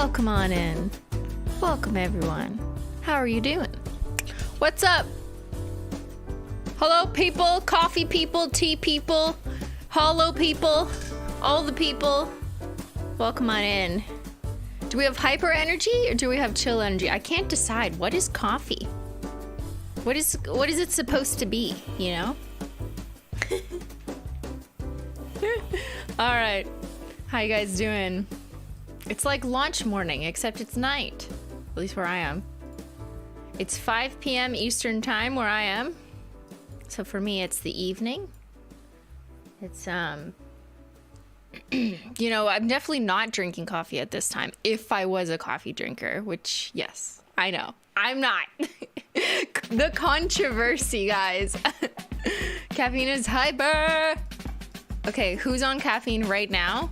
Welcome on in. Welcome everyone. How are you doing? What's up? Hello people, coffee people, tea people, holo people, all the people. Welcome on in. Do we have hyper energy or do we have chill energy? I can't decide. What is coffee? What is it supposed to be, you know? All right. How you guys doing? It's like launch morning, except it's night. At least where I am. It's 5 p.m. Eastern time where I am. So for me, it's the evening. It's, you know, I'm definitely not drinking coffee at this time. If I was a coffee drinker, which, yes, I know. I'm not. The controversy, guys. Caffeine is hyper. Okay, who's on caffeine right now?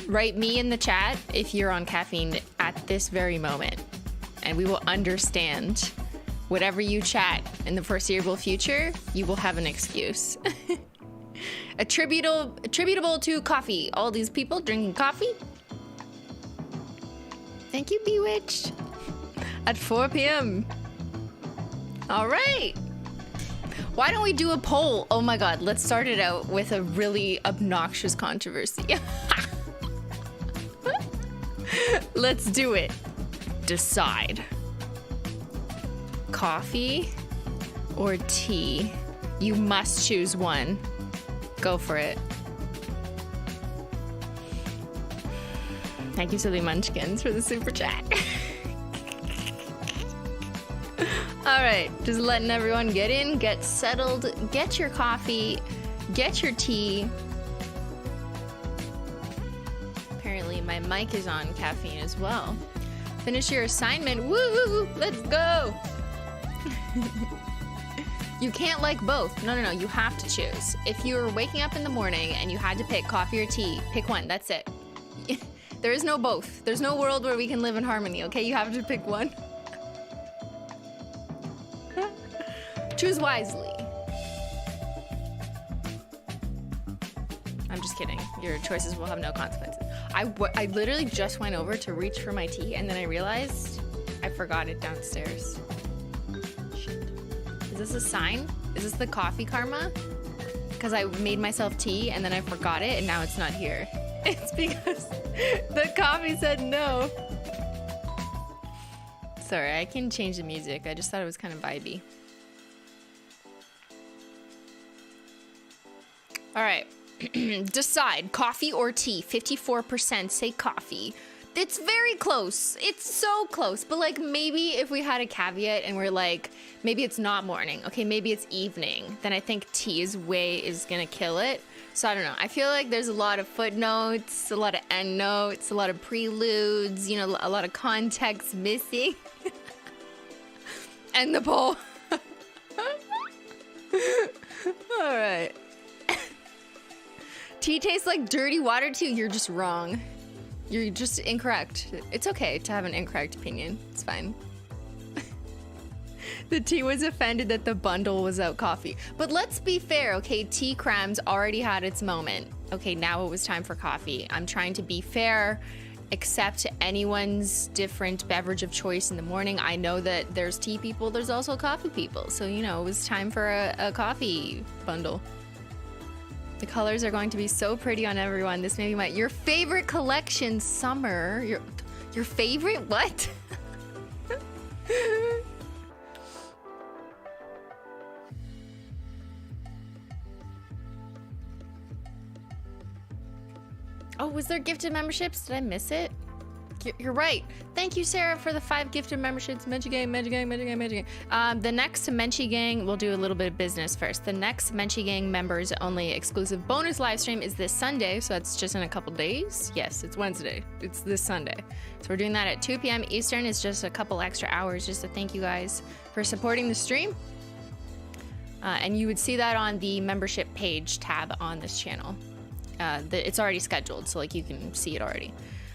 Write me in the chat if you're on caffeine at this very moment, and we will understand. Whatever you chat in the foreseeable future, you will have an excuse. Attributable to coffee. All these people drinking coffee. Thank you, Bewitched. At 4 p.m. All right. Why don't we do a poll? Oh my God, let's start it out with a really obnoxious controversy. Let's do it. Decide. Coffee or tea? You must choose one. Go for it. Thank you, Silly Munchkins, for the super chat. All right, just letting everyone get in, get settled, get your coffee, get your tea. Apparently my mic is on caffeine as well. Finish your assignment. Woo! Let's go. You can't like both. No, you have to choose. If you were waking up in the morning and you had to pick coffee or tea, pick one, that's it. There is no both. There's no world where we can live in harmony, okay? You have to pick one. Choose wisely. I'm just kidding. Your choices will have no consequences. I literally just went over to reach for my tea and then I realized I forgot it downstairs. Shit. Is this a sign? Is this the coffee karma? Because I made myself tea and then I forgot it and now it's not here. It's because the coffee said no. Sorry, I can change the music. I just thought it was kind of vibey. All right. Decide, coffee or tea. 54% say coffee. It's very close. It's so close. But like maybe if we had a caveat and we're like, maybe it's not morning. Okay, maybe it's evening. Then I think tea is gonna kill it. So I don't know. I feel like there's a lot of footnotes, a lot of endnotes, a lot of preludes, you know, a lot of context missing. End the poll. All right. Tea tastes like dirty water too. You're just wrong. You're just incorrect. It's okay to have an incorrect opinion. It's fine. The tea was offended that the bundle was out coffee. But let's be fair, okay? Tea crams already had its moment. Okay, now it was time for coffee. I'm trying to be fair, accept anyone's different beverage of choice in the morning. I know that there's tea people, there's also coffee people. So, you know, it was time for a coffee bundle. The colors are going to be so pretty on everyone. This may be your favorite collection, summer. Your favorite? What? Oh, was there gifted memberships? Did I miss it? You're right. Thank you, Sarah, for the 5 gifted memberships. Menchie Gang. The next Menchie Gang, we'll do a little bit of business first. The next Menchie Gang members only exclusive bonus live stream is this Sunday, so that's just in a couple days. Yes, it's Wednesday. It's this Sunday. So we're doing that at 2 p.m. Eastern. It's just a couple extra hours just to thank you guys for supporting the stream. And you would see that on the membership page tab on this channel. It's already scheduled, so like you can see it already.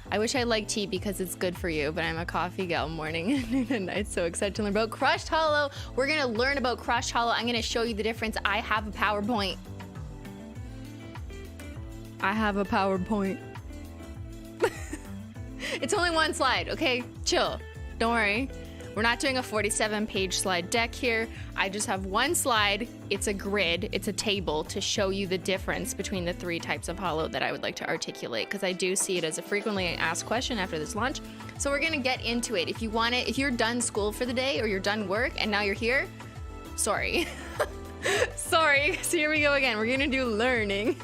I wish I liked tea because it's good for you, but I'm a coffee gal morning, noon, and night. So excited to learn about crushed holo. We're gonna learn about crushed holo. I'm gonna show you the difference. I have a PowerPoint. It's only one slide, okay? Chill. Don't worry. We're not doing a 47-page slide deck here. I just have one slide. It's a grid. It's a table to show you the difference between the 3 types of holo that I would like to articulate, because I do see it as a frequently asked question after this launch. So we're gonna get into it. If you want it, if you're done school for the day or you're done work and now you're here, sorry. Sorry, so here we go again. We're gonna do learning.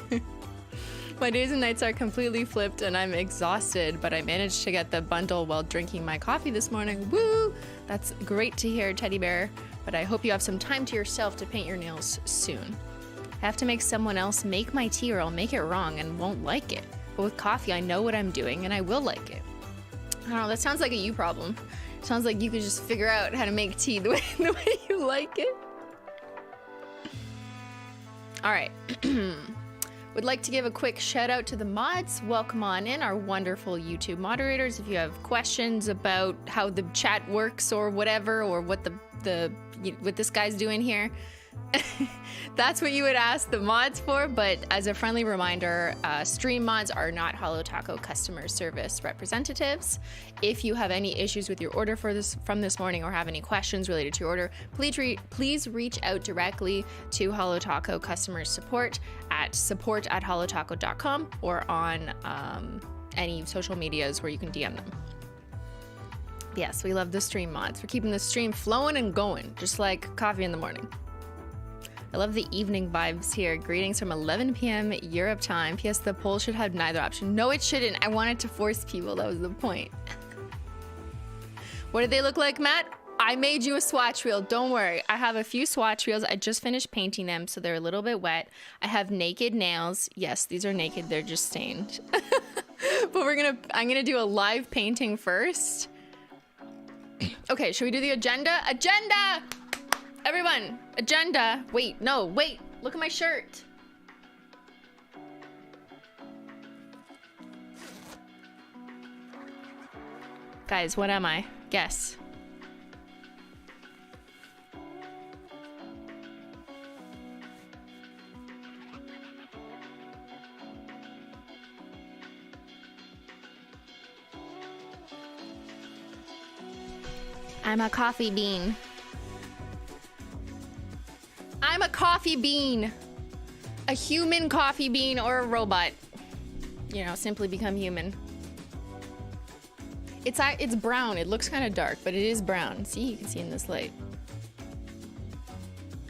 My days and nights are completely flipped and I'm exhausted, but I managed to get the bundle while drinking my coffee this morning. Woo! That's great to hear, Teddy Bear, but I hope you have some time to yourself to paint your nails soon. I have to make someone else make my tea or I'll make it wrong and won't like it. But with coffee, I know what I'm doing and I will like it. I don't know, that sounds like a you problem. It sounds like you could just figure out how to make tea the way you like it. All right. Would like to give a quick shout out to the mods. Welcome on in, our wonderful YouTube moderators. If you have questions about how the chat works or whatever, or what what this guy's doing here, that's what you would ask the mods for. But as a friendly reminder, stream mods are not Holo Taco customer service representatives. If you have any issues with your order from this morning or have any questions related to your order, please reach out directly to Holo Taco customer support at support@holotaco.com or on any social medias where you can DM them. Yes, we love the stream mods. We're keeping the stream flowing and going, just like coffee in the morning. I love the evening vibes here. Greetings from 11 p.m. Europe time. P.S. The poll should have neither option. No, it shouldn't. I wanted to force people. That was the point. What did they look like, Matt? I made you a swatch reel. Don't worry. I have a few swatch reels. I just finished painting them, so they're a little bit wet. I have naked nails. Yes, these are naked. They're just stained. But I'm gonna do a live painting first. Okay, should we do the agenda? Agenda! Everyone, agenda. Wait, no, wait. Look at my shirt. Guys, what am I? Guess. I'm a coffee bean. I'm a coffee bean. A human coffee bean or a robot. You know, simply become human. It's brown. It looks kind of dark, but it is brown. See, you can see in this light.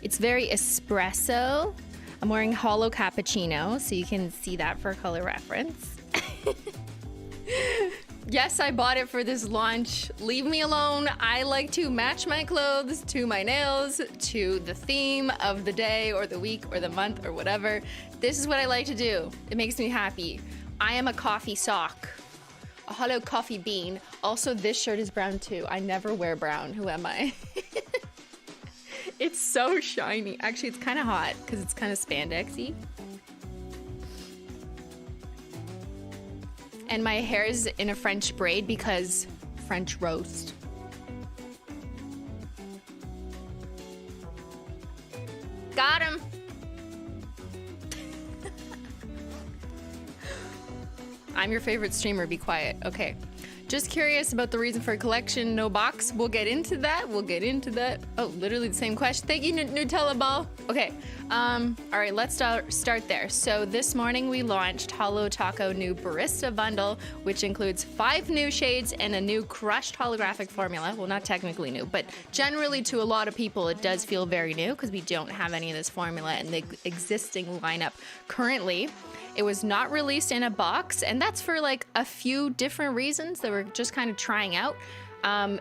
It's very espresso. I'm wearing Holo Cappuccino, so you can see that for color reference. Yes, I bought it for this launch. Leave me alone. I like to match my clothes to my nails, to the theme of the day or the week or the month or whatever. This is what I like to do. It makes me happy. I am a coffee sock. A Holo coffee bean. Also, this shirt is brown too. I never wear brown. Who am I? It's so shiny. Actually, it's kind of hot because it's kind of spandexy. And my hair is in a French braid because French roast. Got him. I'm your favorite streamer, be quiet. Okay. Just curious about the reason for a collection, no box. We'll get into that. Oh, literally the same question. Thank you, Nutella Ball. Okay. All right, let's start there. So this morning we launched Holo Taco new Barista Bundle, which includes 5 new shades and a new crushed holographic formula. Well, not technically new, but generally to a lot of people it does feel very new because we don't have any of this formula in the existing lineup currently. It was not released in a box, and that's for like a few different reasons that we're just kind of trying out.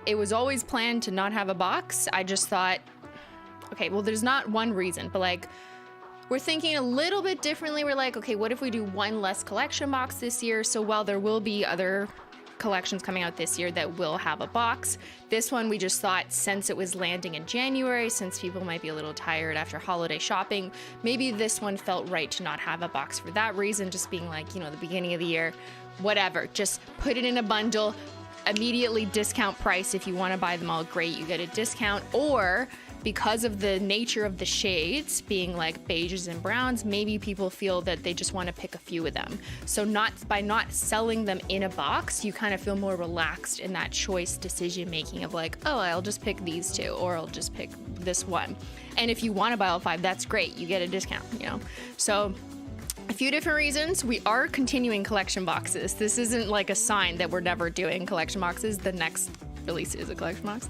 It was always planned to not have a box. I just thought, okay, well, there's not one reason, but like we're thinking a little bit differently. We're like, okay, what if we do one less collection box this year? So while there will be other collections coming out this year that will have a box, this one we just thought, since it was landing in January, since people might be a little tired after holiday shopping, maybe this one felt right to not have a box for that reason, just being like, you know, the beginning of the year, whatever, just put it in a bundle, immediately discount price. If you want to buy them all, great, you get a discount, or because of the nature of the shades being like beiges and browns, maybe people feel that they just want to pick a few of them. So by not selling them in a box, you kind of feel more relaxed in that choice decision making of like, oh, I'll just pick these two, or I'll just pick this one. And if you want to buy all 5, that's great. You get a discount, you know? So a few different reasons. We are continuing collection boxes. This isn't like a sign that we're never doing collection boxes. The next release is a collection box.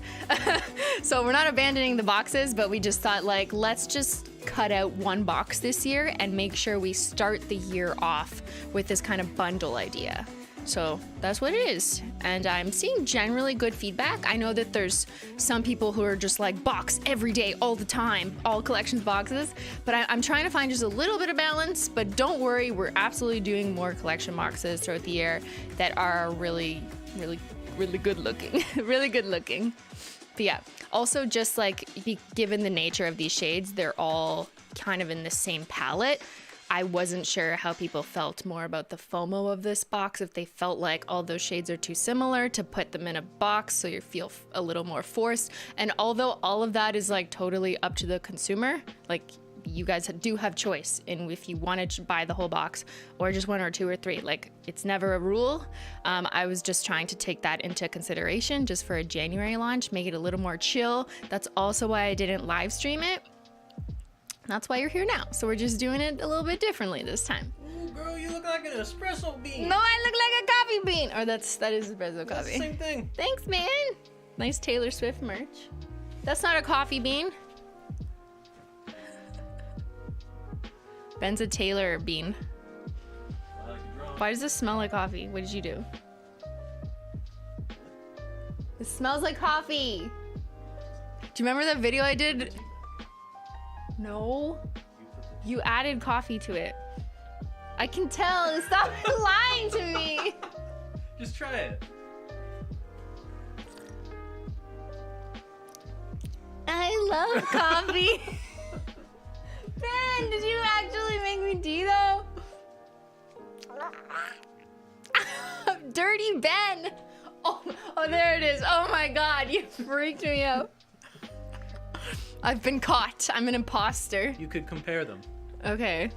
So we're not abandoning the boxes, but we just thought like, let's just cut out one box this year and make sure we start the year off with this kind of bundle idea. So that's what it is. And I'm seeing generally good feedback. I know that there's some people who are just like box every day, all the time, all collections boxes. But I'm trying to find just a little bit of balance. But don't worry, we're absolutely doing more collection boxes throughout the year that are really, really, really good looking. Really good looking. But yeah, also just like given the nature of these shades, they're all kind of in the same palette. I wasn't sure how people felt more about the FOMO of this box, if they felt like all those shades are too similar to put them in a box so you feel a little more forced. And although all of that is like totally up to the consumer, like you guys do have choice in if you wanted to buy the whole box or just 1 or 2 or 3, like it's never a rule. I was just trying to take that into consideration just for a January launch, make it a little more chill. That's also why I didn't live stream it. That's why you're here now. So we're just doing it a little bit differently this time. Ooh, girl, you look like an espresso bean. No, I look like a coffee bean. Or that is espresso coffee. That's the same thing. Thanks, man. Nice Taylor Swift merch. That's not a coffee bean. Ben's a Taylor bean. Why does this smell like coffee? What did you do? It smells like coffee. Do you remember that video I did? No. You added coffee to it. I can tell. Stop lying to me. Just try it. I love coffee. Ben, did you actually make me tea though? Dirty Ben. Oh, there it is. Oh my God, you freaked me out. I've been caught. I'm an imposter. You could compare them. Okay.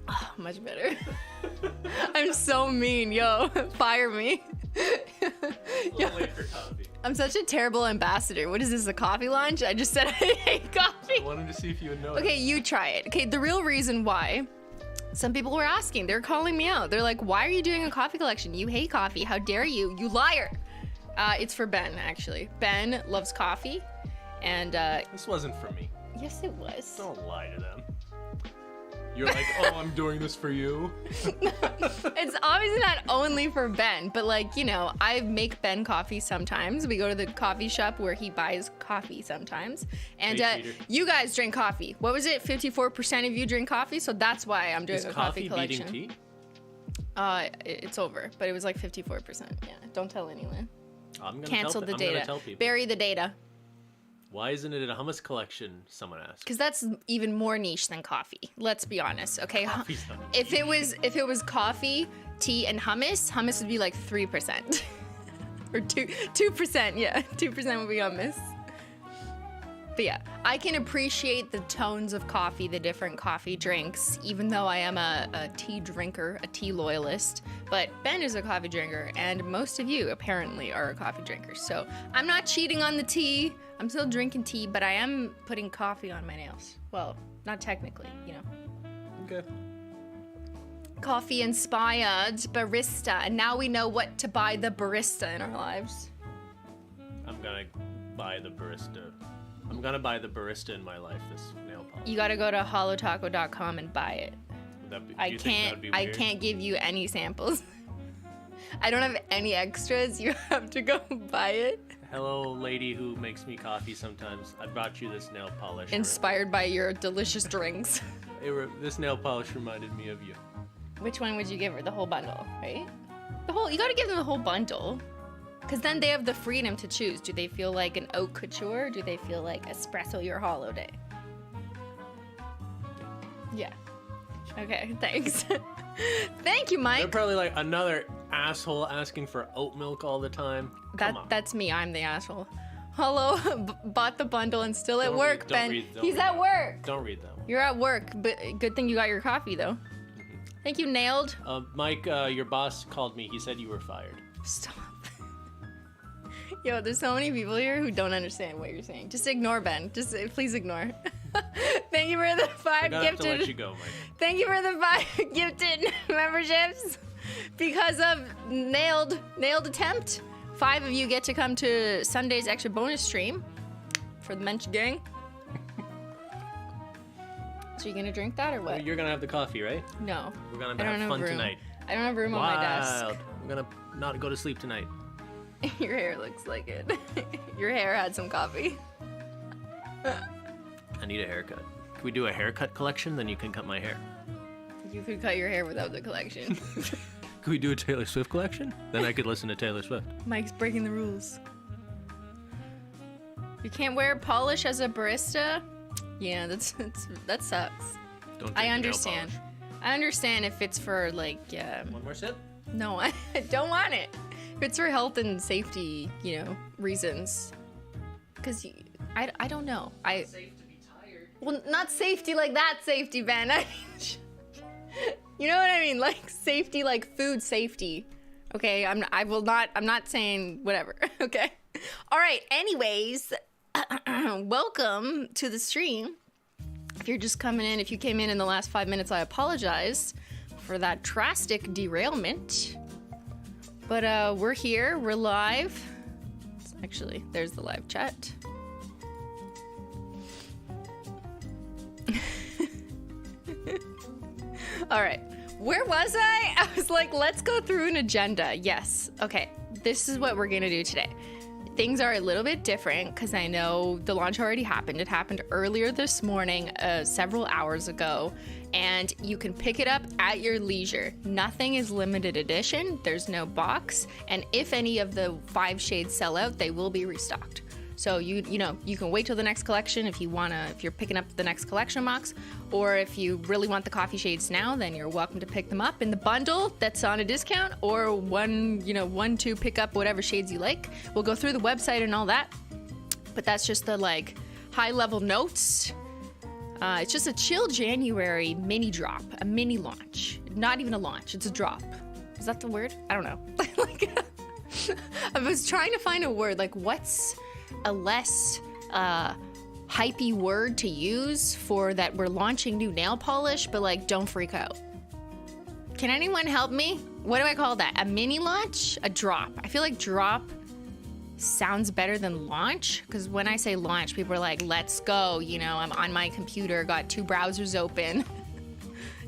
Oh, much better. I'm so mean, yo. Fire me. Yo, Late for coffee. I'm such a terrible ambassador. What is this, a coffee launch? I just said I hate coffee. I wanted to see if you would know. Okay, you try it. Okay, the real reason why. Some people were asking. They're calling me out. They're like, why are you doing a coffee collection? You hate coffee. How dare you? You liar. It's for Ben, actually. Ben loves coffee, and This wasn't for me. yes, it was. Don't lie to them. You're like, oh, I'm doing this for you. It's obviously not only for Ben, but like, you know, I make Ben coffee sometimes. We go to the coffee shop where he buys coffee sometimes. And you guys drink coffee. What was it? 54% of you drink coffee, so that's why I'm doing a coffee collection. Is coffee beating tea? It's over, but it was like 54%. Yeah, don't tell anyone. I'm gonna Cancel the I'm gonna data. tell people. Bury the data. Why isn't it a hummus collection? Someone asked. Because that's even more niche than coffee. Let's be honest, okay? Coffee's not If it was coffee, tea, and hummus would be like 3%, or 2%. Yeah, 2% would be hummus. But yeah, I can appreciate the tones of coffee, the different coffee drinks, even though I am a tea drinker, a tea loyalist. But Ben is a coffee drinker, and most of you apparently are a coffee drinker. So I'm not cheating on the tea. I'm still drinking tea, but I am putting coffee on my nails. Well, not technically, you know. Okay. Coffee inspired barista, and now we know what to buy the barista in our lives. I'm gonna buy the barista. I'm gonna buy the barista in my life. This nail polish. You gotta go to holotaco.com and buy it. Would that be, do I you think that would be I weird? can't give you any samples. I don't have any extras. You have to go buy it. Hello, lady who makes me coffee sometimes. I brought you this nail polish. Inspired by your delicious drinks. This nail polish reminded me of you. Which one would you give her? The whole bundle, right? You gotta give them the whole bundle. Because then they have the freedom to choose. Do they feel like an haute couture? Or do they feel like espresso your holiday? Yeah. Okay, thanks. Thank you, They're Mike. probably like another asshole asking for oat milk all the time. Come on. That's me. I'm the asshole. Hello, bought the bundle and still at work, Ben. He's at work. Don't read that one. You're at work, but good thing you got your coffee, though. Thank you, Nailed. Mike, your boss called me. He said you were fired. Stop. Yo, there's so many people here who don't understand what you're saying. Just ignore Ben. Just please ignore. Thank you for the 5 gifted. To let you go, Mike. Thank you for the 5 gifted memberships. Because of nailed attempt, 5 of you get to come to Sunday's extra bonus stream for the Mensch gang. So you gonna drink that or what? You're gonna have the coffee, right? No. We're gonna have fun tonight. I don't have room on my desk. I'm gonna not go to sleep tonight. Your hair looks like it. Your hair had some coffee. I need a haircut. Can we do a haircut collection? Then you can cut my hair. You could cut your hair without the collection. Could we do a Taylor Swift collection? Then I could listen to Taylor Swift. Mike's breaking the rules. You can't wear polish as a barista? Yeah, that sucks. Don't I understand. I understand if it's for like One more sip? No, I don't want it. If it's for health and safety, reasons. Because I don't know. It's safe to be tired. Well, not safety like that safety, Ben. I mean, you know what I mean? Like safety, like food safety. Okay, I'm not saying whatever. Okay. All right. Anyways, welcome to the stream. If you're just coming in, if you came in the last 5 minutes, I apologize for that drastic derailment. But we're here. We're live. Actually, there's the live chat. All right. Where was I? I was like, let's go through an agenda. Yes. Okay. This is what we're going to do today. Things are a little bit different because I know the launch already happened. It happened earlier this morning, several hours ago, and you can pick it up at your leisure. Nothing is limited edition. There's no box, and if any of the 5 shades sell out, they will be restocked. So you can wait till the next collection if you're picking up the next collection box, or if you really want the coffee shades now, then you're welcome to pick them up in the bundle that's on a discount, or two pick up whatever shades you like. We'll go through the website and all that, but that's just the like high level notes. It's just a chill January mini drop, a mini launch. Not even a launch, it's a drop. Is that the word? I don't know. I was trying to find a word, like what's a less hypey word to use for that we're launching new nail polish, but like don't freak out. Can anyone help me? What do I call that? A mini launch? A drop? I feel like drop sounds better than launch, because when I say launch, people are like, let's go, I'm on my computer, got 2 browsers open.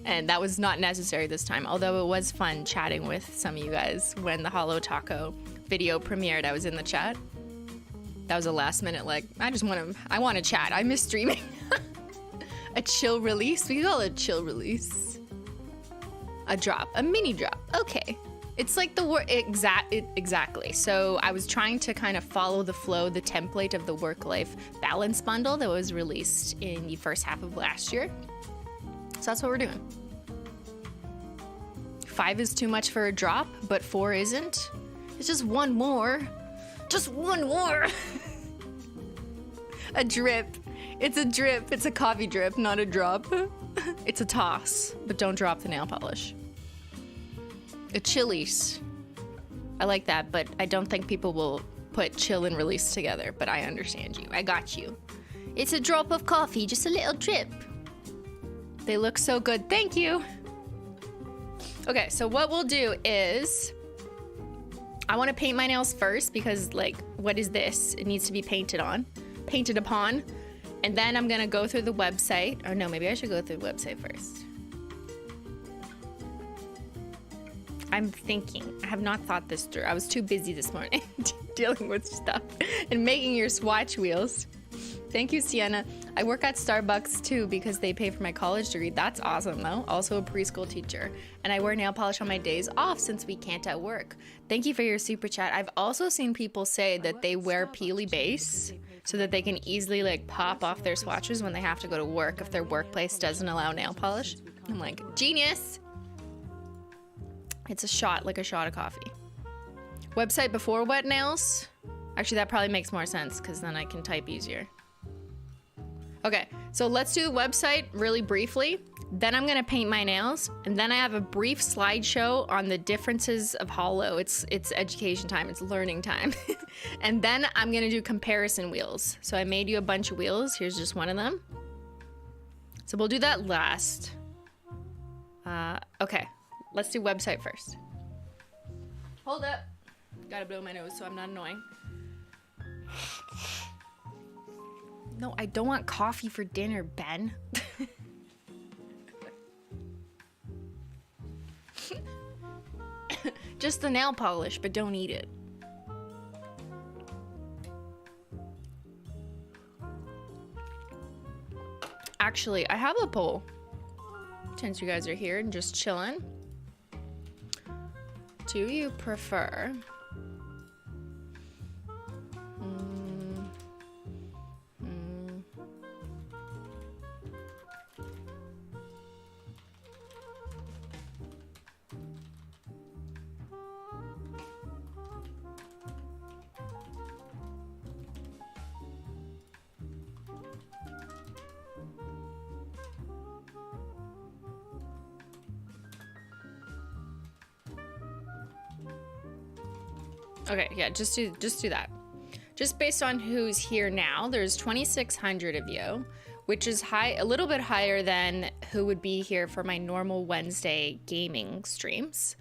And that was not necessary this time, although it was fun chatting with some of you guys when the Holo Taco video premiered. I was in the chat. That was a last minute, like, I want to chat. I miss streaming. A chill release? We call it a chill release. A drop, a mini drop. Okay. It's like the word, exactly. So I was trying to kind of follow the flow, the template of the work-life balance bundle that was released in the first half of last year. So that's what we're doing. 5 is too much for a drop, but 4 isn't. It's just one more. Just one more. A drip. It's a drip. It's a coffee drip, not a drop. It's a toss, but don't drop the nail polish. A chilies. I like that, but I don't think people will put chill and release together, but I understand you. I got you. It's a drop of coffee, just a little drip. They look so good. Thank you. Okay, so what we'll do is I want to paint my nails first because, like, what is this? It needs to be painted upon. And then I'm going to go through the website. Or no, maybe I should go through the website first. I'm thinking. I have not thought this through. I was too busy this morning dealing with stuff and making your swatch wheels. Thank you, Sienna. I work at Starbucks too because they pay for my college degree. That's awesome though. Also a preschool teacher. And I wear nail polish on my days off since we can't at work. Thank you for your super chat. I've also seen people say that they wear peely base so that they can easily like pop off their swatches when they have to go to work if their workplace doesn't allow nail polish. I'm like, genius. It's a shot, like a shot of coffee. Website before wet nails? Actually, that probably makes more sense because then I can type easier. Okay, so let's do the website really briefly. Then I'm gonna paint my nails, and then I have a brief slideshow on the differences of Holo. It's education time, it's learning time. And then I'm gonna do comparison wheels. So I made you a bunch of wheels. Here's just one of them. So we'll do that last. Okay, let's do website first. Hold up. Gotta blow my nose so I'm not annoying. No, I don't want coffee for dinner, Ben. Just the nail polish, but don't eat it. Actually, I have a poll. Since you guys are here and just chilling. Do you prefer... Okay, yeah, just do that. Just based on who's here now, there's 2,600 of you, which is high, a little bit higher than who would be here for my normal Wednesday gaming streams.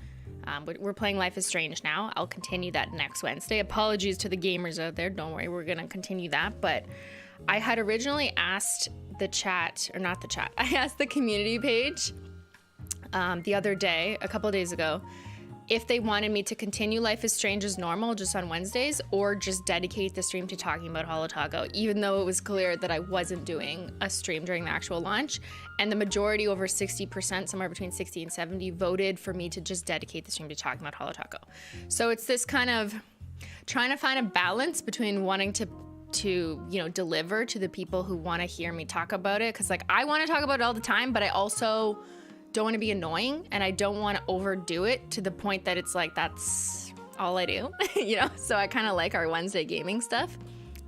We're playing Life is Strange now. I'll continue that next Wednesday. Apologies to the gamers out there. Don't worry, we're gonna continue that. But I had originally asked the chat, or not the chat, I asked the community page the other day, a couple of days ago, if they wanted me to continue Life is Strange as normal just on Wednesdays or just dedicate the stream to talking about Holo Taco, even though it was clear that I wasn't doing a stream during the actual launch. And the majority, over 60%, somewhere between 60 and 70, voted for me to just dedicate the stream to talking about Holo Taco. So it's this kind of trying to find a balance between wanting to you know, deliver to the people who want to hear me talk about it. Because like I want to talk about it all the time, but I also don't want to be annoying and I don't want to overdo it to the point that it's like that's all I do. You know, so I kind of like our Wednesday gaming stuff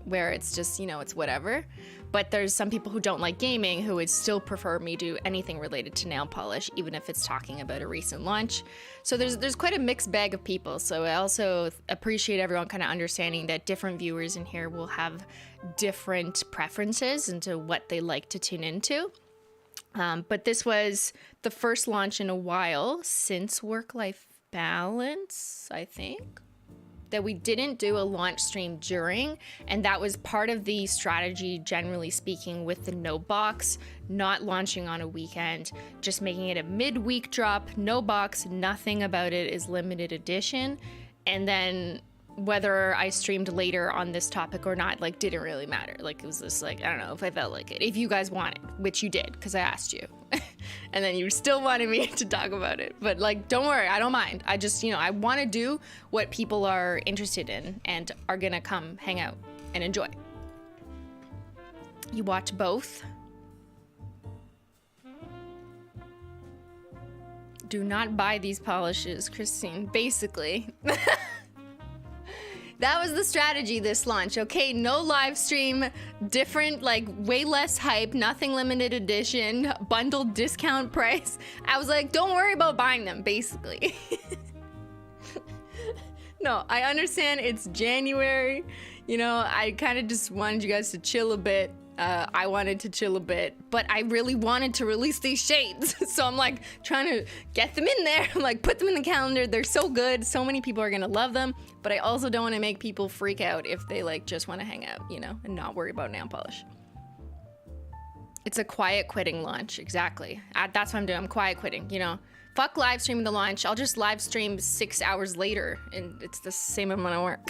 where it's just, you know, it's whatever. But there's some people who don't like gaming who would still prefer me do anything related to nail polish, even if it's talking about a recent launch. So there's quite a mixed bag of people. So I also appreciate everyone kind of understanding that different viewers in here will have different preferences into what they like to tune into. But this was the first launch in a while since work-life balance, I think, that we didn't do a launch stream during, and that was part of the strategy, generally speaking, with the no box, not launching on a weekend, just making it a midweek drop, no box, nothing about it is limited edition, and then whether I streamed later on this topic or not, like, didn't really matter. Like, it was just like, I don't know if I felt like it. If you guys want it, which you did, because I asked you. And then you still wanted me to talk about it. But, like, don't worry, I don't mind. I just, you know, I want to do what people are interested in and are going to come hang out and enjoy. You watch both. Do not buy these polishes, Christine, basically. That was the strategy this launch, okay? No live stream, different, like, way less hype, nothing limited edition, bundled discount price. I was like, don't worry about buying them, basically. No, I understand it's January. You know, I kind of just wanted you guys to chill a bit. I wanted to chill a bit, but I really wanted to release these shades. So I'm like trying to get them in there, like put them in the calendar. They're so good. So many people are going to love them, but I also don't want to make people freak out if they like just want to hang out, you know, and not worry about nail polish. It's a quiet quitting launch. Exactly. That's what I'm doing. I'm quiet quitting, you know, fuck live streaming the launch. I'll just live stream 6 hours later and it's the same amount of work,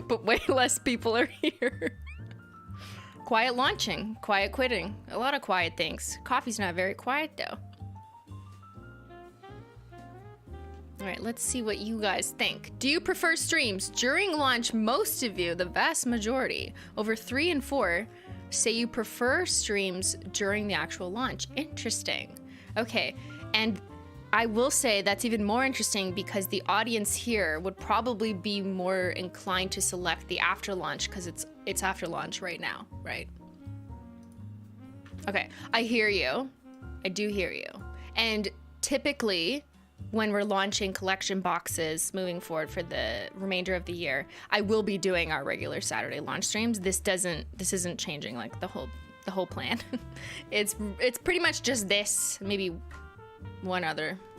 but way less people are here. Quiet launching, quiet quitting, a lot of quiet things. Coffee's not very quiet though. All right, let's see what you guys think. Do you prefer streams during launch? Most of you, the vast majority, over 3 and 4, say you prefer streams during the actual launch. Interesting. Okay, and I will say that's even more interesting because the audience here would probably be more inclined to select the after launch because it's after launch right now, right? Okay, I hear you. I do hear you. And typically, when we're launching collection boxes moving forward for the remainder of the year, I will be doing our regular Saturday launch streams. This isn't changing like the whole plan. It's pretty much just this, maybe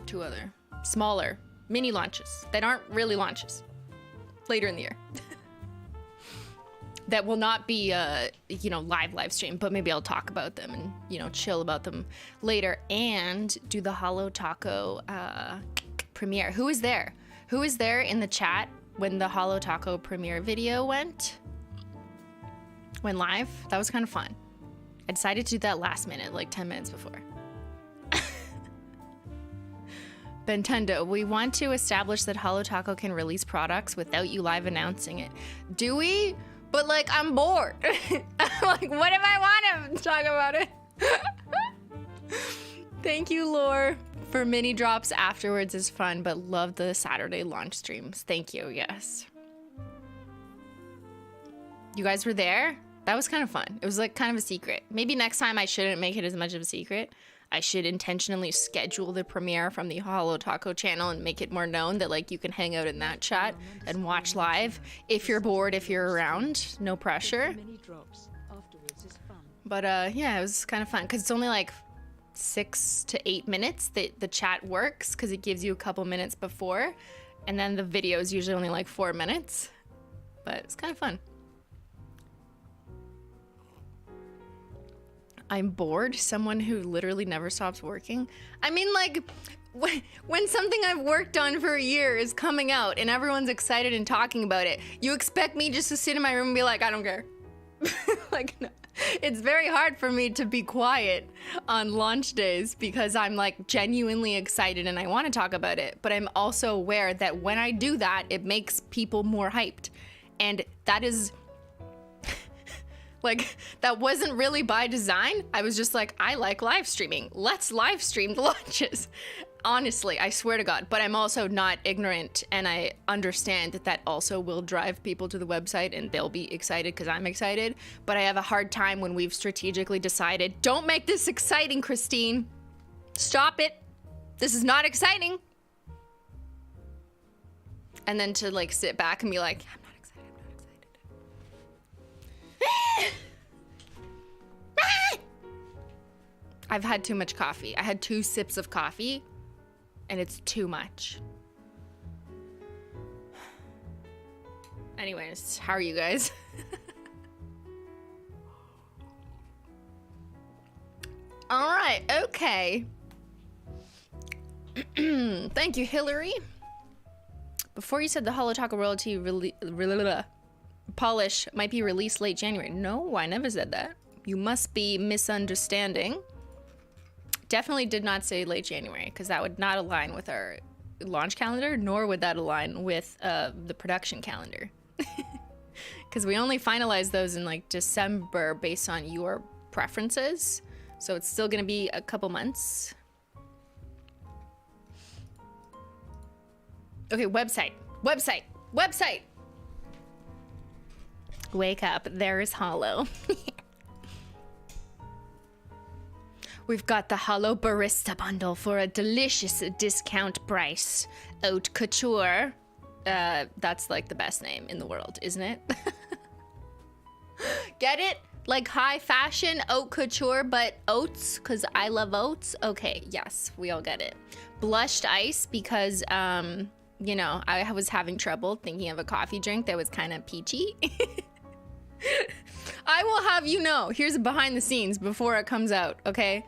two other smaller mini launches that aren't really launches later in the year. That will not be live stream, but maybe I'll talk about them and chill about them later and do the Holo Taco premiere. Who is there in the chat when the Holo Taco premiere video went live? That was kind of fun. I decided to do that last minute, like 10 minutes before. Bentendo, we want to establish that Holo Taco can release products without you live announcing it. Do we? But like, I'm bored. Like, what if I want to talk about it? Thank you, Lore, for mini drops afterwards is fun, but love the Saturday launch streams. Thank you, yes. You guys were there? That was kind of fun. It was like kind of a secret. Maybe next time I shouldn't make it as much of a secret. I should intentionally schedule the premiere from the Holo Taco channel and make it more known that like you can hang out in that chat and watch live if you're bored, if you're around, no pressure. But yeah, it was kind of fun because it's only like 6 to 8 minutes that the chat works because it gives you a couple minutes before, and then the video is usually only like 4 minutes, but it's kind of fun. I'm bored. Someone who literally never stops working. I mean, like, when something I've worked on for a year is coming out and everyone's excited and talking about it, you expect me just to sit in my room and be like, I don't care. Like, no. It's very hard for me to be quiet on launch days because I'm like genuinely excited and I want to talk about it. But I'm also aware that when I do that, it makes people more hyped. And that is... like, that wasn't really by design. I was just like, I like live streaming. Let's live stream the launches. Honestly, I swear to God. But I'm also not ignorant, and I understand that that also will drive people to the website, and they'll be excited because I'm excited. But I have a hard time when we've strategically decided, don't make this exciting, Christine. Stop it. This is not exciting. And then to, like, sit back and be like, I've had too much coffee. I had 2 sips of coffee, and it's too much. Anyways, how are you guys? All right, okay. Thank you, Hillary. Before you said the Holo Taco royalty polish might be released late January. No, I never said that. You must be misunderstanding. Definitely did not say late January because that would not align with our launch calendar, nor would that align with the production calendar. Because we only finalize those in like December based on your preferences. So it's still going to be a couple months. Okay, website. Wake up, there is Holo. We've got the Holo Barista Bundle for a delicious discount price. Haute Couture. That's like the best name in the world, isn't it? Get it? Like high fashion, haute couture, but oats, because I love oats. Okay, yes, we all get it. Blushed ice, because, you know, I was having trouble thinking of a coffee drink that was kind of peachy. I will have you know, here's behind the scenes before it comes out, okay?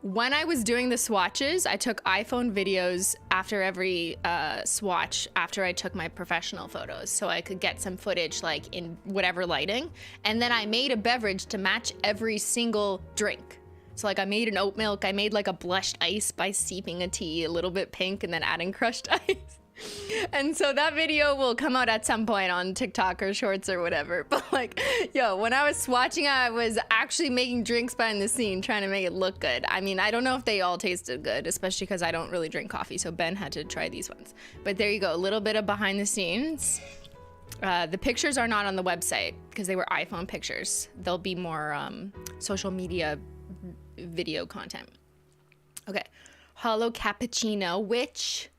When I was doing the swatches, I took iPhone videos after every swatch after I took my professional photos so I could get some footage like in whatever lighting. And then I made a beverage to match every single drink. So like I made an oat milk, I made like a blushed ice by steeping a tea a little bit pink and then adding crushed ice. And so that video will come out at some point on TikTok or Shorts or whatever. But like, yo, when I was swatching, I was actually making drinks behind the scene, trying to make it look good. I mean, I don't know if they all tasted good, especially because I don't really drink coffee. So Ben had to try these ones. But there you go, a little bit of behind the scenes. The pictures are not on the website because they were iPhone pictures. There'll be more social media video content. Okay, Holo Cappuccino, which,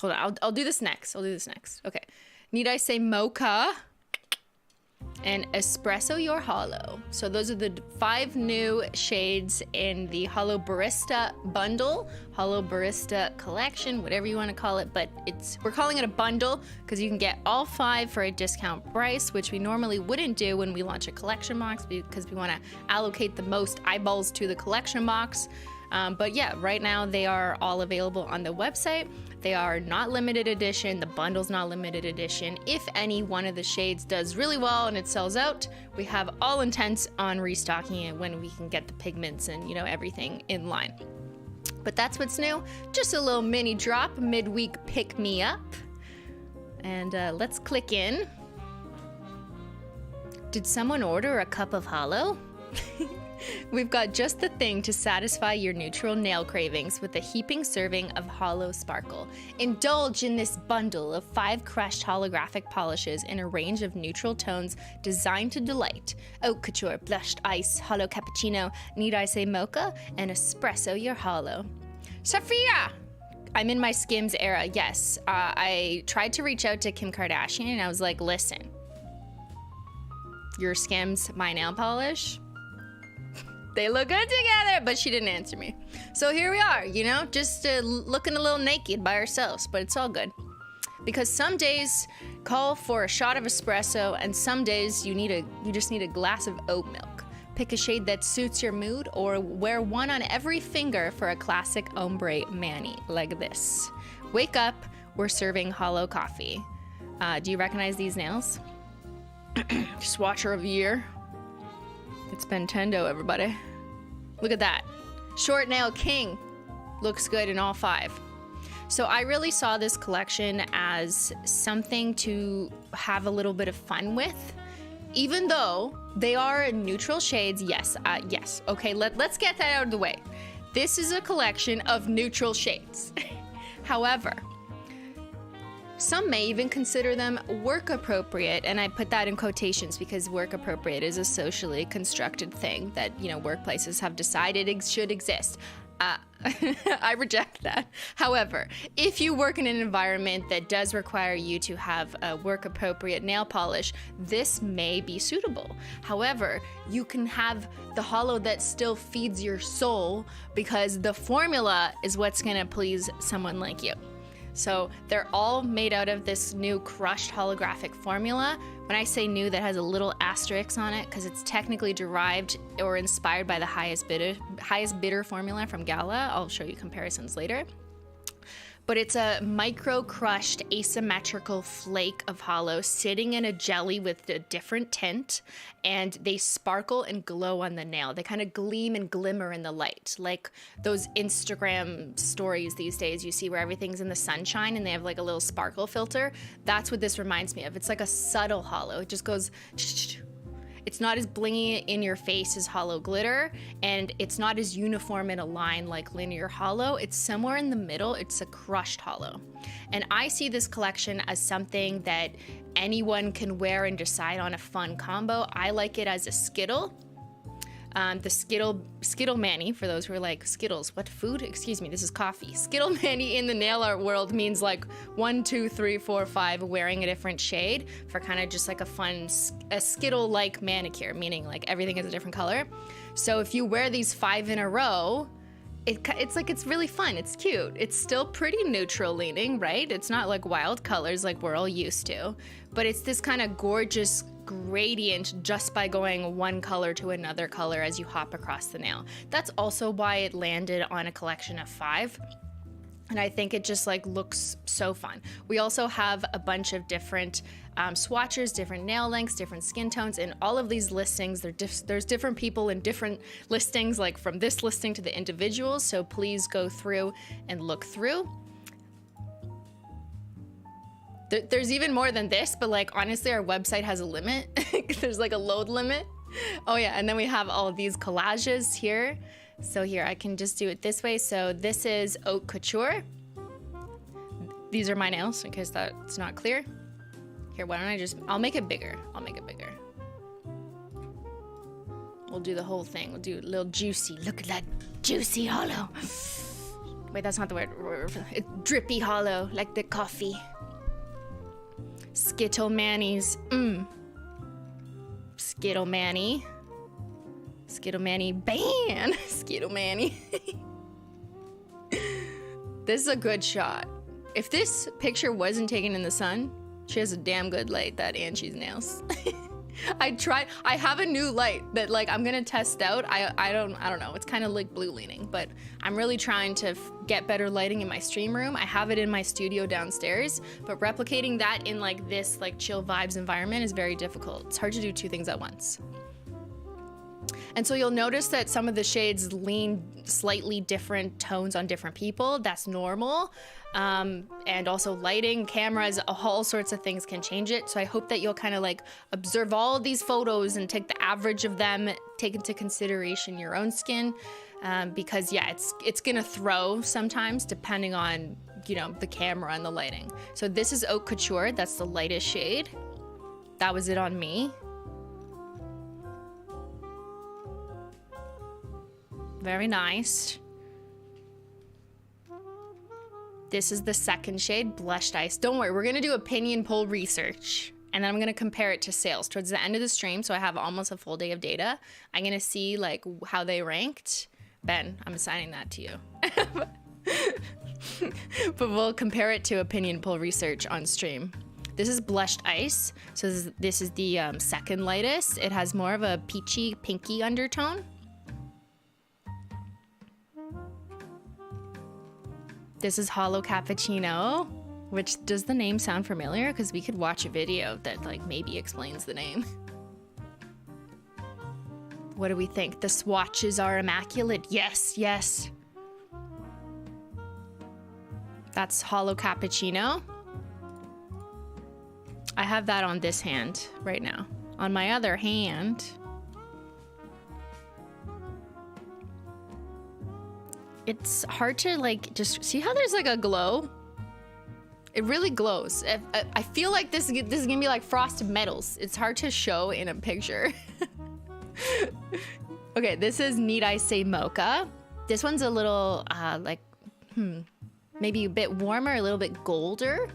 hold on, I'll do this next. Okay, need I say mocha and espresso your holo. So those are the 5 new shades in the Holo Barista bundle, Holo Barista collection, whatever you want to call it, but we're calling it a bundle because you can get all 5 for a discount price, which we normally wouldn't do when we launch a collection box because we want to allocate the most eyeballs to the collection box. But yeah, right now they are all available on the website. They are not limited edition. The bundle's not limited edition. If any one of the shades does really well and it sells out, we have all intents on restocking it when we can get the pigments and, everything in line. But that's what's new. Just a little mini drop, midweek pick me up. And let's click in. Did someone order a cup of holo? We've got just the thing to satisfy your neutral nail cravings with a heaping serving of Holo Sparkle. Indulge in this bundle of 5 crushed holographic polishes in a range of neutral tones designed to delight. Haute couture, blushed ice, Holo Cappuccino, need I say mocha, and espresso your holo. Sophia! I'm in my Skims era, yes. I tried to reach out to Kim Kardashian and I was like, listen, your Skims, my nail polish, they look good together, but she didn't answer me. So here we are, just looking a little naked by ourselves, but it's all good. Because some days call for a shot of espresso, and some days you just need a glass of oat milk. Pick a shade that suits your mood, or wear one on every finger for a classic ombre mani, like this. Wake up, we're serving holo coffee. Do you recognize these nails? Swatcher of the year. It's Nintendo, everybody. Look at that. Short nail king. Looks good in all 5. So I really saw this collection as something to have a little bit of fun with. Even though they are neutral shades, yes. Okay, let's get that out of the way. This is a collection of neutral shades. However, some may even consider them work appropriate, and I put that in quotations because work appropriate is a socially constructed thing that, workplaces have decided it should exist. I reject that. However, if you work in an environment that does require you to have a work appropriate nail polish, this may be suitable. However, you can have the holo that still feeds your soul because the formula is what's going to please someone like you. So they're all made out of this new crushed holographic formula. When I say new, that has a little asterisk on it because it's technically derived or inspired by the highest bidder formula from Gala. I'll show you comparisons later. But it's a micro-crushed asymmetrical flake of holo sitting in a jelly with a different tint, and they sparkle and glow on the nail. They kind of gleam and glimmer in the light, like those Instagram stories these days you see where everything's in the sunshine and they have like a little sparkle filter. That's what this reminds me of. It's like a subtle holo. It just goes... It's not as blingy in your face as holo glitter, and it's not as uniform in a line like linear holo. It's somewhere in the middle. It's a crushed holo. And I see this collection as something that anyone can wear and decide on a fun combo. I like it as a Skittle. The Skittle Mani, for those who are like, Skittles, what food? Excuse me, this is coffee. Skittle Mani in the nail art world means like 1, 2, 3, 4, 5 wearing a different shade for kind of just like a Skittle-like manicure, meaning like everything is a different color. So if you wear these 5 in a row, it's really fun. It's cute. It's still pretty neutral leaning, right? It's not like wild colors like we're all used to, but it's this kind of gorgeous gradient just by going one color to another color as you hop across the nail. That's also why it landed on a collection of 5. And I think it just like looks so fun. We also have a bunch of different swatchers, different nail lengths, different skin tones. In all of these listings, there's different people in different listings, like from this listing to the individuals. So please go through and look through. There's even more than this, but like honestly, our website has a limit. There's like a load limit. Oh yeah, and then we have all of these collages here. So here, I can just do it this way. So this is Haute Couture. These are my nails in case that's not clear. Here, why don't I I'll make it bigger. I'll make it bigger. We'll do the whole thing. We'll do a little juicy. Look at that juicy hollow. Wait, that's not the word. It's drippy hollow, like the coffee. Skittle Mannies. Skittle Manny. Skittle Manny Beyyyn. Skittle Manny. This is a good shot. If this picture wasn't taken in the sun, she has a damn good light, that Angie's nails. I have a new light that like I'm gonna test out. I don't know. It's kind of like blue leaning, but I'm really trying to get better lighting in my stream room. I have it in my studio downstairs, but replicating that in like this like chill vibes environment is very difficult. It's hard to do two things at once. And so you'll notice that some of the shades lean slightly different tones on different people. That's normal. And also lighting, cameras, all sorts of things can change it. So I hope that you'll kind of like observe all of these photos and take the average of them, take into consideration your own skin. Because yeah, it's gonna throw sometimes depending on, you know, the camera and the lighting. So this is Haute Couture, that's the lightest shade. That was it on me. Very nice. This is the second shade, Blushed Ice. Don't worry, we're gonna do opinion poll research and then I'm gonna compare it to sales towards the end of the stream. So I have almost a full day of data. I'm gonna see like how they ranked. Ben, I'm assigning that to you. But we'll compare it to opinion poll research on stream. This is Blushed Ice. So this is the second lightest. It has more of a peachy, pinky undertone. This is Holo Cappuccino, which does the name sound familiar? Because we could watch a video that like maybe explains the name. What do we think? The swatches are immaculate. Yes, yes. That's Holo Cappuccino. I have that on this hand right now. On my other hand, it's hard to like just see how there's like a glow. It really glows. I feel like this is gonna be like frosted metals. It's hard to show in a picture. Okay, this is Need I Say Mocha. This one's a little like maybe a bit warmer, a little bit golder.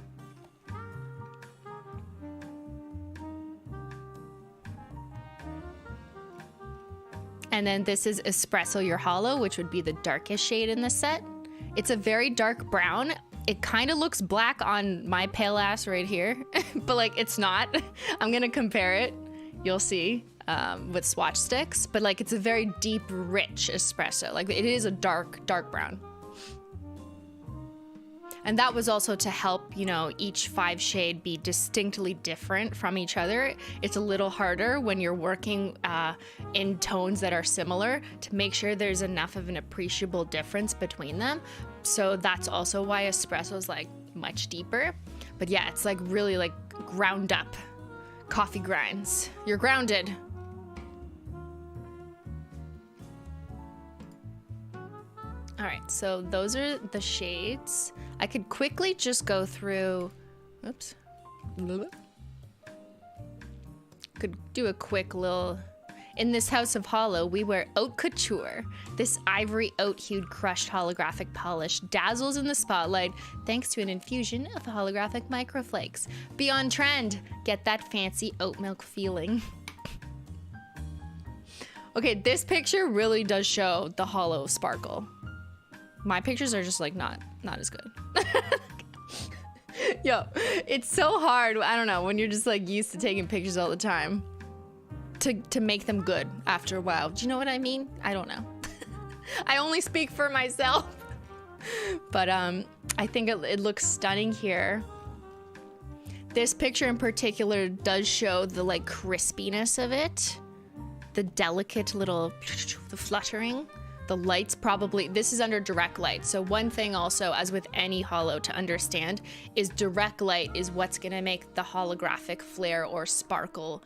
And then this is Espresso Your Hollow, which would be the darkest shade in the set. It's a very dark brown. It kind of looks black on my pale ass right here, but like it's not. I'm gonna compare it, you'll see, with swatch sticks, but like it's a very deep, rich espresso. Like it is a dark, dark brown. And that was also to help, you know, each 5 shade be distinctly different from each other. It's a little harder when you're working in tones that are similar to make sure there's enough of an appreciable difference between them. So that's also why espresso is like much deeper. But yeah, it's like really like ground up coffee grinds. You're grounded. All right, so those are the shades. I could quickly just go through, oops. Could do a quick little, in this house of Holo, we wear Haute Couture. This ivory oat-hued crushed holographic polish dazzles in the spotlight thanks to an infusion of holographic microflakes. Be on trend, get that fancy oat milk feeling. Okay, this picture really does show the Holo sparkle. My pictures are just like not as good. Yo, it's so hard, I don't know, when you're just like used to taking pictures all the time to make them good after a while. Do you know what I mean? I don't know. I only speak for myself. But I think it looks stunning here. This picture in particular does show the like crispiness of it, the delicate little, the fluttering. The lights probably, this is under direct light. So one thing also, as with any holo to understand, is direct light is what's gonna make the holographic flare or sparkle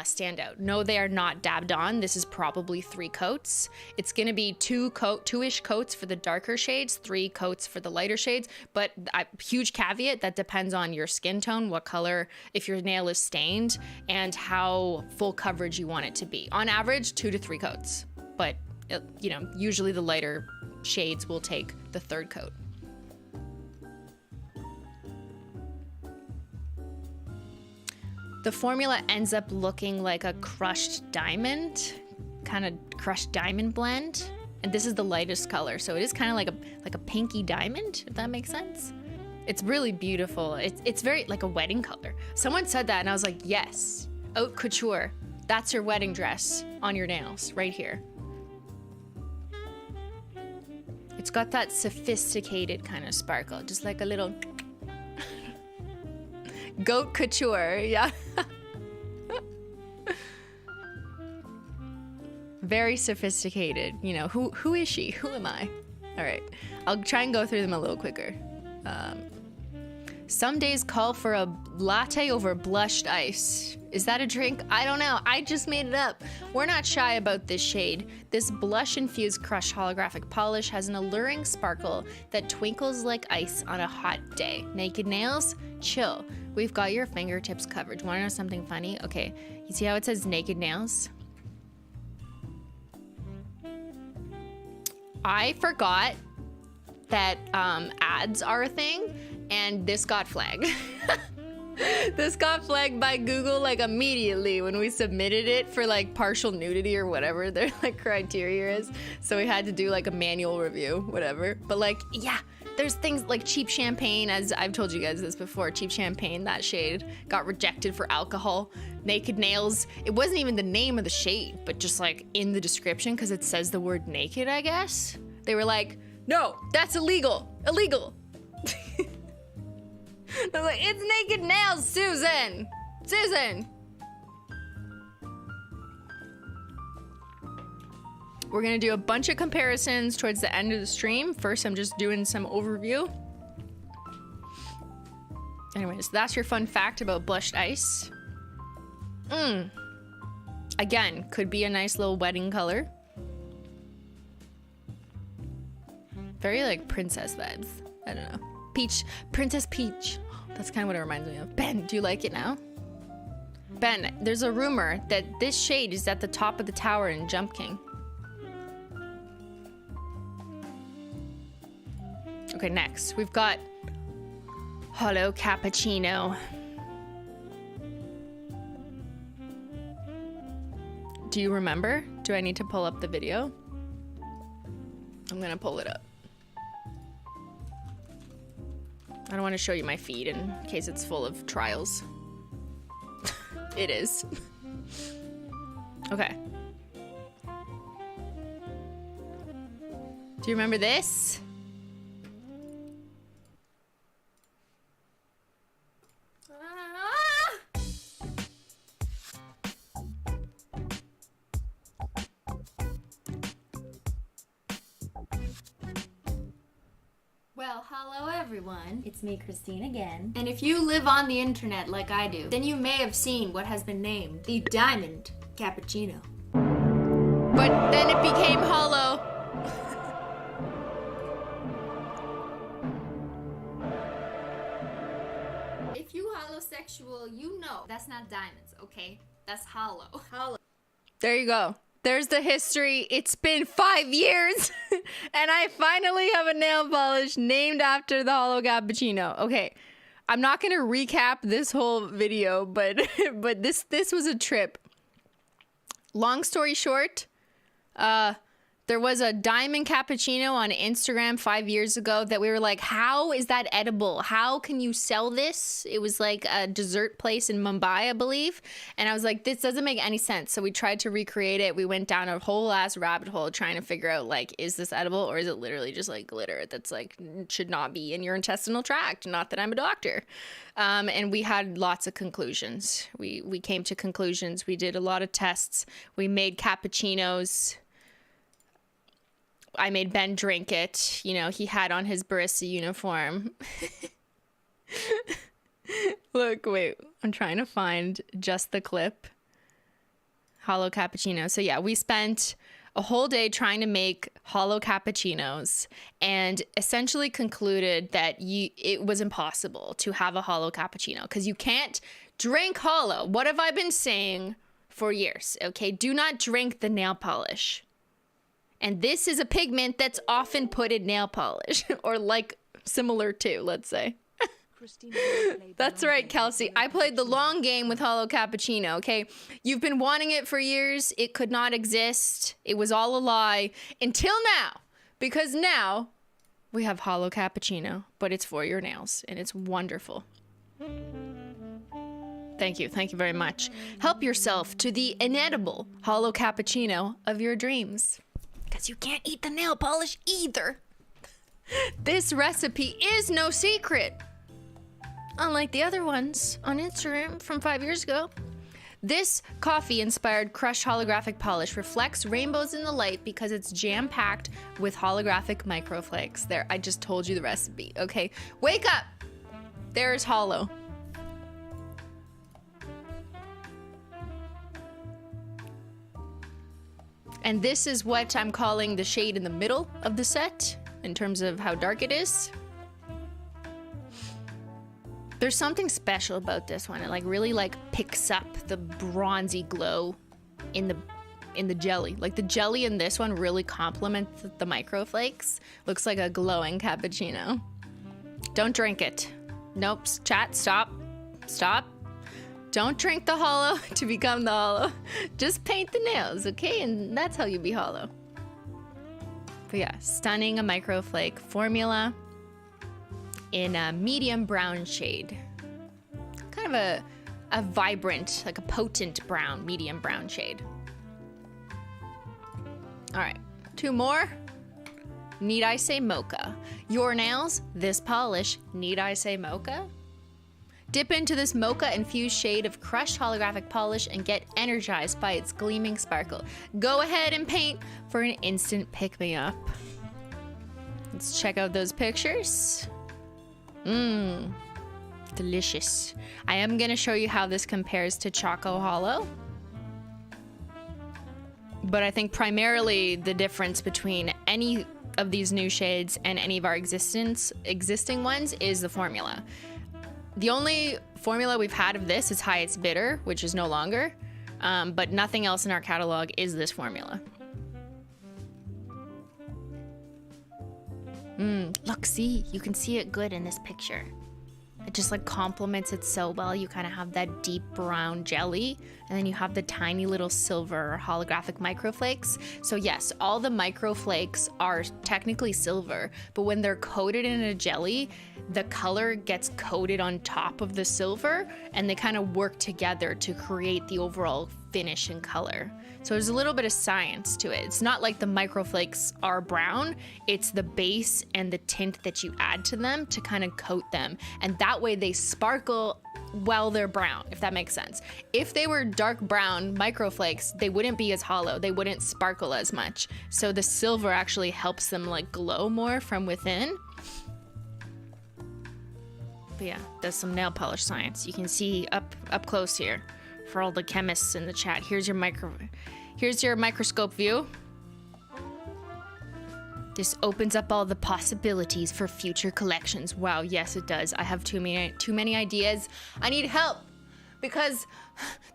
stand out. No, they are not dabbed on. This is probably 3 coats. It's gonna be two-ish coats for the darker shades, 3 coats for the lighter shades, but huge caveat, that depends on your skin tone, what color, if your nail is stained, and how full coverage you want it to be. On average, 2 to 3 coats, but you know, usually the lighter shades will take the 3rd coat. The formula ends up looking like a crushed diamond, kind of crushed diamond blend. And this is the lightest color, so it is kind of like a pinky diamond, if that makes sense. It's really beautiful. It's very like a wedding color. Someone said that and I was like, yes, haute couture. That's your wedding dress on your nails right here. It's got that sophisticated kind of sparkle, just like a little goat couture, yeah. Very sophisticated, you know, who is she? Who am I? All right, I'll try and go through them a little quicker. Some days call for a latte over blushed ice. Is that a drink? I don't know. I just made it up. We're not shy about this shade. This blush-infused crushed holographic polish has an alluring sparkle that twinkles like ice on a hot day. Naked nails? Chill. We've got your fingertips covered. Want to know something funny? Okay, you see how it says naked nails? I forgot that ads are a thing, and this got flagged. This got flagged by Google like immediately when we submitted it for like partial nudity or whatever their like criteria is. So we had to do like a manual review, whatever. But like, yeah, there's things like cheap champagne, as I've told you guys this before, cheap champagne, that shade got rejected for alcohol. Naked nails, it wasn't even the name of the shade, but just like in the description, because it says the word naked, I guess. They were like, no, that's illegal, illegal. I was like, it's naked nails, Susan! Susan! We're gonna do a bunch of comparisons towards the end of the stream. First, I'm just doing some overview. Anyways, that's your fun fact about blushed ice. Again, could be a nice little wedding color. Very like princess vibes. I don't know. Peach, Princess Peach. That's kind of what it reminds me of. Ben, do you like it now? Ben, there's a rumor that this shade is at the top of the tower in Jump King. Okay, next we've got Holo Cappuccino. Do you remember? Do I need to pull up the video? I'm gonna pull it up. I don't want to show you my feed in case it's full of trials. It is. Okay. Do you remember this? Well, hello everyone. It's me, Christine, again. And if you live on the internet like I do, then you may have seen what has been named the Diamond Cappuccino. But then it became Holo. If you holosexual, you know that's not diamonds, okay? That's hollow. Hollow. There you go. There's the history. It's been 5 years and I finally have a nail polish named after the Holo Cappuccino. Okay, I'm not gonna recap this whole video, but this was a trip. Long story short, the There was a diamond cappuccino on Instagram 5 years ago that we were like, how is that edible? How can you sell this? It was like a dessert place in Mumbai, I believe. And I was like, this doesn't make any sense. So we tried to recreate it. We went down a whole ass rabbit hole trying to figure out, like, is this edible or is it literally just like glitter that's like should not be in your intestinal tract? Not that I'm a doctor. And we had lots of conclusions. We came to conclusions. We did a lot of tests. We made cappuccinos. I made Ben drink it. You know, he had on his barista uniform. Look, wait, I'm trying to find just the clip. Holo Cappuccino. So yeah, we spent a whole day trying to make holo cappuccinos and essentially concluded that it was impossible to have a holo cappuccino because you can't drink holo. What have I been saying for years? Okay, do not drink the nail polish. And this is a pigment that's often put in nail polish or like similar to, let's say. That's right, Kelsey. I played the long game with Holo Cappuccino, okay? You've been wanting it for years. It could not exist. It was all a lie until now. Because now we have Holo Cappuccino, but it's for your nails and it's wonderful. Thank you. Thank you very much. Help yourself to the inedible Holo Cappuccino of your dreams. Because you can't eat the nail polish either. This recipe is no secret. Unlike the other ones on Instagram from 5 years ago. This coffee-inspired crushed holographic polish reflects rainbows in the light because it's jam-packed with holographic microflakes. There, I just told you the recipe, okay? Wake up! There's holo. And this is what I'm calling the shade in the middle of the set in terms of how dark it is. There's something special about this one. It like really like picks up the bronzy glow in the jelly. Like the jelly in this one really complements the microflakes. Looks like a glowing cappuccino. Don't drink it. Nope. Chat, stop. Stop. Don't drink the holo to become the holo. Just paint the nails, okay? And that's how you be holo. But yeah, stunning a microflake formula in a medium brown shade. Kind of a vibrant, like a potent brown, medium brown shade. All right, 2 more. Need I say mocha? Your nails, this polish, need I say mocha? Dip into this mocha-infused shade of crushed holographic polish and get energized by its gleaming sparkle. Go ahead and paint for an instant pick-me-up. Let's check out those pictures. Mmm, delicious. I am gonna show you how this compares to Choco Holo. But I think primarily the difference between any of these new shades and any of our existing ones is the formula. The only formula we've had of this is Highest Bitter, which is no longer, but nothing else in our catalog is this formula. Look, see, you can see it good in this picture. It just like complements it so well. You kind of have that deep brown jelly, and then you have the tiny little silver holographic microflakes. So yes, all the microflakes are technically silver, but when they're coated in a jelly, the color gets coated on top of the silver, and they kind of work together to create the overall finish and color. So there's a little bit of science to it. It's not like the microflakes are brown, it's the base and the tint that you add to them to kind of coat them. And that way they sparkle while they're brown, if that makes sense. If they were dark brown microflakes, they wouldn't be as hollow. They wouldn't sparkle as much. So the silver actually helps them like glow more from within. But yeah, that's some nail polish science. You can see up close here. For all the chemists in the chat, here's your microscope view. This opens up all the possibilities for future collections. Wow, yes it does. I have too many ideas. I need help because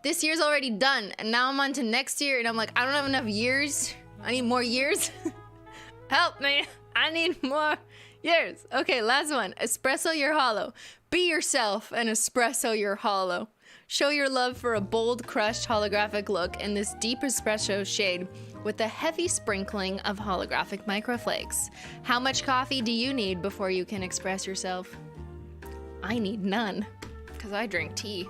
this year's already done and now I'm on to next year and I'm like, I don't have enough years. I need more years. Help me. I need more years. Okay, last one. Espresso your holo. Be yourself and espresso your holo. Show your love for a bold, crushed, holographic look in this deep espresso shade with a heavy sprinkling of holographic microflakes. How much coffee do you need before you can express yourself? I need none, because I drink tea.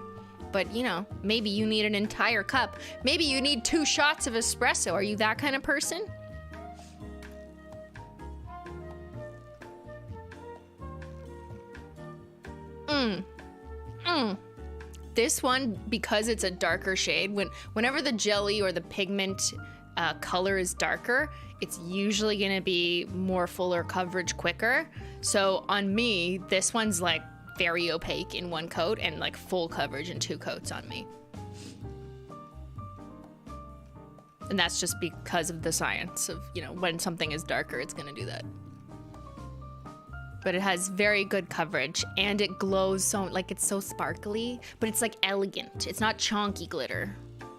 But, you know, maybe you need an entire cup. Maybe you need 2 shots of espresso. Are you that kind of person? This one, because it's a darker shade, whenever the jelly or the pigment color is darker, it's usually gonna be more fuller coverage quicker. So on me, this one's like very opaque in 1 coat and like full coverage in 2 coats on me. And that's just because of the science of, you know, when something is darker, it's gonna do that. But it has very good coverage and it glows so, like, it's so sparkly, but it's like elegant. It's not chonky glitter,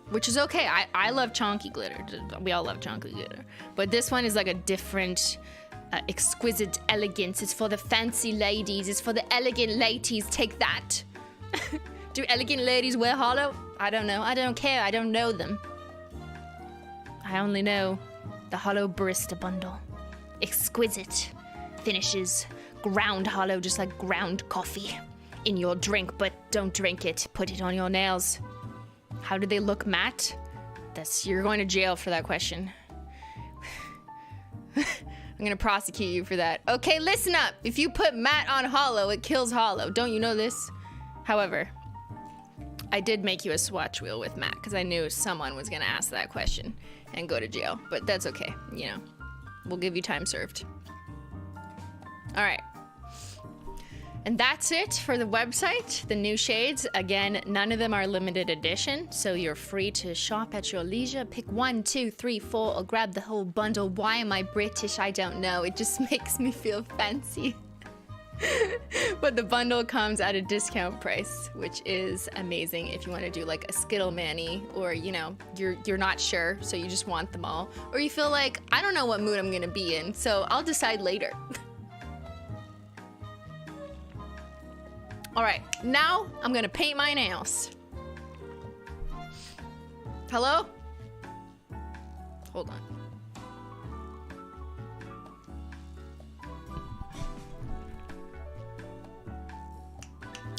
which is okay. I love chonky glitter. We all love chonky glitter. But this one is like a different, exquisite elegance. It's for the fancy ladies. It's for the elegant ladies. Take that. Do elegant ladies wear Holo? I don't know. I don't care. I don't know them. I only know the Holo Barista bundle. Exquisite finishes. Ground Holo, just like ground coffee in your drink, but don't drink it. Put it on your nails. How do they look matte? You're going to jail for that question. I'm gonna prosecute you for that. Okay, listen up. If you put matte on Holo, it kills Holo. Don't you know this? However, I did make you a swatch wheel with matte because I knew someone was gonna ask that question and go to jail, but that's okay. You know, we'll give you time served. All right. And that's it for the website, the new shades. Again, none of them are limited edition, so you're free to shop at your leisure. Pick 1, 2, 3, 4, or grab the whole bundle. Why am I British? I don't know. It just makes me feel fancy. But the bundle comes at a discount price, which is amazing if you want to do like a Skittle Manny, or, you know, you're not sure, so you just want them all. Or you feel like, I don't know what mood I'm gonna be in, so I'll decide later. All right, now I'm gonna paint my nails. Hello? Hold on.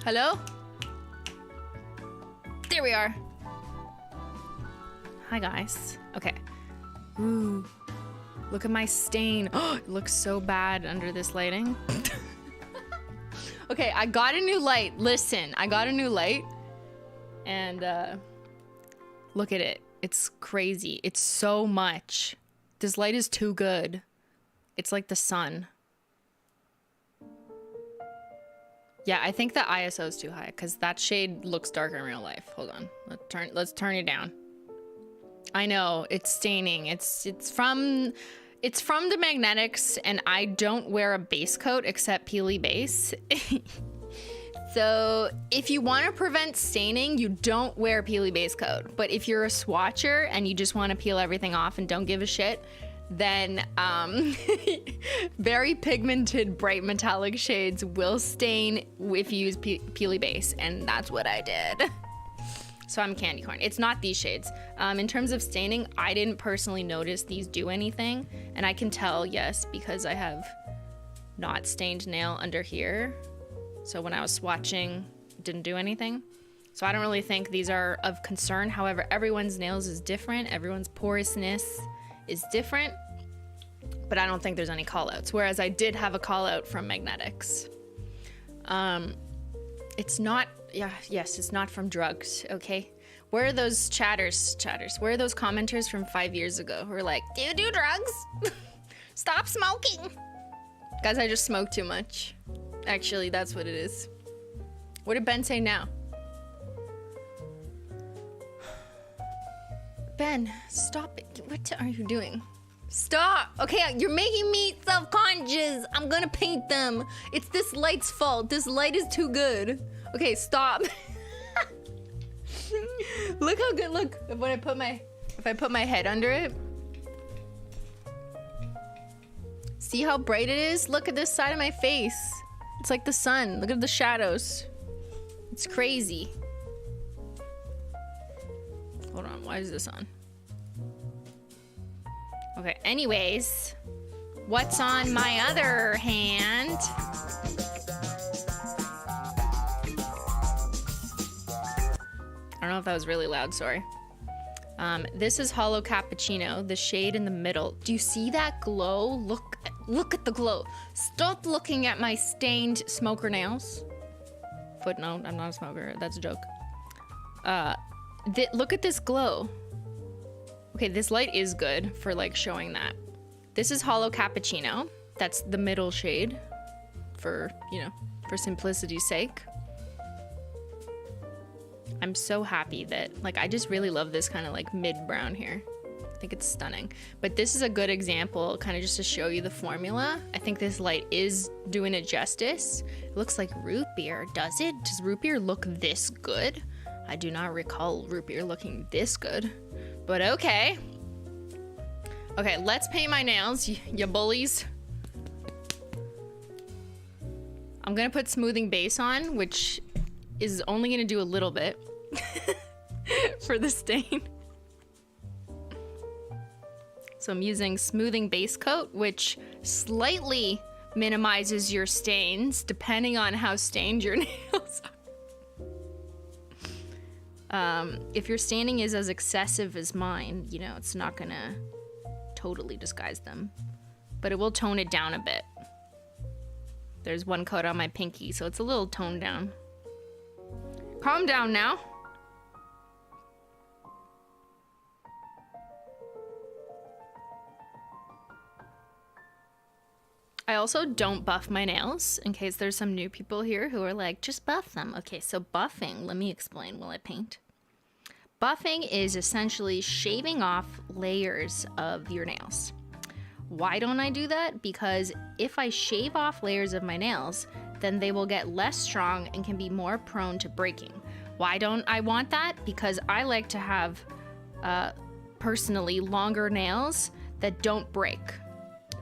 Hello? There we are. Hi, guys. Okay. Ooh, look at my stain. Oh, it looks so bad under this lighting. Okay, I got a new light. Listen, I got a new light. And look at it. It's crazy. It's so much. This light is too good. It's like the sun. Yeah, I think the ISO is too high because that shade looks darker in real life. Hold on. Let's turn it down. I know, it's staining. It's from the magnetics, and I don't wear a base coat except Peely Base. So if you want to prevent staining, you don't wear Peely Base coat. But if you're a swatcher and you just want to peel everything off and don't give a shit, then very pigmented bright metallic shades will stain if you use Peely Base, and that's what I did. So I'm candy corn. It's not these shades. In terms of staining, I didn't personally notice these do anything. And I can tell, yes, because I have not stained nail under here. So when I was swatching, it didn't do anything. So I don't really think these are of concern. However, everyone's nails is different. Everyone's porousness is different. But I don't think there's any call outs. Whereas I did have a call out from magnetics. It's not... Yeah, yes, it's not from drugs, okay? Where are those chatters? Where are those commenters from 5 years ago who were like, do you do drugs? Stop smoking. Guys, I just smoked too much. Actually, that's what it is. What did Ben say now? Ben, stop it. What are you doing? Stop! Okay, you're making me self-conscious. I'm gonna paint them. It's this light's fault. This light is too good. Okay, stop. Look how good, look, when if I put my head under it. See how bright it is? Look at this side of my face. It's like the sun. Look at the shadows. It's crazy. Hold on, why is this on? Okay, anyways, what's on my other hand? I don't know if that was really loud, sorry. This is Holo Cappuccino, the shade in the middle. Do you see that glow? Look at the glow. Stop looking at my stained smoker nails. Footnote, I'm not a smoker, that's a joke. Look at this glow. Okay, this light is good for like showing that. This is Holo Cappuccino. That's the middle shade for, you know, for simplicity's sake. I'm so happy that, like, I just really love this kind of like mid-brown here. I think it's stunning. But this is a good example, kind of just to show you the formula. I think this light is doing it justice. It looks like root beer, does it? Does root beer look this good? I do not recall root beer looking this good, but okay. Okay, let's paint my nails, you bullies. I'm gonna put smoothing base on, which is only gonna do a little bit for the stain. So I'm using smoothing base coat, which slightly minimizes your stains depending on how stained your nails are. If your staining is as excessive as mine, you know, it's not gonna totally disguise them, but it will tone it down a bit. There's one coat on my pinky, so it's a little toned down. Calm down now. I also don't buff my nails, in case there's some new people here who are like, just buff them. Okay, so buffing, let me explain while I paint. Buffing is essentially shaving off layers of your nails. Why don't I do that? Because if I shave off layers of my nails, then they will get less strong and can be more prone to breaking. Why don't I want that? Because I like to have, personally, longer nails that don't break.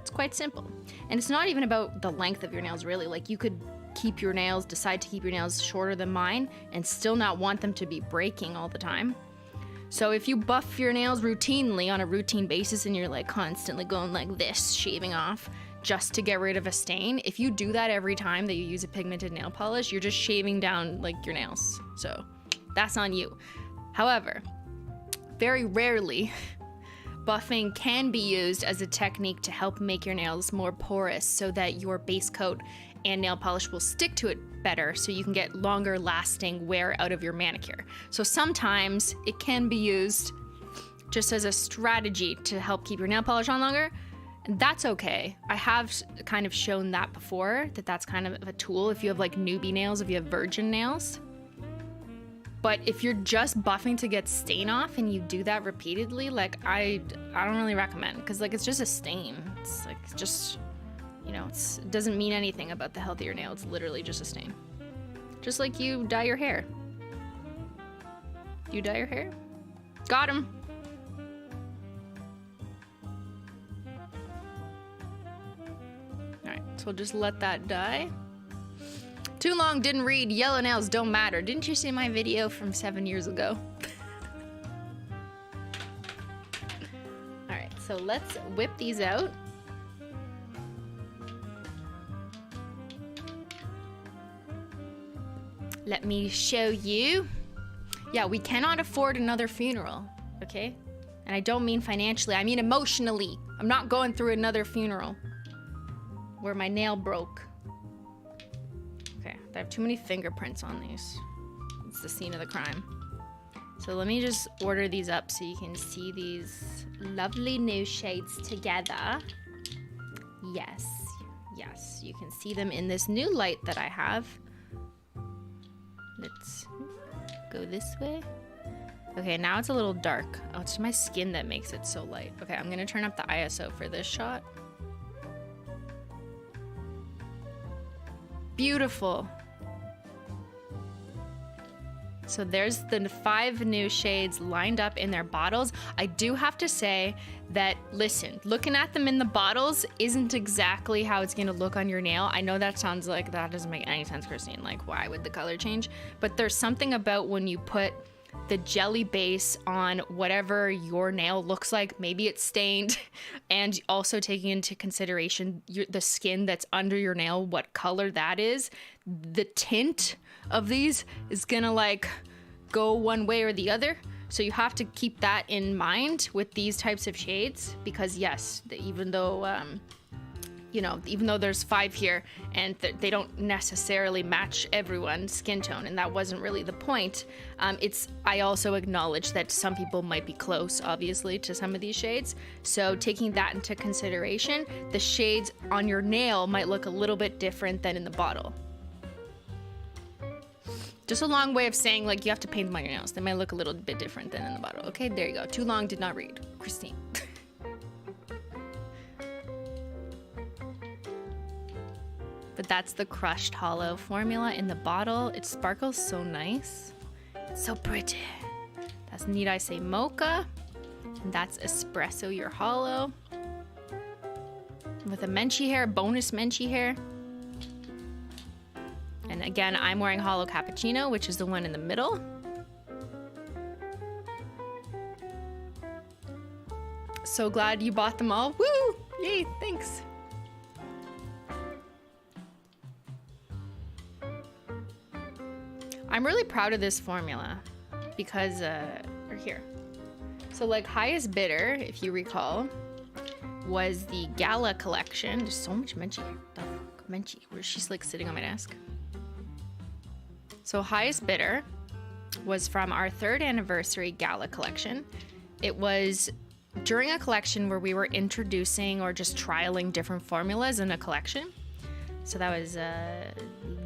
It's quite simple. And it's not even about the length of your nails, really. Like, you could keep your nails, decide to keep your nails shorter than mine, and still not want them to be breaking all the time. So if you buff your nails routinely on a routine basis and you're like constantly going like this, shaving off just to get rid of a stain, if you do that every time that you use a pigmented nail polish, you're just shaving down like your nails. So that's on you. However, very rarely, buffing can be used as a technique to help make your nails more porous so that your base coat and nail polish will stick to it better, so you can get longer lasting wear out of your manicure. So sometimes it can be used just as a strategy to help keep your nail polish on longer, and that's okay. I have kind of shown that before, that that's kind of a tool if you have like newbie nails, if you have virgin nails. But if you're just buffing to get stain off and you do that repeatedly, like I don't really recommend, because like it's just a stain. It's like just, you know, it doesn't mean anything about the health of your nail. It's literally just a stain. Just like you dye your hair. You dye your hair? Got him. All right, so we'll just let that dye. Too long, didn't read. Yellow nails don't matter. Didn't you see my video from 7 years ago? All right, so let's whip these out. Let me show you. Yeah, we cannot afford another funeral, okay? And I don't mean financially, I mean emotionally. I'm not going through another funeral where my nail broke. Okay, I have too many fingerprints on these. It's the scene of the crime. So let me just order these up so you can see these lovely new shades together. Yes, yes, you can see them in this new light that I have. Let's go this way. Okay, now it's a little dark. Oh, it's my skin that makes it so light. Okay, I'm gonna turn up the ISO for this shot. Beautiful. So there's the 5 new shades lined up in their bottles. I do have to say that, listen, looking at them in the bottles isn't exactly how it's gonna look on your nail. I know that sounds like that doesn't make any sense, Christine. Like, why would the color change? But there's something about when you put the jelly base on whatever your nail looks like. Maybe it's stained, and also taking into consideration the skin that's under your nail, what color that is. The tint of these is gonna like go one way or the other. So you have to keep that in mind with these types of shades, because yes, even though even though there's 5 here and they don't necessarily match everyone's skin tone, and that wasn't really the point. I also acknowledge that some people might be close, obviously, to some of these shades. So taking that into consideration, the shades on your nail might look a little bit different than in the bottle. Just a long way of saying, like, you have to paint them on your nails. They might look a little bit different than in the bottle. Okay, there you go. Too long, did not read. Christine. But that's the crushed holo formula in the bottle. It sparkles so nice. It's so pretty. That's Need I Say Mocha. And that's Espresso Your Holo. With a Menchie hair, bonus Menchie hair. And again, I'm wearing Holo Cappuccino, which is the one in the middle. So glad you bought them all. Woo! Yay, thanks. I'm really proud of this formula because, or here. So like highest bidder, if you recall, was the Gala collection. There's so much Menchie here. The fuck, Menchie, where she's like sitting on my desk. So highest bidder was from our 3rd anniversary Gala collection. It was during a collection where we were introducing or just trialing different formulas in a collection. So that was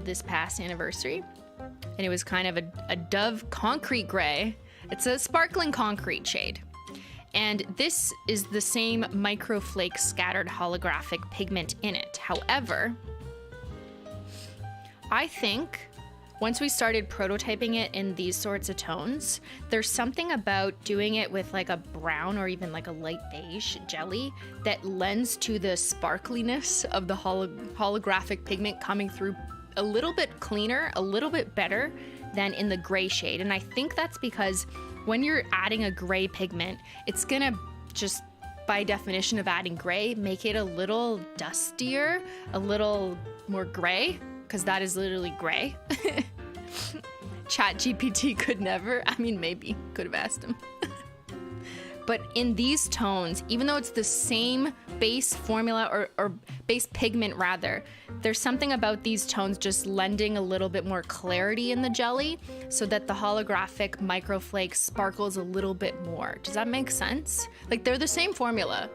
this past anniversary. And it was kind of a Dove concrete gray. It's a sparkling concrete shade. And this is the same microflake scattered holographic pigment in it. However, I think once we started prototyping it in these sorts of tones, there's something about doing it with like a brown or even like a light beige jelly that lends to the sparkliness of the holographic pigment coming through a little bit cleaner, a little bit better than in the gray shade. And I think that's because when you're adding a gray pigment, it's gonna just, by definition of adding gray, make it a little dustier, a little more gray, because that is literally gray. ChatGPT could never. I mean, maybe could have asked him. But in these tones, even though it's the same base formula or base pigment rather, there's something about these tones just lending a little bit more clarity in the jelly so that the holographic microflake sparkles a little bit more. Does that make sense? Like they're the same formula,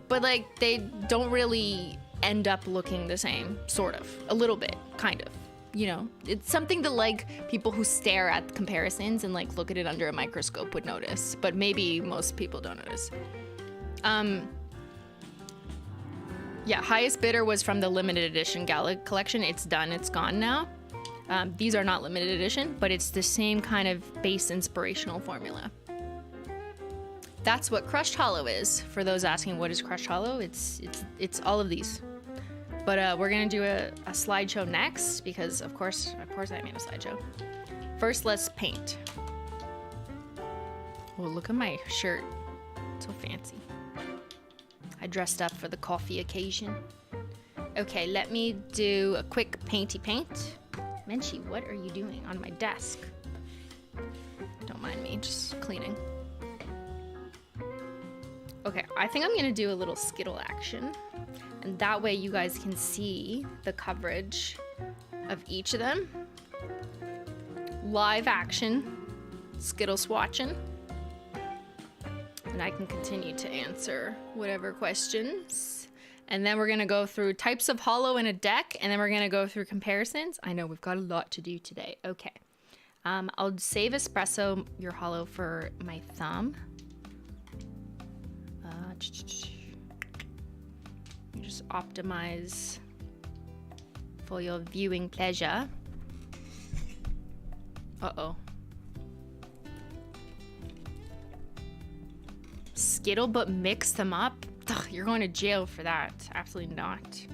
but like they don't really end up looking the same, sort of, a little bit, kind of. You know, it's something that like people who stare at comparisons and like look at it under a microscope would notice, but maybe most people don't notice. Yeah, highest bidder was from the limited edition Gala collection. It's done, it's gone now. These are not limited edition, but it's the same kind of base inspirational formula. That's what crushed holo is. For those asking what is crushed holo, it's all of these. But we're gonna do a slideshow next because of course I made a slideshow. First, let's paint. Oh, look at my shirt, so fancy. I dressed up for the coffee occasion. Okay, let me do a quick painty paint. Menchie, what are you doing on my desk? Don't mind me, just cleaning. Okay, I think I'm gonna do a little Skittle action. And that way you guys can see the coverage of each of them. Live action, Skittle swatching. And I can continue to answer whatever questions. And then we're gonna go through types of holo in a deck, and then we're gonna go through comparisons. I know we've got a lot to do today. Okay, I'll save Espresso Your Holo for my thumb. Just optimize for your viewing pleasure. Uh-oh. Skittle but mix them up? Ugh, you're going to jail for that. Absolutely not.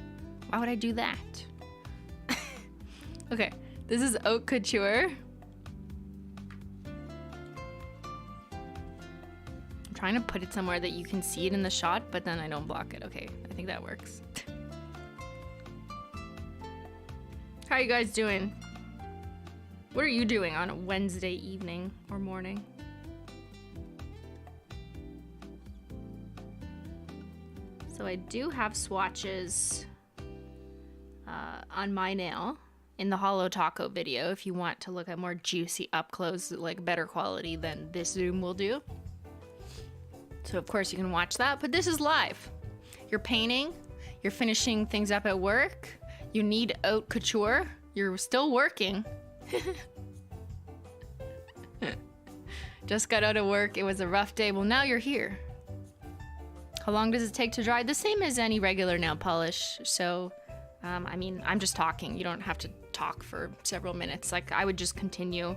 Why would I do that? Okay, this is Haute Couture. trying to put it somewhere that you can see it in the shot, but then I don't block it. Okay, I think that works. How are you guys doing? What are you doing on a Wednesday evening or morning? So I do have swatches on my nail in the Holo Taco video if you want to look at more juicy up close, like better quality than this zoom will do. So of course you can watch that, but this is live. You're painting, you're finishing things up at work, you need haute couture, you're still working. Just got out of work, it was a rough day, well now you're here. How long does it take to dry? The same as any regular nail polish. So, I mean, I'm just talking. You don't have to talk for several minutes. Like, I would just continue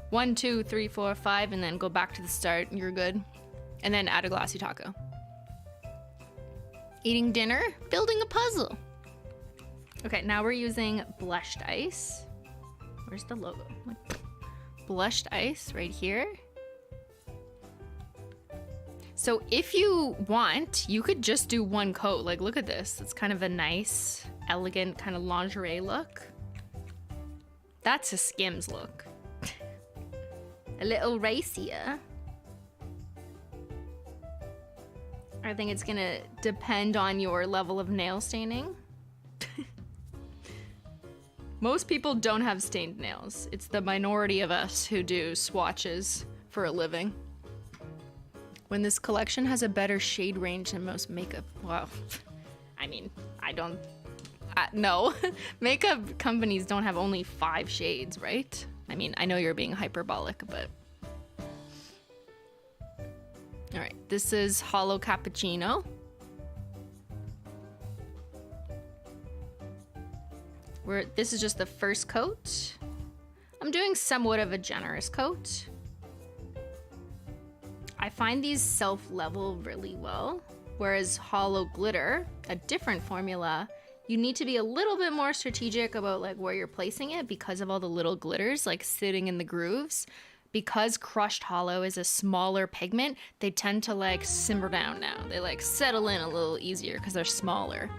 1, 2, 3, 4, 5, and then go back to the start, and you're good. And then add a glossy taco. Eating dinner, building a puzzle. Okay, now we're using blushed ice. Where's the logo? Blushed ice right here. So if you want, you could just do one coat. Like, look at this. It's kind of a nice, elegant kind of lingerie look. That's a Skims look. A little racier. I think it's gonna depend on your level of nail staining. Most people don't have stained nails. It's the minority of us who do swatches for a living. When this collection has a better shade range than most makeup, well, I mean, no. Makeup companies don't have only 5 shades, right? I mean, I know you're being hyperbolic, but. All right, this is Holo Cappuccino. This is just the first coat. I'm doing somewhat of a generous coat. I find these self-level really well, whereas Holo Glitter, a different formula, you need to be a little bit more strategic about like where you're placing it because of all the little glitters like sitting in the grooves. Because crushed Holo is a smaller pigment, they tend to like simmer down now. They like settle in a little easier because they're smaller.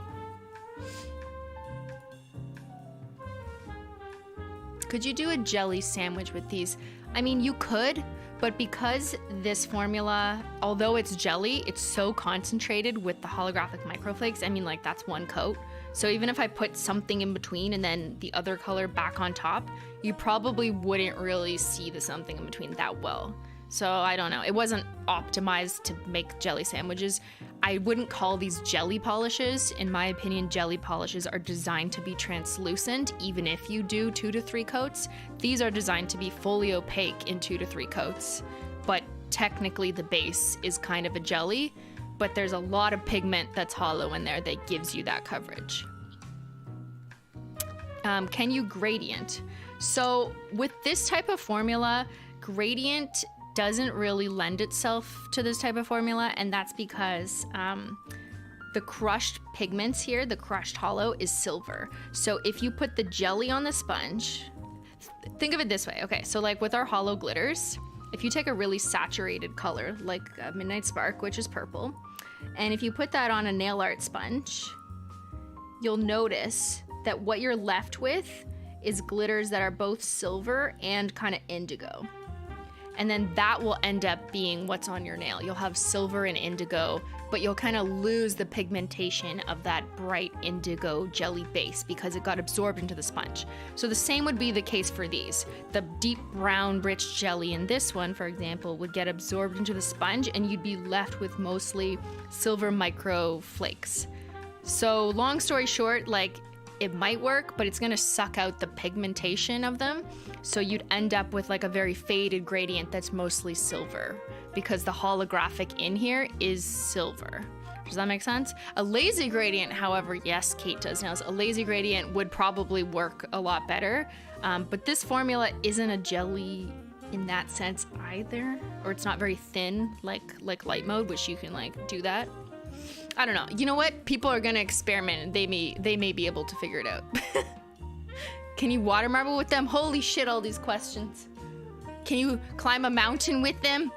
Could you do a jelly sandwich with these? I mean, you could, but because this formula, although it's jelly, it's so concentrated with the holographic microflakes. I mean, like that's one coat. So even if I put something in between and then the other color back on top, you probably wouldn't really see the something in between that well. So I don't know. It wasn't optimized to make jelly sandwiches. I wouldn't call these jelly polishes. In my opinion, jelly polishes are designed to be translucent, even if you do 2 to 3 coats. These are designed to be fully opaque in 2 to 3 coats. But technically the base is kind of a jelly, but there's a lot of pigment that's hollow in there that gives you that coverage. Can you gradient? So with this type of formula, gradient doesn't really lend itself to this type of formula, and that's because the crushed pigments here, the crushed Holo, is silver. So if you put the jelly on the sponge, think of it this way. Okay, so like with our Holo glitters, if you take a really saturated color, like Midnight Spark, which is purple, and if you put that on a nail art sponge, you'll notice that what you're left with is glitters that are both silver and kind of indigo. And then that will end up being what's on your nail. You'll have silver and indigo, but you'll kind of lose the pigmentation of that bright indigo jelly base because it got absorbed into the sponge. So the same would be the case for these. The deep brown rich jelly in this one, for example, would get absorbed into the sponge and you'd be left with mostly silver micro flakes. So long story short, like, it might work, but it's gonna suck out the pigmentation of them. So you'd end up with like a very faded gradient that's mostly silver because the holographic in here is silver. Does that make sense? A lazy gradient, however, yes, Kate does nails. A lazy gradient would probably work a lot better, but this formula isn't a jelly in that sense either, or it's not very thin like light mode, which you can like do that. I don't know. You know what? People are gonna experiment and they may be able to figure it out. Can you water marble with them? Holy shit, all these questions. Can you climb a mountain with them?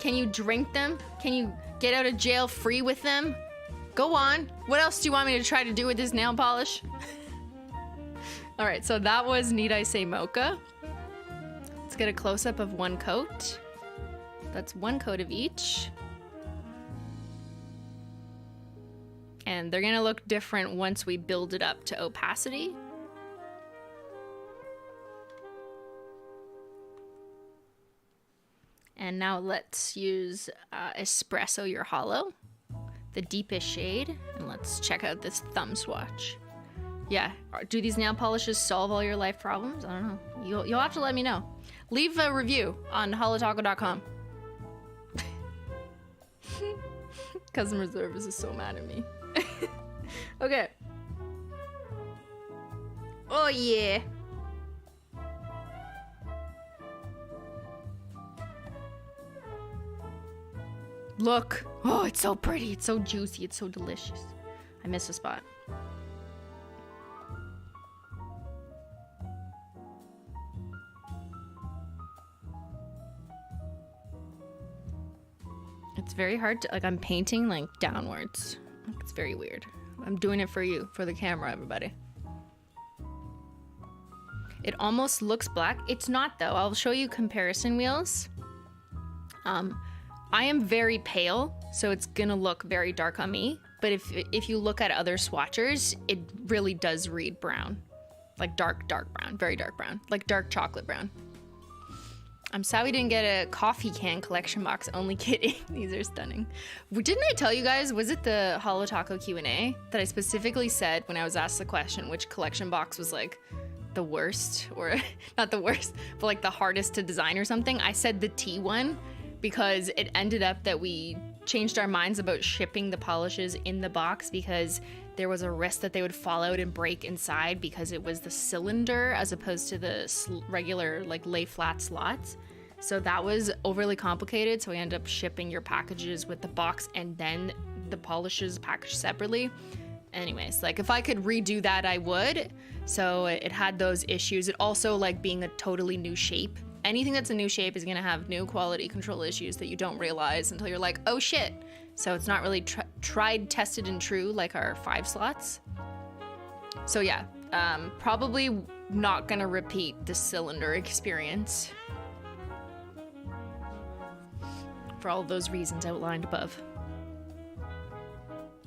Can you drink them? Can you get out of jail free with them? Go on. What else do you want me to try to do with this nail polish? All right, so that was Need I Say Mocha. Let's get a close-up of one coat. That's one coat of each. And they're gonna look different once we build it up to opacity. And now let's use Espresso Your Holo, the deepest shade. And let's check out this thumb swatch. Yeah, do these nail polishes solve all your life problems? I don't know. You'll have to let me know. Leave a review on holotaco.com. Customer service is so mad at me. Okay. Oh yeah. Look. Oh, it's so pretty. It's so juicy. It's so delicious. I missed a spot. It's very hard to, like, I'm painting like downwards. It's very weird. I'm doing it for you, for the camera, everybody. It almost looks black. It's not though. I'll show you comparison wheels. I am very pale, so it's gonna look very dark on me. But if you look at other swatchers, it really does read brown. Like dark brown, very dark brown. Like dark chocolate brown. I'm sad we didn't get a coffee can collection box. Only kidding. These are stunning. Didn't I tell you guys, was it the Holo Taco Q&A that I specifically said when I was asked the question which collection box was like the worst, or not the worst, but like the hardest to design or something? I said the T one because it ended up that we changed our minds about shipping the polishes in the box because there was a risk that they would fall out and break inside because it was the cylinder as opposed to the regular like lay flat slots. So that was overly complicated. So we ended up shipping your packages with the box and then the polishes packaged separately. Anyways, like if I could redo that, I would. So it had those issues. It also, like being a totally new shape. Anything that's a new shape is gonna have new quality control issues that you don't realize until you're like, oh shit. So it's not really tried, tested, and true like our 5 slots. So yeah, probably not gonna repeat the cylinder experience for all of those reasons outlined above.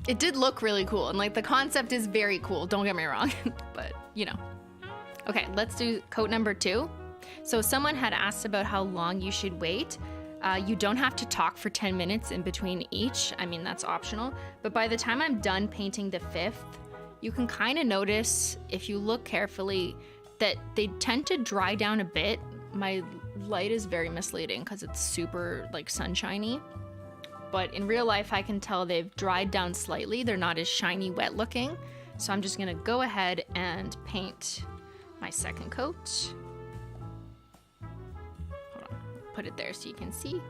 It did look really cool, and like the concept is very cool, don't get me wrong, but you know. Okay, let's do coat number 2. So someone had asked about how long you should wait. You don't have to talk for 10 minutes in between each. I mean, that's optional. But by the time I'm done painting the 5th, you can kind of notice, if you look carefully, that they tend to dry down a bit. My light is very misleading because it's super like sunshiny. But in real life, I can tell they've dried down slightly. They're not as shiny wet looking. So I'm just gonna go ahead and paint my second coat. Put it there so you can see.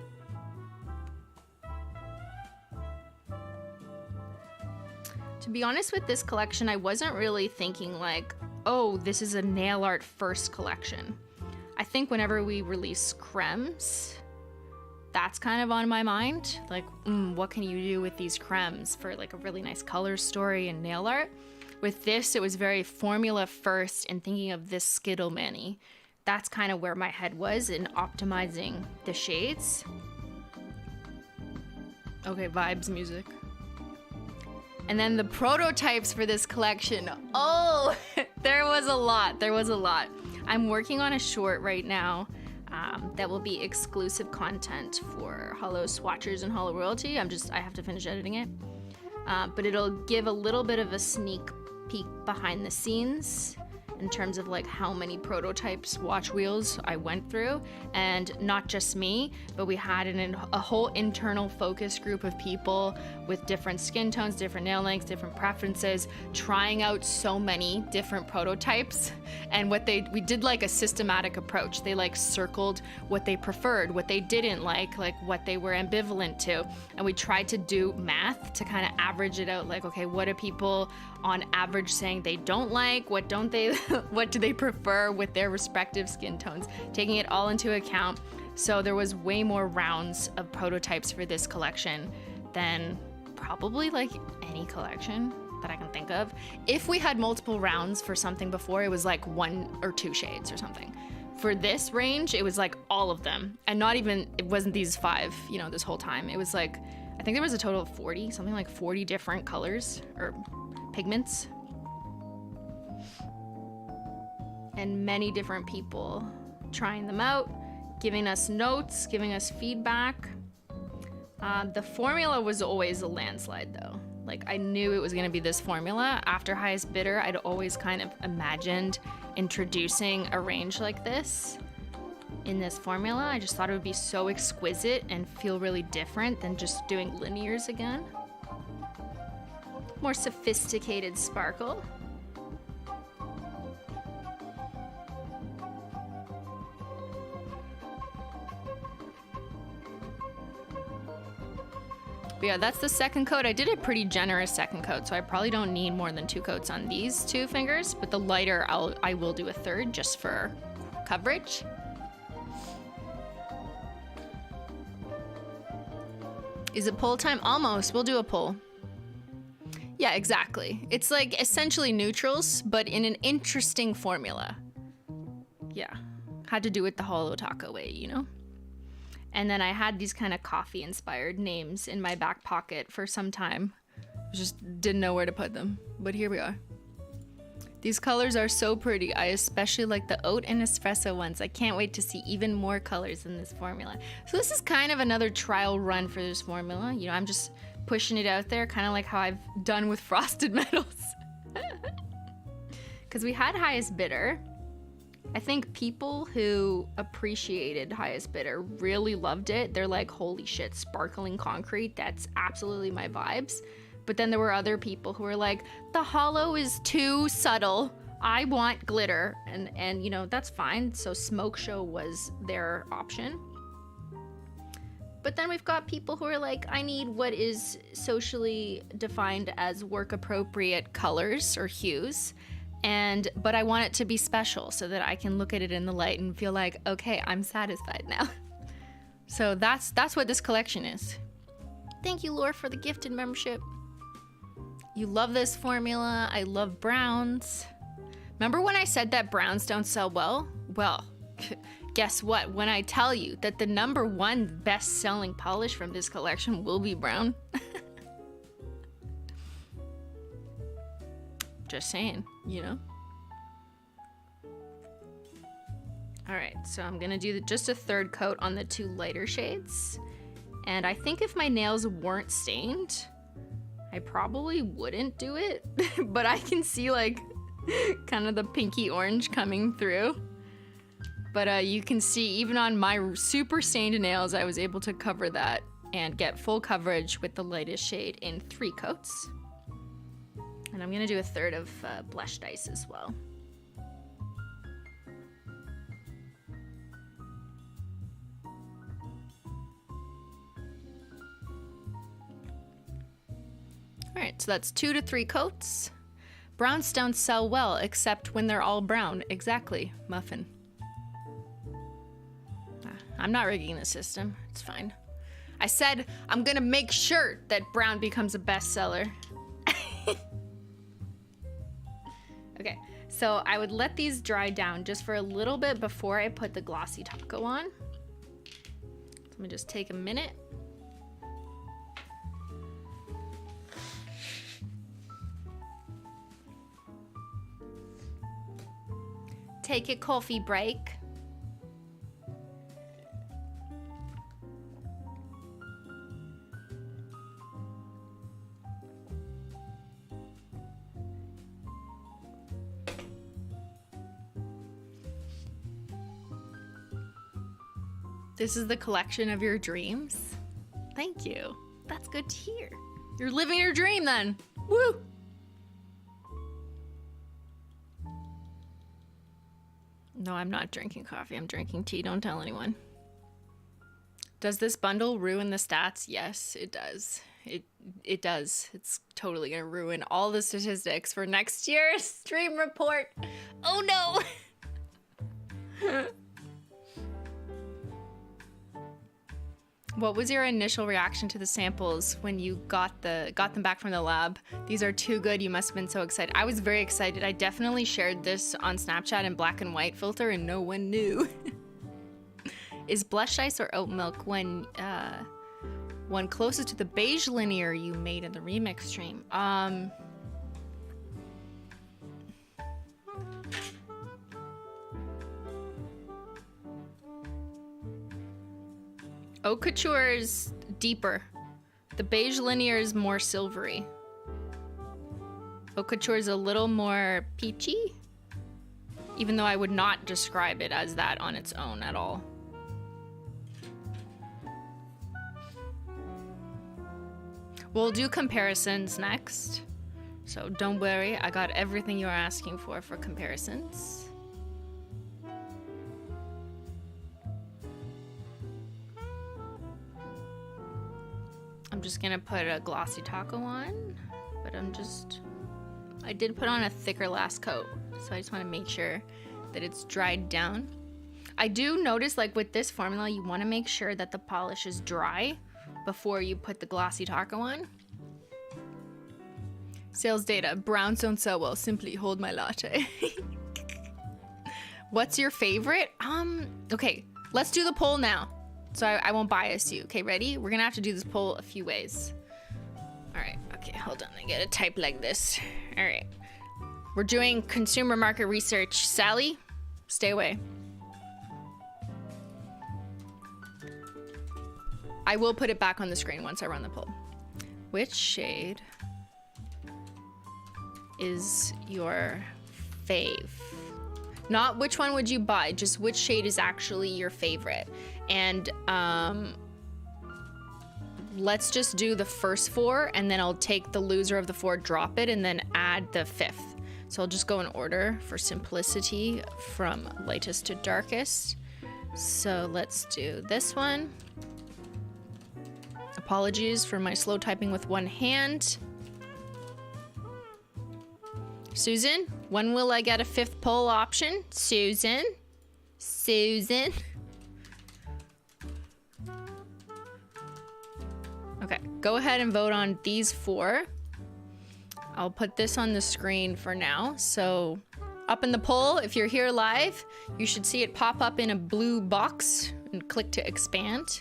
To be honest with this collection, I wasn't really thinking like, oh, this is a nail art first collection. I think whenever we release cremes, that's kind of on my mind. Like, what can you do with these cremes for like a really nice color story and nail art? With this, it was very formula first and thinking of this Skittle Mani. That's kind of where my head was in optimizing the shades. Okay, vibes music. And then the prototypes for this collection. Oh, there was a lot. I'm working on a short right now that will be exclusive content for Holo Swatchers and Holo Royalty. I have to finish editing it. But it'll give a little bit of a sneak peek behind the scenes in terms of like how many prototype swatch wheels I went through, and not just me, but we had a whole internal focus group of people with different skin tones, different nail lengths, different preferences, trying out so many different prototypes. And we did like a systematic approach. They like circled what they preferred, what they didn't like what they were ambivalent to, and we tried to do math to kind of average it out. Like, okay, what are people on average saying they don't like? What don't they? What do they prefer with their respective skin tones? Taking it all into account, So there was way more rounds of prototypes for this collection than probably like any collection that I can think of. If we had multiple rounds for something before, it was like 1 or 2 shades or something. For this range, it was like all of them. And not even, it wasn't these 5, you know, this whole time. It was like, I think there was a total of 40, something like 40 different colors or pigments. And many different people trying them out, giving us notes, giving us feedback. The formula was always a landslide though. Like I knew it was gonna be this formula. After Highest Bidder, I'd always kind of imagined introducing a range like this in this formula. I just thought it would be so exquisite and feel really different than just doing linears again. More sophisticated sparkle. But yeah, that's the second coat. I did a pretty generous second coat, so I probably don't need more than 2 coats on these 2 fingers, but the lighter I will do a third just for coverage. Is it pull time? Almost. We'll do a pull. Yeah, exactly. It's like essentially neutrals, but in an interesting formula. Yeah. Had to do it the Holo Taco way, you know? And then I had these kind of coffee-inspired names in my back pocket for some time. Just didn't know where to put them, but here we are. These colors are so pretty. I especially like the oat and espresso ones. I can't wait to see even more colors in this formula. So this is kind of another trial run for this formula. You know, I'm just pushing it out there, kind of like how I've done with Frosted Metals. Because we had Highest Bidder. I think people who appreciated Highest Bidder really loved it. They're like, holy shit, sparkling concrete, that's absolutely my vibes. But then there were other people who were like, the holo is too subtle. I want glitter. And you know, that's fine. So Smoke Show was their option. But then we've got people who are like, I need what is socially defined as work appropriate colors or hues. But I want it to be special so that I can look at it in the light and feel like, okay, I'm satisfied now. So that's what this collection is. Thank you, Laura, for the gifted membership. You love this formula. I love browns. Remember when I said that browns don't sell well? Well, guess what? When I tell you that the #1 best-selling polish from this collection will be brown. Just saying, you know? All right, so I'm gonna do just a third coat on the 2 lighter shades. And I think if my nails weren't stained, I probably wouldn't do it, but I can see like kind of the pinky orange coming through. But you can see even on my super stained nails, I was able to cover that and get full coverage with the lightest shade in 3 coats. And I'm gonna do a third of blushed ice as well. All right, so that's 2 to 3 coats. Browns don't sell well, except when they're all brown. Exactly, Muffin. I'm not rigging the system, it's fine. I said I'm gonna make sure that brown becomes a bestseller. Okay, so I would let these dry down just for a little bit before I put the glossy taco on. So let me just take a minute. Take a coffee break. This is the collection of your dreams. Thank you. That's good to hear. You're living your dream then. Woo! No, I'm not drinking coffee. I'm drinking tea. Don't tell anyone. Does this bundle ruin the stats? Yes, it does. It does. It's totally gonna ruin all the statistics for next year's stream report. Oh no! What was your initial reaction to the samples when you got them back from the lab? These are too good. You must have been so excited. I was very excited. I definitely shared this on Snapchat in black and white filter and no one knew. Is blush ice or oat milk one closest to the beige linear you made in the remix stream? Haute Couture is deeper. The beige linear is more silvery. Haute Couture is a little more peachy, even though I would not describe it as that on its own at all. We'll do comparisons next, so don't worry. I got everything you're asking for comparisons. I'm just gonna put a glossy taco on, but I did put on a thicker last coat, so I just want to make sure that it's dried down. I do notice, like with this formula, you want to make sure that the polish is dry before you put the glossy taco on. Sales data, browns don't sell well, simply hold my latte. What's your favorite? Okay, let's do the poll now. So I won't bias you. Okay, ready? We're gonna have to do this poll a few ways. All right, okay, hold on. I gotta type like this. All right. We're doing consumer market research. Sally, stay away. I will put it back on the screen once I run the poll. Which shade is your fave? Not which one would you buy, just which shade is actually your favorite. And let's just do the first 4, and then I'll take the loser of the 4, drop it, and then add the 5th. So I'll just go in order for simplicity from lightest to darkest. So let's do this one. Apologies for my slow typing with one hand. Susan, when will I get a 5th poll option? Susan? Okay, go ahead and vote on these 4. I'll put this on the screen for now. So up in the poll, if you're here live, you should see it pop up in a blue box and click to expand.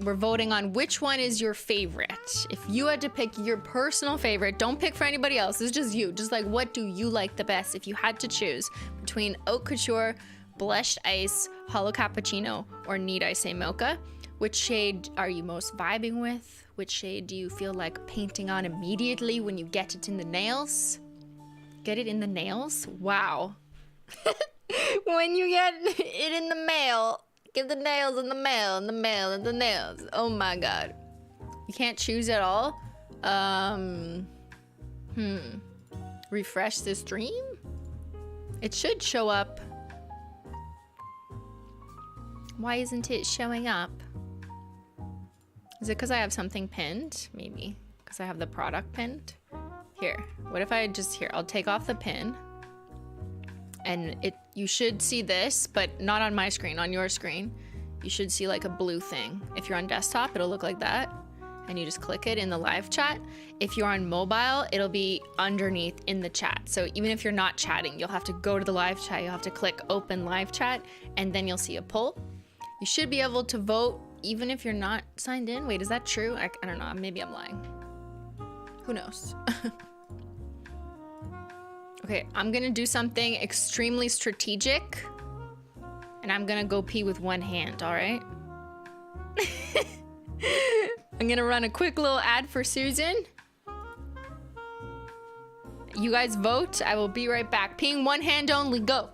We're voting on which one is your favorite. If you had to pick your personal favorite, don't pick for anybody else. It's just you. Just like, what do you like the best? If you had to choose between Haute Couture, Blushed Ice, Holo Cappuccino, or Need I Say Mocha, which shade are you most vibing with? Which shade do you feel like painting on immediately when you get it in the nails? Get it in the nails? Wow. When you get it in the mail, give the nails in the mail, in the mail, in the nails. Oh my god. You can't choose at all? Refresh the stream? It should show up. Why isn't it showing up? Is it because I have something pinned? Maybe. Because I have the product pinned? Here. What if I just... Here, I'll take off the pin. And you should see this, but not on my screen, on your screen. You should see like a blue thing. If you're on desktop, it'll look like that. And you just click it in the live chat. If you're on mobile, it'll be underneath in the chat. So even if you're not chatting, you'll have to go to the live chat. You'll have to click open live chat, and then you'll see a poll. You should be able to vote even if you're not signed in. Wait, is that true? I don't know. Maybe I'm lying. Who knows? Okay, I'm gonna do something extremely strategic, and I'm gonna go pee with one hand, all right? I'm gonna run a quick little ad for Susan. You guys vote. I will be right back. Peeing one hand only, go.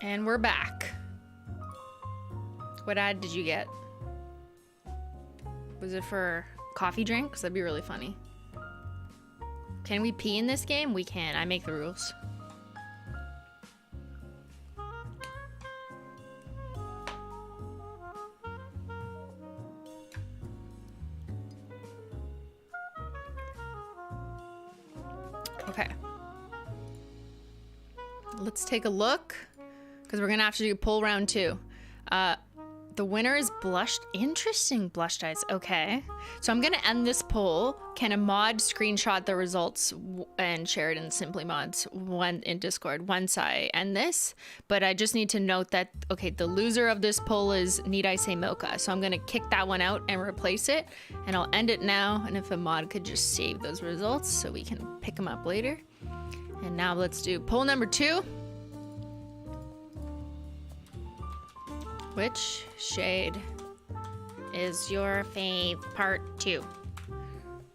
And we're back. What ad did you get? Was it for coffee drinks? That'd be really funny. Can we pee in this game? We can. I make the rules. Okay. Let's take a look, because we're gonna have to do poll round 2. The winner is blushed. Interesting, blushed eyes. Okay. So I'm gonna end this poll. Can a mod screenshot the results and share it in Simply Mods in Discord once I end this? But I just need to note that, okay, the loser of this poll is Need I Say Mocha. So I'm gonna kick that one out and replace it. And I'll end it now. And if a mod could just save those results so we can pick them up later. And now let's do poll number 2. Which shade is your fave? Part 2.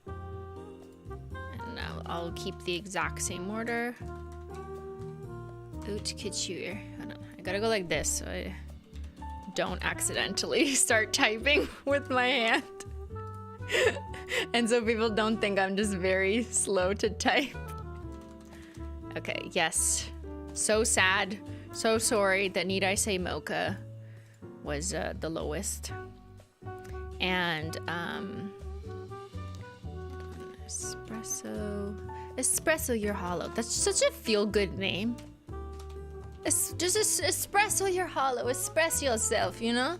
And now I'll keep the exact same order. Haute couture. Hold on. I gotta go like this so I don't accidentally start typing with my hand. And so people don't think I'm just very slow to type. Okay, yes. So sad. So sorry that Need I Say Mocha was the lowest. And espresso your hollow. That's such a feel-good name. Just espresso your hollow. Espresso yourself, you know?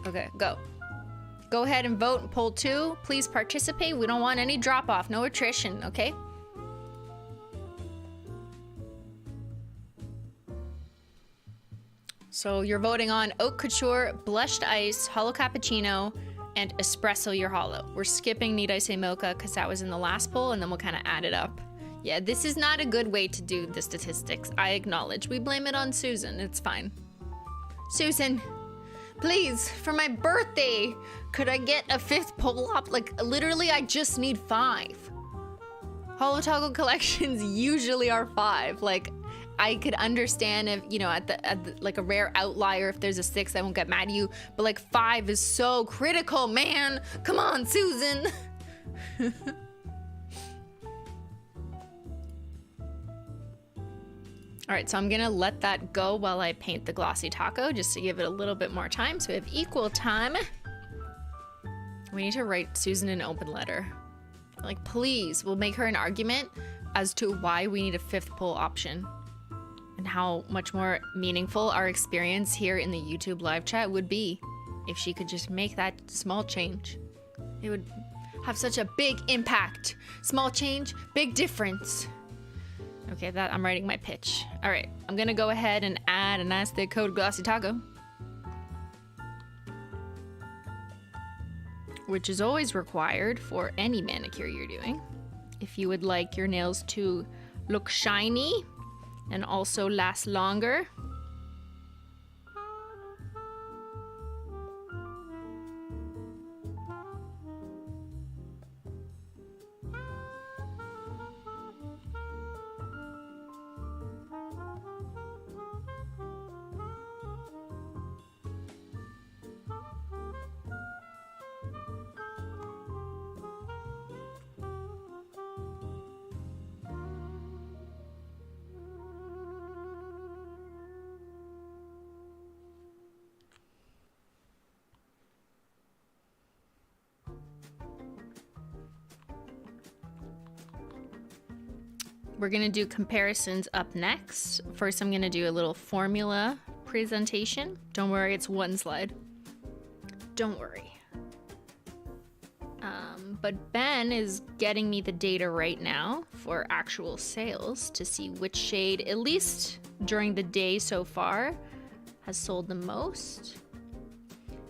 Okay, go ahead and vote. Poll 2, please participate. We don't want any drop-off, no attrition, okay? So you're voting on Haute Couture, Blushed Ice, Holo Cappuccino, and Espresso Your Hollow. We're skipping Need I Say Mocha because that was in the last poll, and then we'll kind of add it up. Yeah, this is not a good way to do the statistics. I acknowledge. We blame it on Susan. It's fine. Susan, please, for my birthday, could I get a 5th poll up? Like, literally, I just need 5. Holo Toggle collections usually are 5. Like, I could understand if, you know, at the like a rare outlier, if there's a 6, I won't get mad at you. But like 5 is so critical, man. Come on, Susan. All right, so I'm gonna let that go while I paint the glossy taco, just to give it a little bit more time. So we have equal time. We need to write Susan an open letter. Like, please, we'll make her an argument as to why we need a 5th poll option. And how much more meaningful our experience here in the YouTube live chat would be if she could just make that small change. It would have such a big impact. Small change, big difference. Okay, that I'm writing my pitch. All right, I'm gonna go ahead and add an the code Glossy Taco, which is always required for any manicure you're doing. If you would like your nails to look shiny and also last longer. We're gonna do comparisons up next. First, I'm gonna do a little formula presentation. Don't worry, it's one slide. Don't worry. But Ben is getting me the data right now for actual sales to see which shade, at least during the day so far, has sold the most.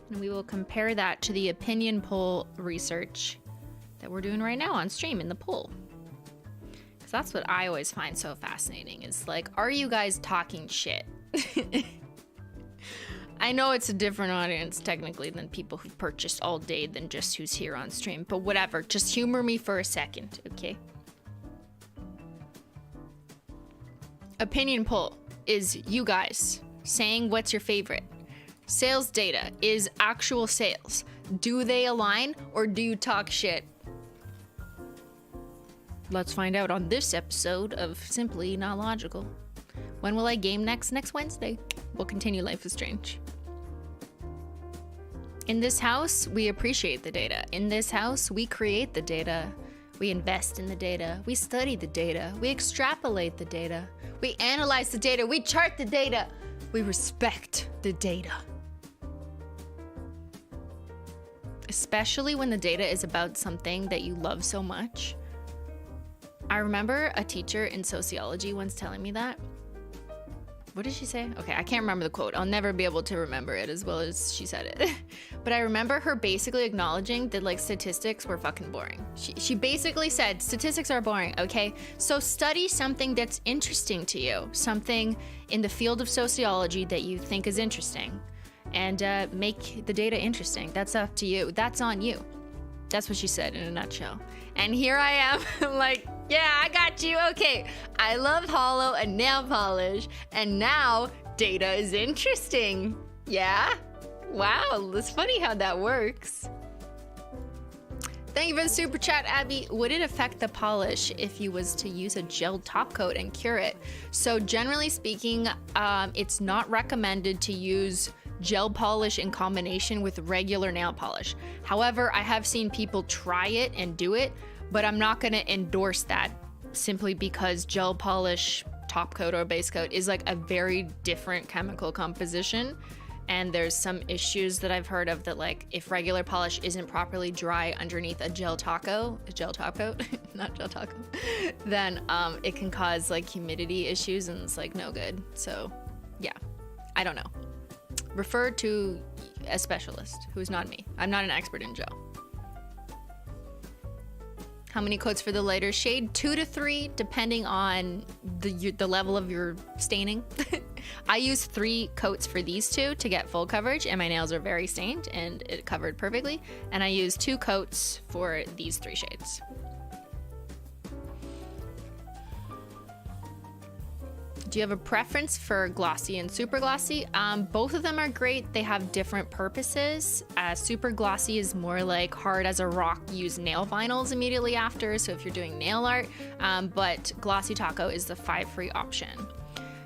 And we will compare that to the opinion poll research that we're doing right now on stream in the poll. Because that's what I always find so fascinating, is like, are you guys talking shit? I know it's a different audience technically than people who purchased all day than just who's here on stream, but whatever, just humor me for a second, okay? Opinion poll is you guys. saying what's your favorite. Sales data is actual sales. Do they align or do you talk shit? Let's find out on this episode of Simply Not Logical. When will I game next? Next Wednesday. We'll continue Life is Strange. In this house, we appreciate the data. In this house, we create the data. We invest in the data. We study the data. We extrapolate the data. We analyze the data. We chart the data. We respect the data. Especially when the data is about something that you love so much. I remember a teacher in sociology once telling me that. What did she say? Okay, I can't remember the quote. I'll never be able to remember it as well as she said it. But I remember her basically acknowledging that like statistics were fucking boring. She basically said statistics are boring, okay? So study something that's interesting to you. Something in the field of sociology that you think is interesting. And make the data interesting. That's up to you. That's on you. That's what she said in a nutshell. And here I am, I'm like, yeah, I got you. Okay, I love holo and nail polish, and now data is interesting. Yeah? Wow, it's funny how that works. Thank you for the super chat, Abby. Would it affect the polish if you was to use a gel top coat and cure it? So generally speaking, it's not recommended to use gel polish in combination with regular nail polish. However, I have seen people try it and do it, but I'm not going to endorse that simply because gel polish, top coat or base coat is like a very different chemical composition. And there's some issues that I've heard of that, like if regular polish isn't properly dry underneath a gel top coat, not gel taco, then it can cause like humidity issues and it's like no good. So yeah, I don't know. Refer to a specialist who's not me. I'm not an expert in gel. How many coats for the lighter shade? 2 to 3, depending on the level of your staining. I use 3 coats for these two to get full coverage, and my nails are very stained, and it covered perfectly. And I use 2 coats for these 3 shades. Do you have a preference for glossy and super glossy? Both of them are great. They have different purposes. Super glossy is more like hard as a rock, use nail vinyls immediately after, so if you're doing nail art. But glossy taco is the 5 free option.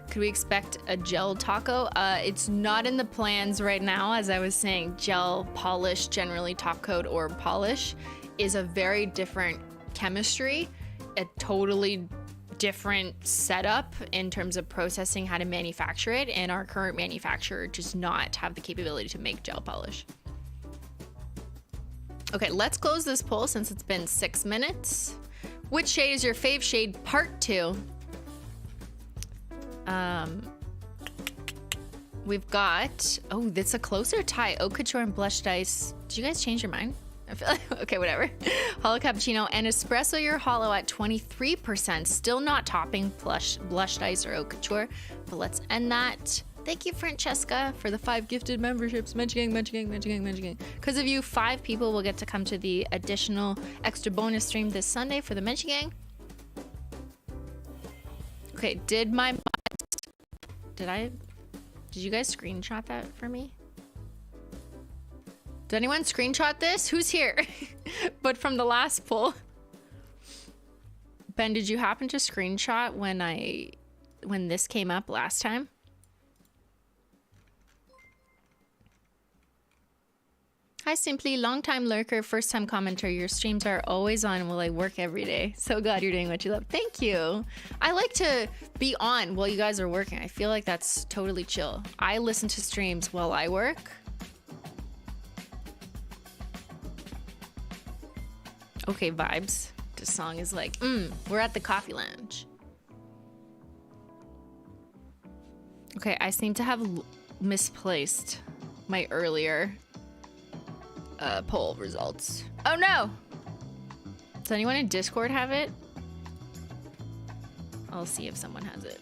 Could we expect a gel taco? It's not in the plans right now. As I was saying, gel polish, generally top coat or polish, is a very different chemistry, a totally different setup in terms of processing how to manufacture it, and our current manufacturer does not have the capability to make gel polish. Okay, let's close this poll since it's been 6 minutes. Which shade is your fave shade? Part 2. We've got, oh, that's a closer tie. Eau Couture and Blush Dice. Did you guys change your mind? I feel like, okay, whatever. Holo Cappuccino and Espresso Your Holo at 23%. Still not topping Blush Dice or Eau Couture, but let's end that. Thank you, Francesca, for the 5 gifted memberships. Mensch Gang. Because of you, 5 people will get to come to the additional extra bonus stream this Sunday for the Mensch Gang. Okay, did you guys screenshot that for me? Did anyone screenshot this? Who's here? But from the last poll. Ben, did you happen to screenshot when this came up last time? Hi, Simply, long-time lurker, first-time commenter. Your streams are always on while I work every day. So glad you're doing what you love. Thank you. I like to be on while you guys are working. I feel like that's totally chill. I listen to streams while I work. Okay, vibes. This song is like, we're at the coffee lounge. Okay, I seem to have misplaced my earlier poll results. Oh no! Does anyone in Discord have it? I'll see if someone has it.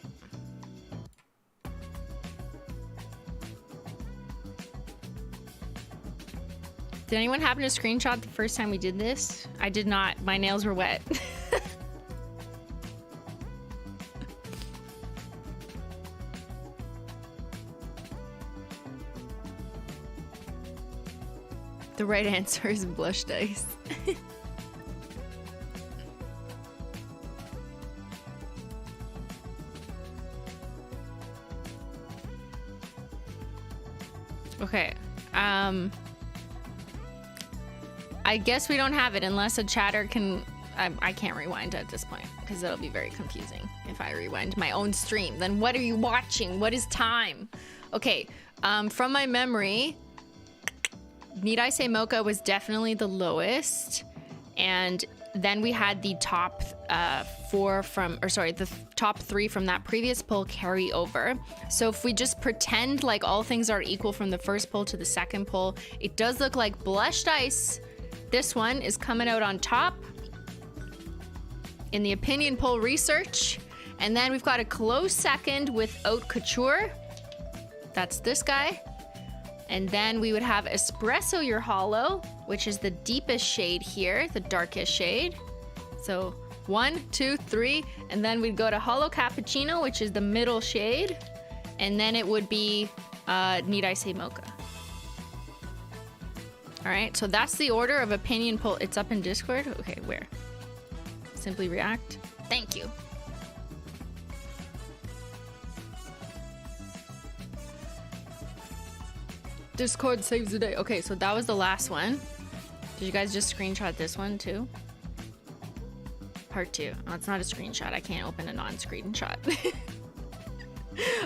Did anyone happen to screenshot the first time we did this? I did not. My nails were wet. The right answer is blush dice. Okay. I guess we don't have it unless a chatter can... I can't rewind at this point because that'll be very confusing if I rewind my own stream. Then what are you watching? What is time? Okay. From my memory, Need I Say Mocha was definitely the lowest. And then we had the top top three from that previous poll carry over. So if we just pretend like all things are equal from the first poll to the second poll, it does look like Blush Dice, this one, is coming out on top in the opinion poll research. And then we've got a close second with Haute Couture. That's this guy. And then we would have Espresso Your Holo, which is the deepest shade here, the darkest shade. So 1, 2, 3, and then we'd go to Holo Cappuccino, which is the middle shade. And then it would be Need I Say Mocha. All right, so that's the order of opinion poll. It's up in Discord. Okay, where? Simply React. Thank you. Discord saves the day. Okay, so that was the last one. Did you guys just screenshot this one too? Part 2. Oh, it's not a screenshot. I can't open a non-screenshot.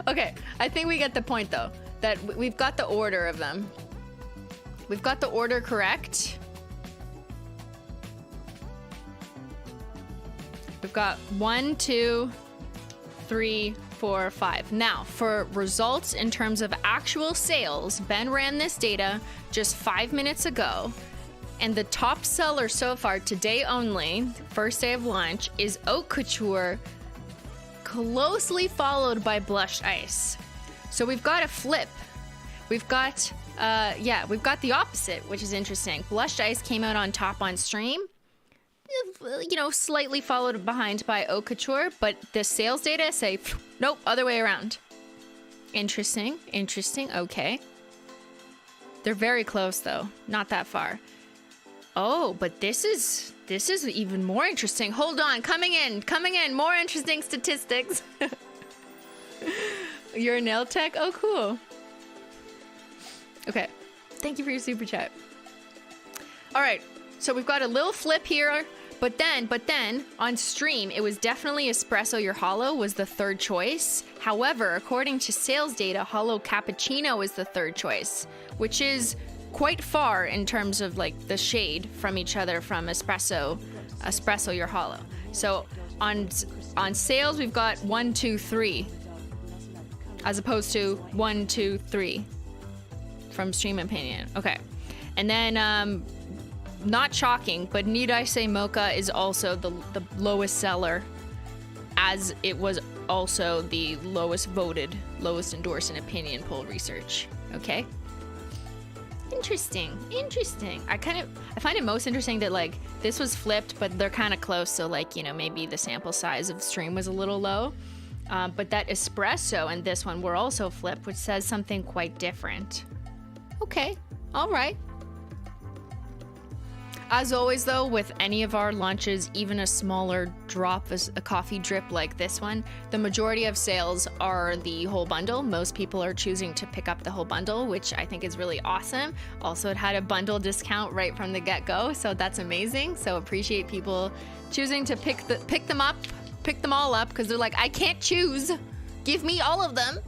Okay, I think we get the point though, that we've got the order of them. We've got the order correct. We've got 1, 2, 3, 4, 5. Now, for results in terms of actual sales, Ben ran this data just 5 minutes ago, and the top seller so far, today only, first day of launch, is Haute Couture, closely followed by Blush Ice. So we've got a flip. We've got, we've got the opposite, which is interesting. Blush Ice came out on top on stream, you know, slightly followed behind by Haute Couture, but the sales data say, nope, other way around. Interesting, okay. They're very close though, not that far. Oh, but this is even more interesting. Hold on, coming in, more interesting statistics. You're a nail tech? Oh, cool. Okay, thank you for your super chat. All right, so we've got a little flip here, but then on stream, it was definitely Espresso Your Holo was the third choice. However, according to sales data, Holo Cappuccino is the third choice, which is quite far in terms of like the shade from each other from Espresso Your Holo. So on sales, we've got 1, 2, 3, as opposed to 1, 2, 3 from stream opinion. Okay, and then not shocking, but Need I Say Mocha is also the lowest seller, as it was also the lowest voted, lowest endorsed in opinion poll research. Okay. Interesting. I find it most interesting that like this was flipped, but they're kind of close. So like, you know, maybe the sample size of stream was a little low. But that Espresso and this one were also flipped, which says something quite different. Okay. All right. As always, though, with any of our launches, even a smaller drop, a coffee drip like this one, the majority of sales are the whole bundle. Most people are choosing to pick up the whole bundle, which I think is really awesome. Also, it had a bundle discount right from the get-go, so that's amazing. So appreciate people choosing to pick them all up, because they're like, I can't choose. Give me all of them.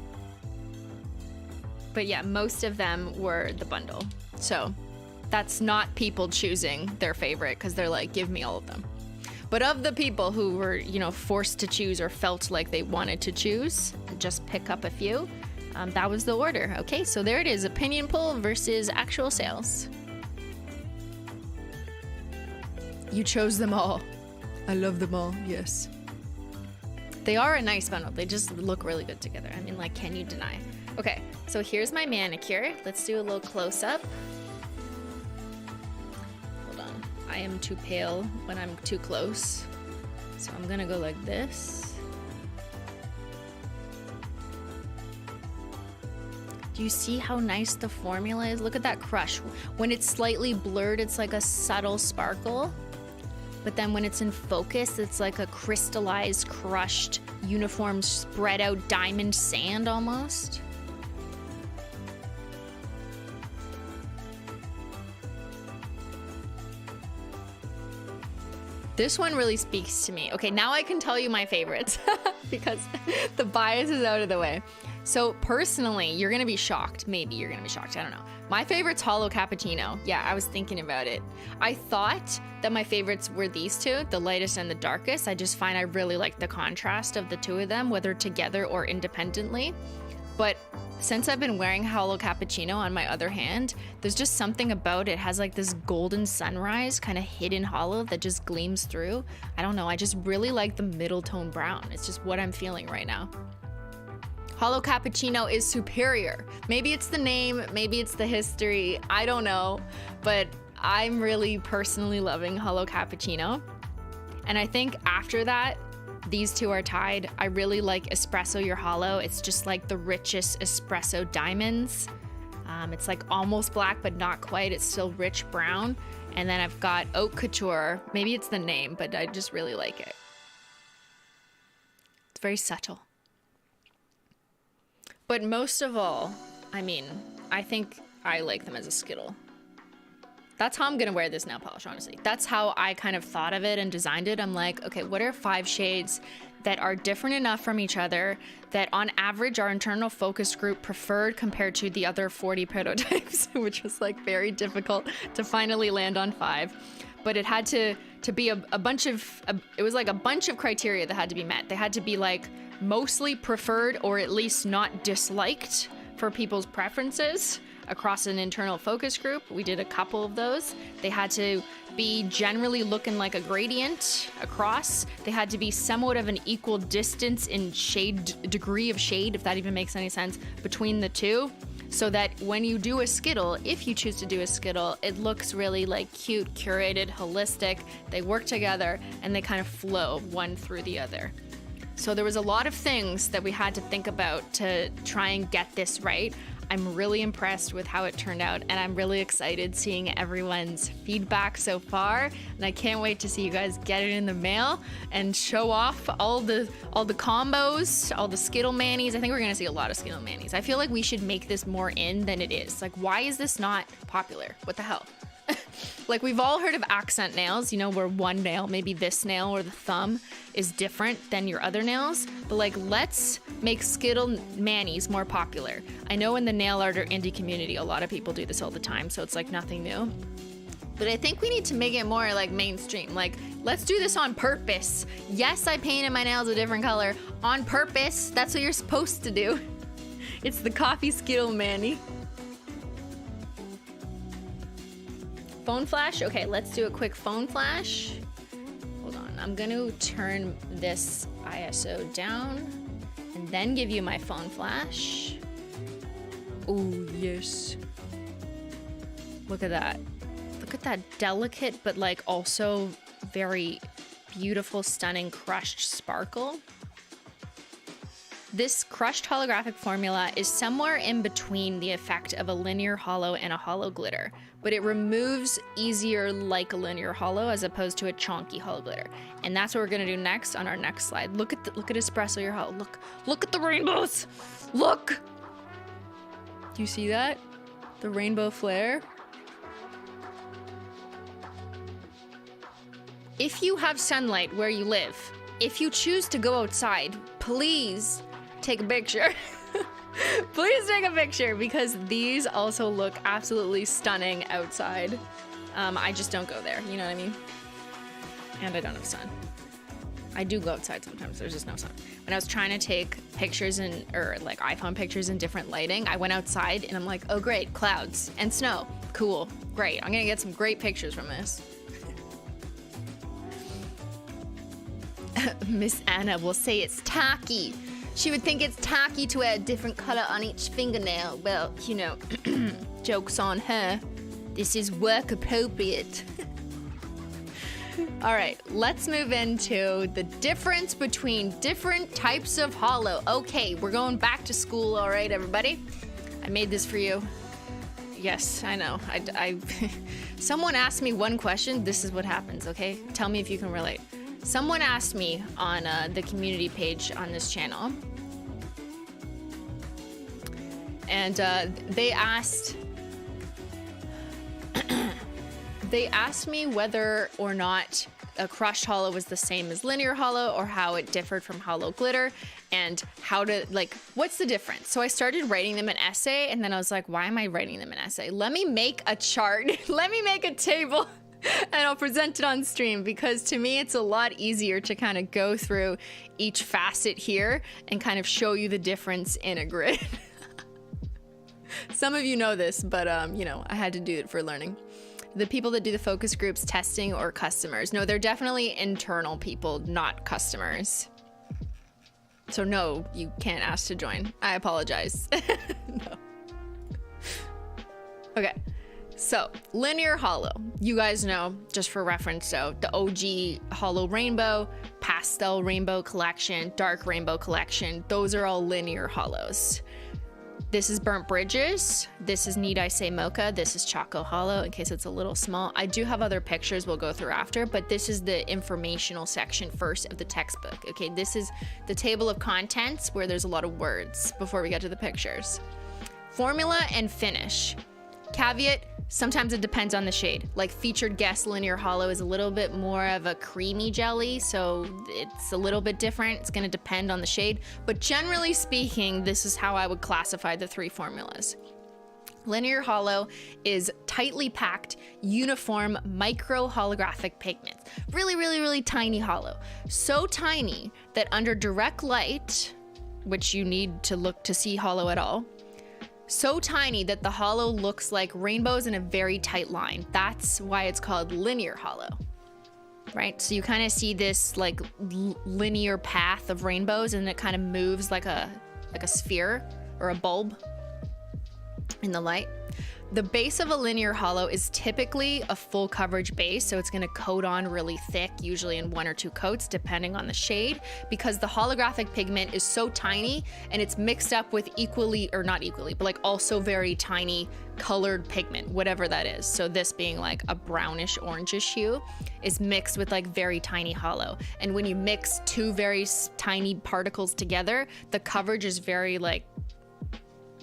But yeah, most of them were the bundle. So that's not people choosing their favorite because they're like, give me all of them. But of the people who were, you know, forced to choose or felt like they wanted to choose, just pick up a few, that was the order. Okay, so there it is, opinion poll versus actual sales. You chose them all. I love them all, yes. They are a nice bundle. They just look really good together. I mean, like, can you deny? Okay, so here's my manicure. Let's do a little close-up. I am too pale when I'm too close. So I'm gonna go like this. Do you see how nice the formula is? Look at that crush. When it's slightly blurred, it's like a subtle sparkle. But then when it's in focus, it's like a crystallized, crushed, uniform, spread out diamond sand almost. This one really speaks to me. Okay, now I can tell you my favorites because the bias is out of the way. So personally, you're gonna be shocked. Maybe you're gonna be shocked, I don't know. My favorite's Holo Cappuccino. Yeah, I was thinking about it. I thought that my favorites were these two, the lightest and the darkest. I just find I really like the contrast of the two of them, whether together or independently. But since I've been wearing Holo Cappuccino on my other hand, there's just something about it. It has like this golden sunrise kind of hidden hollow that just gleams through. I don't know, I just really like the middle tone brown. It's just what I'm feeling right now. Holo Cappuccino is superior. Maybe it's the name, maybe it's the history, I don't know, but I'm really personally loving Holo Cappuccino. And I think after that, these two are tied. I really like Espresso Your Holo. It's just like the richest espresso diamonds. It's like almost black, but not quite. It's still rich brown. And then I've got Haute Couture. Maybe it's the name, but I just really like it. It's very subtle. But most of all, I mean, I think I like them as a Skittle. That's how I'm gonna wear this nail polish, honestly. That's how I kind of thought of it and designed it. I'm like, okay, what are 5 shades that are different enough from each other that on average our internal focus group preferred compared to the other 40 prototypes, which was like very difficult to finally land on 5. But it had to be a bunch of, it was like a bunch of criteria that had to be met. They had to be like mostly preferred or at least not disliked for people's preferences across an internal focus group. We did a couple of those. They had to be generally looking like a gradient across. They had to be somewhat of an equal distance in shade, degree of shade, if that even makes any sense, between the two, so that when you do a Skittle, if you choose to do a Skittle, it looks really like cute, curated, holistic. They work together and they kind of flow one through the other. So there was a lot of things that we had to think about to try and get this right. I'm really impressed with how it turned out, and I'm really excited seeing everyone's feedback so far, and I can't wait to see you guys get it in the mail and show off all the combos, all the Skittle manis. I think we're gonna see a lot of Skittle manis. I feel like we should make this more in than it is. Like, why is this not popular? What the hell? Like, we've all heard of accent nails, you know, where one nail, maybe this nail or the thumb, is different than your other nails. But like, let's make Skittle manis more popular. I know in the nail art or indie community, a lot of people do this all the time, so it's like nothing new. But I think we need to make it more like mainstream. Like, let's do this on purpose. Yes, I painted my nails a different color on purpose. That's what you're supposed to do. It's the coffee Skittle mani. Phone flash? Okay, let's do a quick phone flash. Hold on, I'm gonna turn this ISO down and then give you my phone flash. Oh, yes. Look at that. Look at that delicate, but like also very beautiful, stunning crushed sparkle. This crushed holographic formula is somewhere in between the effect of a linear holo and a holo glitter, but it removes easier like a linear holo as opposed to a chonky holo glitter. And that's what we're gonna do next on our next slide. Look at Espresso Your Holo. Look at the rainbows. Look. Do you see that? The rainbow flare. If you have sunlight where you live, if you choose to go outside, please take a picture. Please take a picture, because these also look absolutely stunning outside. I just don't go there, you know what I mean? And I don't have sun. I do go outside sometimes, there's just no sun. When I was trying to take pictures or like iPhone pictures in different lighting, I went outside and I'm like, oh great, clouds and snow. Cool, great. I'm gonna get some great pictures from this. Miss Anna will say it's tacky. She would think it's tacky to wear a different color on each fingernail. Well, you know, joke's on her. This is work appropriate. All right, let's move into the difference between different types of holo. Okay, we're going back to school, all right, everybody? I made this for you. Yes, I know. Someone asked me one question. This is what happens, okay? Tell me if you can relate. Someone asked me on the community page on this channel, and they asked me whether or not a crushed holo was the same as linear holo, or how it differed from holo glitter, and how to, like, what's the difference? So I started writing them an essay, and then I was like, why am I writing them an essay? Let me make a chart. Let me make a table, and I'll present it on stream, because to me it's a lot easier to kind of go through each facet here and kind of show you the difference in a grid. Some of you know this, but you know, I had to do it for learning. The people that do the focus groups, testing or customers? No, they're definitely internal people, not customers. So no, you can't ask to join. I apologize. No. Okay, so linear holo. You guys know, just for reference, so the OG holo rainbow, pastel rainbow collection, dark rainbow collection, those are all linear holos. This is Burnt Bridges. This is Need I Say Mocha. This is Choco Holo, in case it's a little small. I do have other pictures we'll go through after, but this is the informational section first of the textbook. Okay, this is the table of contents where there's a lot of words before we get to the pictures. Formula and finish. Caveat, sometimes it depends on the shade. Like featured guest linear holo is a little bit more of a creamy jelly, so it's a little bit different. It's gonna depend on the shade, but generally speaking, this is how I would classify the three formulas. Linear holo is tightly packed, uniform micro holographic pigments. Really, really, really tiny holo. So tiny that under direct light, which you need to look to see holo at all, so tiny that the holo looks like rainbows in a very tight line. That's why it's called linear holo, right? So you kind of see this like linear path of rainbows, and it kind of moves like a sphere or a bulb in the light. The base of a linear holo is typically a full coverage base, so it's gonna coat on really thick, usually in 1 or 2 coats, depending on the shade, because the holographic pigment is so tiny and it's mixed up with equally, or not equally, but like also very tiny colored pigment, whatever that is. So this being like a brownish orangish hue is mixed with like very tiny holo. And when you mix two very tiny particles together, the coverage is very like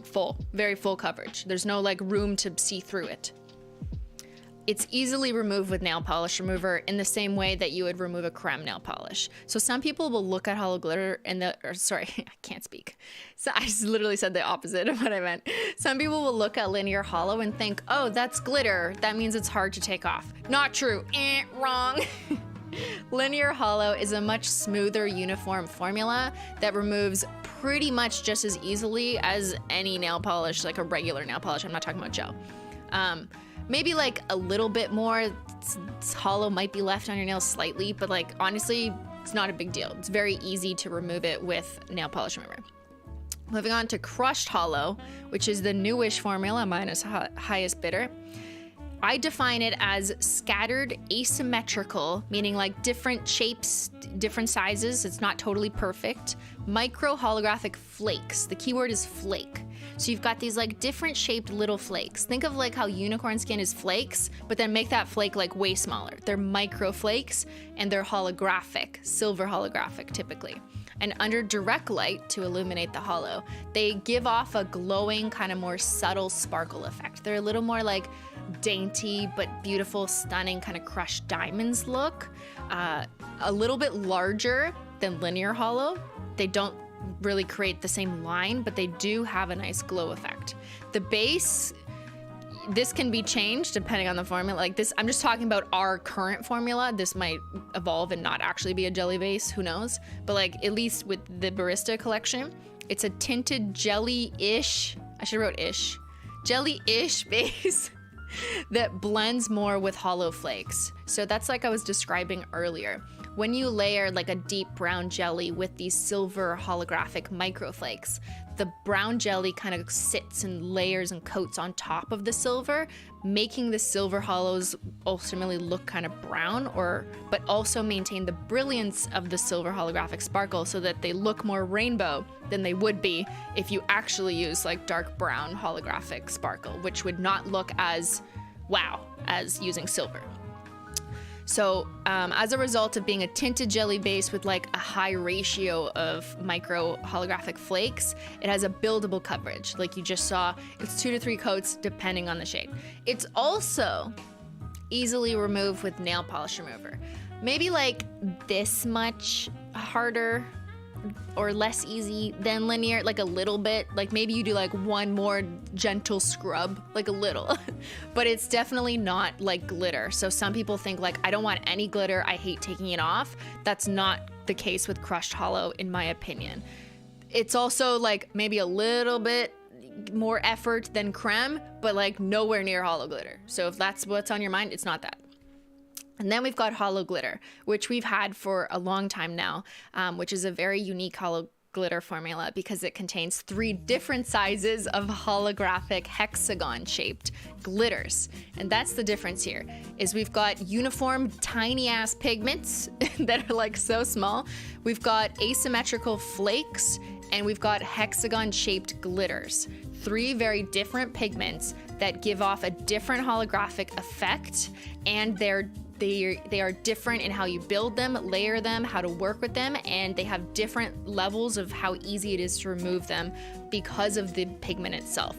full, very full coverage. There's no like room to see through it. It's easily removed with nail polish remover in the same way that you would remove a creme nail polish. So some people will look at holo glitter and sorry, I can't speak. So I just literally said the opposite of what I meant. Some people will look at linear holo and think, oh, that's glitter. That means it's hard to take off. Not true. Wrong. Linear holo is a much smoother, uniform formula that removes pretty much just as easily as any nail polish, like a regular nail polish. I'm not talking about gel. Maybe like a little bit more holo might be left on your nails slightly, but like honestly, it's not a big deal. It's very easy to remove it with nail polish remover. Moving on to crushed holo, which is the newish formula, minus highest bidder. I define it as scattered asymmetrical, meaning like different shapes, different sizes. It's not totally perfect. Micro holographic flakes. The keyword is flake. So you've got these like different shaped little flakes. Think of like how unicorn skin is flakes, but then make that flake like way smaller. They're micro flakes and they're holographic, silver holographic typically. And under direct light to illuminate the holo, they give off a glowing kind of more subtle sparkle effect. They're a little more like dainty but beautiful, stunning kind of crushed diamonds look. A little bit larger than linear holo. They don't really create the same line, but they do have a nice glow effect. The base, this can be changed depending on the formula. Like this, I'm just talking about our current formula. This might evolve and not actually be a jelly base, who knows? But like at least with the Barista collection, it's a tinted jelly-ish, I should have wrote ish, jelly-ish base that blends more with holo flakes. So that's like I was describing earlier. when you layer like a deep brown jelly with these silver holographic microflakes, the brown jelly kind of sits and layers and coats on top of the silver, making the silver hollows ultimately look kind of brown, but also maintain the brilliance of the silver holographic sparkle so that they look more rainbow than they would be if you actually use like dark brown holographic sparkle, which would not look as wow as using silver. So as a result of being a tinted jelly base with like a high ratio of micro holographic flakes, it has a buildable coverage. Like you just saw, it's 2 to 3 coats depending on the shade. It's also easily removed with nail polish remover. Maybe like this much harder or less easy than linear, like a little bit. Like maybe you do like one more gentle scrub, like a little, but it's definitely not like glitter. So some people think like, I don't want any glitter, I hate taking it off. That's not the case with crushed hollow, in my opinion. It's also like maybe a little bit more effort than creme, but like nowhere near hollow glitter. So if that's what's on your mind, it's not that. And then we've got Holo Glitter, which we've had for a long time now, which is a very unique Holo Glitter formula because it contains 3 different sizes of holographic hexagon-shaped glitters. And that's the difference here, is we've got uniform tiny-ass pigments that are like so small. We've got asymmetrical flakes, and we've got hexagon-shaped glitters. 3 very different pigments that give off a different holographic effect, and they are different in how you build them, layer them, how to work with them, and they have different levels of how easy it is to remove them because of the pigment itself.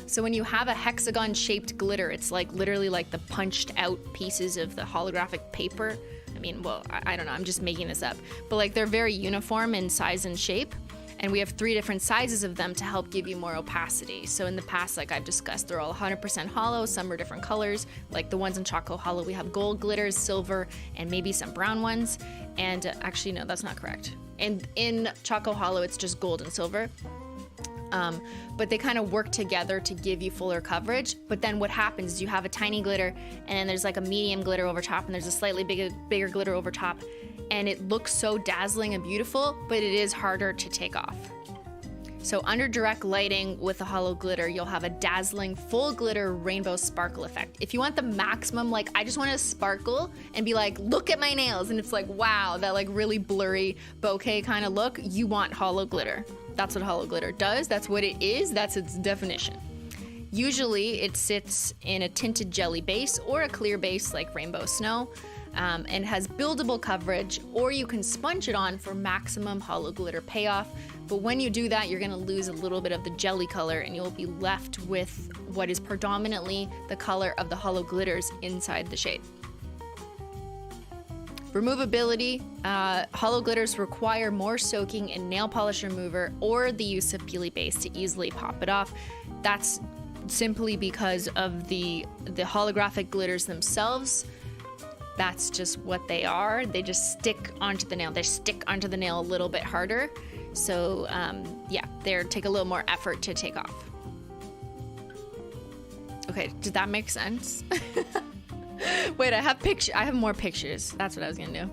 So when you have a hexagon-shaped glitter, it's like literally like the punched out pieces of the holographic paper. I mean, well, I don't know, I'm just making this up. But like they're very uniform in size and shape. And we have 3 different sizes of them to help give you more opacity. So in the past, like I've discussed, they're all 100% hollow. Some are different colors. Like the ones in Choco Hollow, we have gold glitters, silver, and maybe some brown ones. And actually, no, that's not correct. And in Choco Hollow, it's just gold and silver. But they kind of work together to give you fuller coverage. But then what happens is you have a tiny glitter, and then there's like a medium glitter over top, and there's a slightly bigger glitter over top. And it looks so dazzling and beautiful, but it is harder to take off. So under direct lighting with a Holo Glitter, you'll have a dazzling full glitter rainbow sparkle effect. If you want the maximum, like I just want to sparkle and be like, look at my nails, and it's like, wow, that like really blurry bokeh kind of look, you want Holo Glitter. That's what Holo Glitter does. That's what it is. That's its definition. Usually it sits in a tinted jelly base or a clear base like Rainbow Snow. And has buildable coverage, or you can sponge it on for maximum Holo Glitter payoff. But when you do that, you're gonna lose a little bit of the jelly color, and you'll be left with what is predominantly the color of the Holo Glitters inside the shade. Removability, Holo Glitters require more soaking in nail polish remover or the use of peely base to easily pop it off. That's simply because of the holographic glitters themselves. That's just what they are. They just stick onto the nail. They stick onto the nail a little bit harder. So yeah, they take a little more effort to take off. Okay, did that make sense? Wait, I have more pictures. That's what I was gonna do.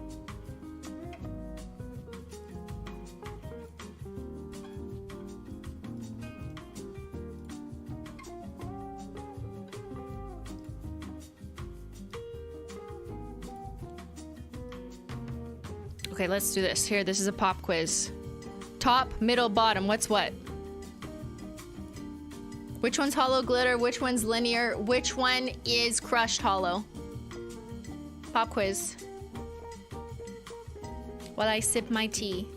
Okay, let's do this. Here, this is a pop quiz. Top, middle, bottom, what's what? Which one's Holo Glitter? Which one's linear? Which one is crushed hollow? Pop quiz. While I sip my tea.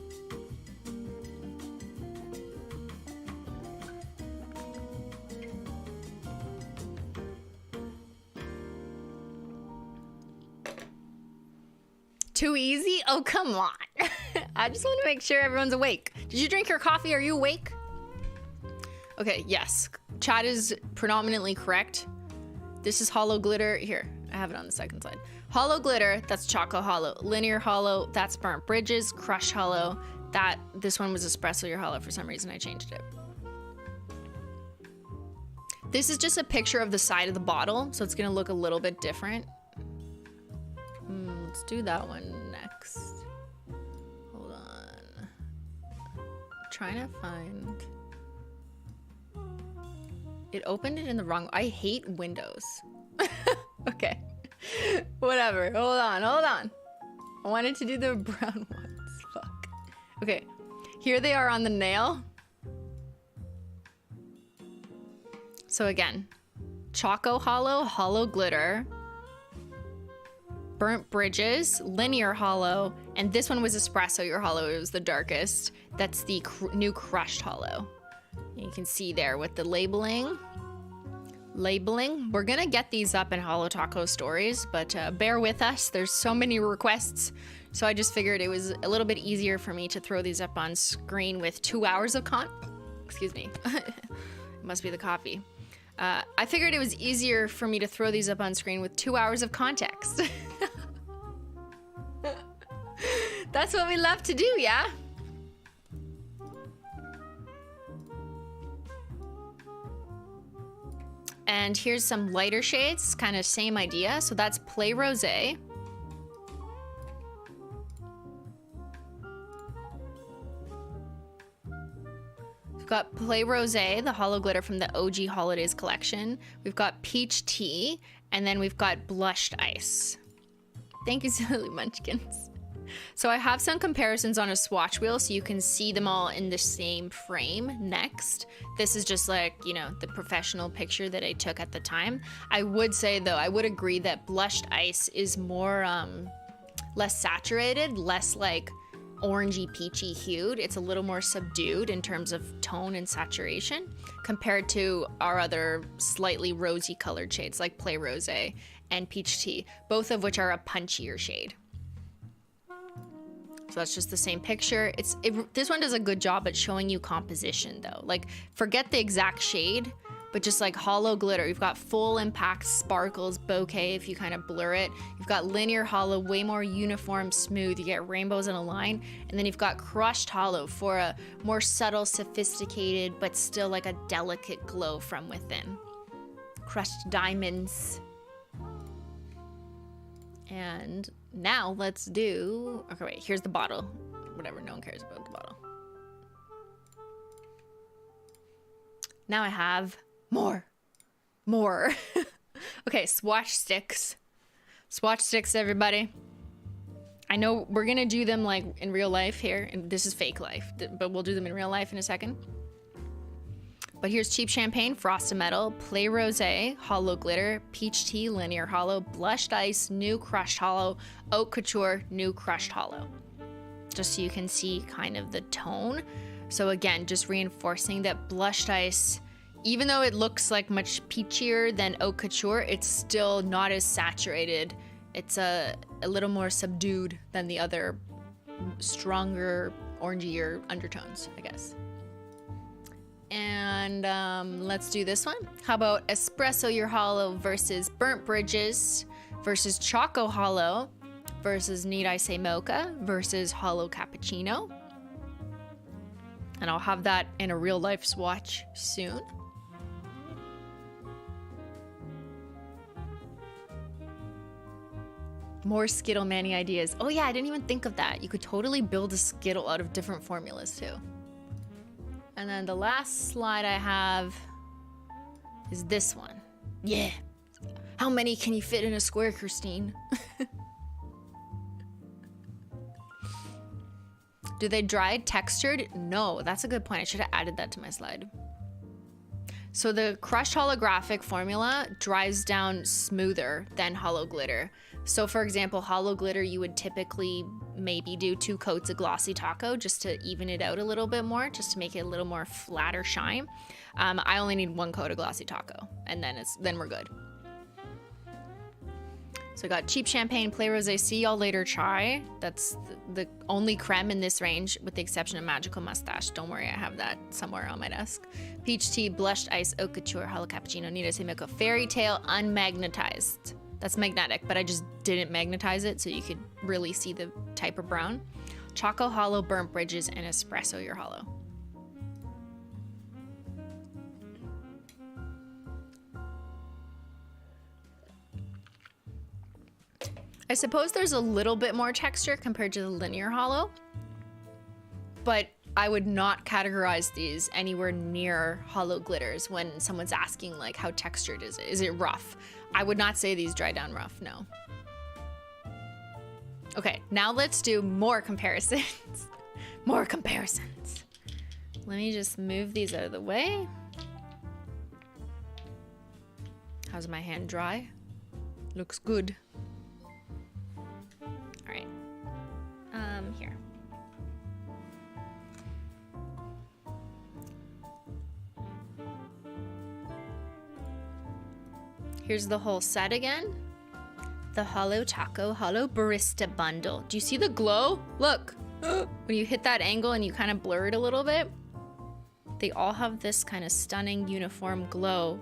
Too easy? Oh, come on. I just want to make sure everyone's awake. Did you drink your coffee? Are you awake? Okay, yes. Chat is predominantly correct. This is Holo Glitter. Here, I have it on the second slide. Holo Glitter, that's Choco Hollow. Linear Hollow, that's Burnt Bridges. Crushed Hollow, this one was Espresso Your Hollow. For some reason, I changed it. This is just a picture of the side of the bottle, so it's gonna look a little bit different. Let's do that one next. Hold on. Trying to find... It opened it in the wrong... I hate Windows. Okay. Whatever. Hold on. I wanted to do the brown ones. Fuck. Okay. Here they are on the nail. So again, Choco Holo, Holo Glitter, Burnt Bridges, Linear Holo, and this one was Espresso Your Holo. It was the darkest. That's the new Crushed Holo. You can see there with the labeling. We're gonna get these up in Holo Taco stories, but bear with us. There's so many requests, so I just figured it was a little bit easier for me to throw these up on screen with 2 hours of excuse me. It must be the coffee. I figured it was easier for me to throw these up on screen with 2 hours of context. That's what we love to do, yeah? And here's some lighter shades, kind of same idea. So that's Play Rosé. We've got Play Rosé, the Holo Glitter from the OG Holidays collection. We've got Peach Tea, and then we've got Blushed Ice. Thank you, Silly Munchkins. So I have some comparisons on a swatch wheel so you can see them all in the same frame next. This is just like, you know, the professional picture that I took at the time. I would say though, I would agree that Blushed Ice is more, less saturated, less like orangey peachy hued. It's a little more subdued in terms of tone and saturation compared to our other slightly rosy colored shades like Play Rosé and Peach Tea, both of which are a punchier shade. So that's just the same picture. This one does a good job at showing you composition though. Like forget the exact shade, but just like Holo Glitter, you've got full impact sparkles, bokeh if you kind of blur it. You've got Linear Holo, way more uniform, smooth. You get rainbows in a line. And then you've got Crushed Holo for a more subtle, sophisticated, but still like a delicate glow from within. Crushed diamonds. And now let's do, okay, wait, here's the bottle. Whatever, no one cares about the bottle. Now I have more. Okay, swatch sticks. Swatch sticks, everybody. I know we're gonna do them like in real life here, and this is fake life, but we'll do them in real life in a second. But here's Cheap Champagne, Frosted Metal, Play Rosé, Holo Glitter, Peach Tea, Linear Holo, Blushed Ice, New Crushed Holo, Haute Couture, New Crushed Holo. Just so you can see kind of the tone. So again, just reinforcing that Blushed Ice, even though it looks like much peachier than Haute Couture, it's still not as saturated. It's a little more subdued than the other stronger, orangier undertones, I guess. And let's do this one. How about Espresso Your Holo versus Burnt Bridges versus Choco Holo versus Need I Say Mocha versus Holo Cappuccino. And I'll have that in a real life swatch soon. More Skittle Manny ideas. Oh yeah, I didn't even think of that. You could totally build a Skittle out of different formulas too. And then the last slide I have is this one. Yeah. How many can you fit in a square, Christine? Do they dry textured? No, that's a good point. I should have added that to my slide. So the crushed holographic formula dries down smoother than Holo Glitter. So for example, Holo Glitter, you would typically maybe do 2 coats of Glossy Taco just to even it out a little bit more, just to make it a little more flatter shine. I only need 1 coat of Glossy Taco, and then we're good. So I got Cheap Champagne, Play Rosé, See Y'all Later Chai. That's the only creme in this range, with the exception of Magical Mustache. Don't worry, I have that somewhere on my desk. Peach Tea, Blushed Ice, Haute Couture, Holo Cappuccino, Need I Say Mocha, Fairy Tale, Unmagnetized. That's magnetic, but I just didn't magnetize it so you could really see the type of brown. Choco Holo, Burnt Bridges, and Espresso Your Holo. I suppose there's a little bit more texture compared to the linear holo, but I would not categorize these anywhere near holo glitters when someone's asking like how textured is it? Is it rough? I would not say these dry down rough, no. Okay, now let's do more comparisons. More comparisons. Let me just move these out of the way. How's my hand dry? Looks good. All right. Here. Here's the whole set again. The Holo Taco Holo Barista Bundle. Do you see the glow? Look. When you hit that angle and you kind of blur it a little bit, they all have this kind of stunning uniform glow,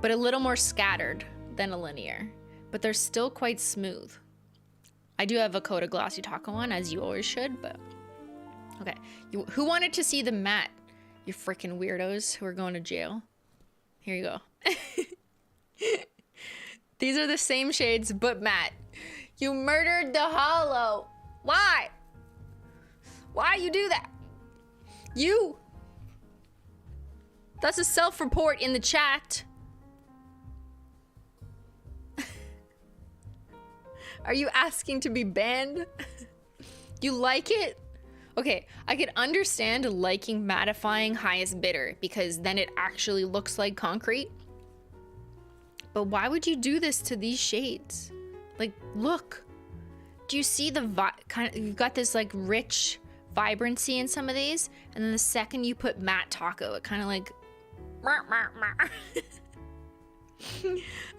but a little more scattered than a linear, but they're still quite smooth. I do have a coat of glossy taco on, as you always should, but okay. Who wanted to see the matte? You freaking weirdos who are going to jail. Here you go. These are the same shades, but matte. You murdered the holo. Why? Why you do that? You. That's a self-report in the chat. Are you asking to be banned? You like it? Okay, I could understand liking mattifying highest bidder because then it actually looks like concrete. But why would you do this to these shades? Like, look. Do you see the kind of, you've got this like rich vibrancy in some of these, and then the second you put matte taco, it kind of like I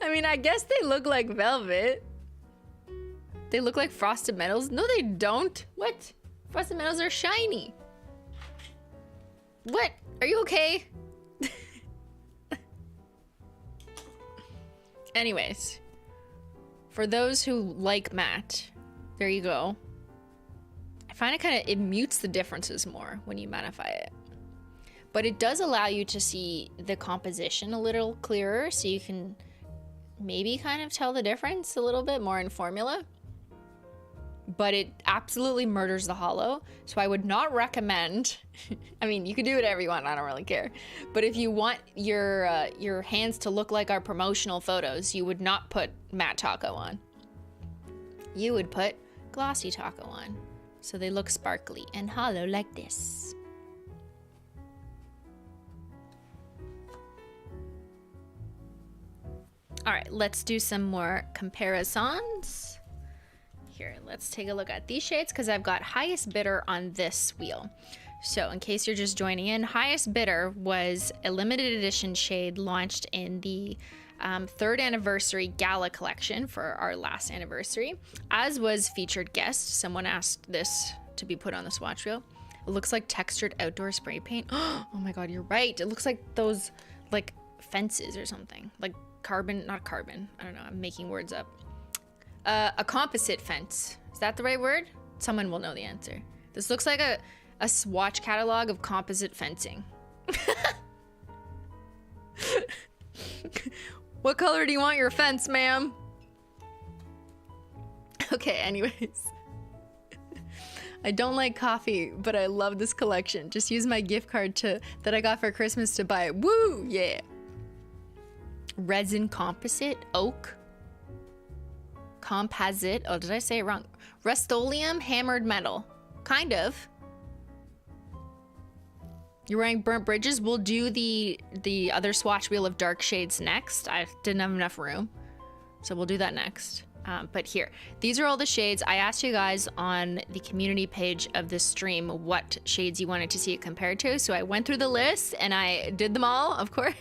mean, I guess they look like velvet. They look like frosted metals. No, they don't. What? Frosted metals are shiny. What? Are you okay? Anyways, for those who like matte, there you go. I find it mutes the differences more when you mattify it. But it does allow you to see the composition a little clearer, so you can maybe kind of tell the difference a little bit more in formula. But it absolutely murders the holo, so I would not recommend. I mean, you can do whatever you want, I don't really care. But if you want your hands to look like our promotional photos, you would not put matte taco on. You would put glossy taco on, so they look sparkly and holo like this. All right, let's do some more comparisons. Here, let's take a look at these shades because I've got highest bidder on this wheel. So in case you're just joining in, highest bidder was a limited edition shade launched in the 3rd anniversary gala collection for our last anniversary, as was featured guest. Someone asked this to be put on the swatch wheel. It looks like textured outdoor spray paint. Oh my God, you're right. It looks like those like fences or something, like carbon, not carbon. I don't know. I'm making words up. A composite fence. Is that the right word? Someone will know the answer. This looks like a swatch catalog of composite fencing. What color do you want your fence, ma'am? Okay, anyways. I don't like coffee, but I love this collection. Just use my gift card that I got for Christmas to buy it. Woo, yeah. Resin composite, oak. Composite, oh, did I say it wrong? Rust-Oleum hammered metal. Kind of. You're wearing burnt bridges. We'll do the other swatch wheel of dark shades next. I didn't have enough room, so we'll do that next. But here, these are all the shades. I asked you guys on the community page of this stream what shades you wanted to see it compared to, so I went through the list and I did them all, of course.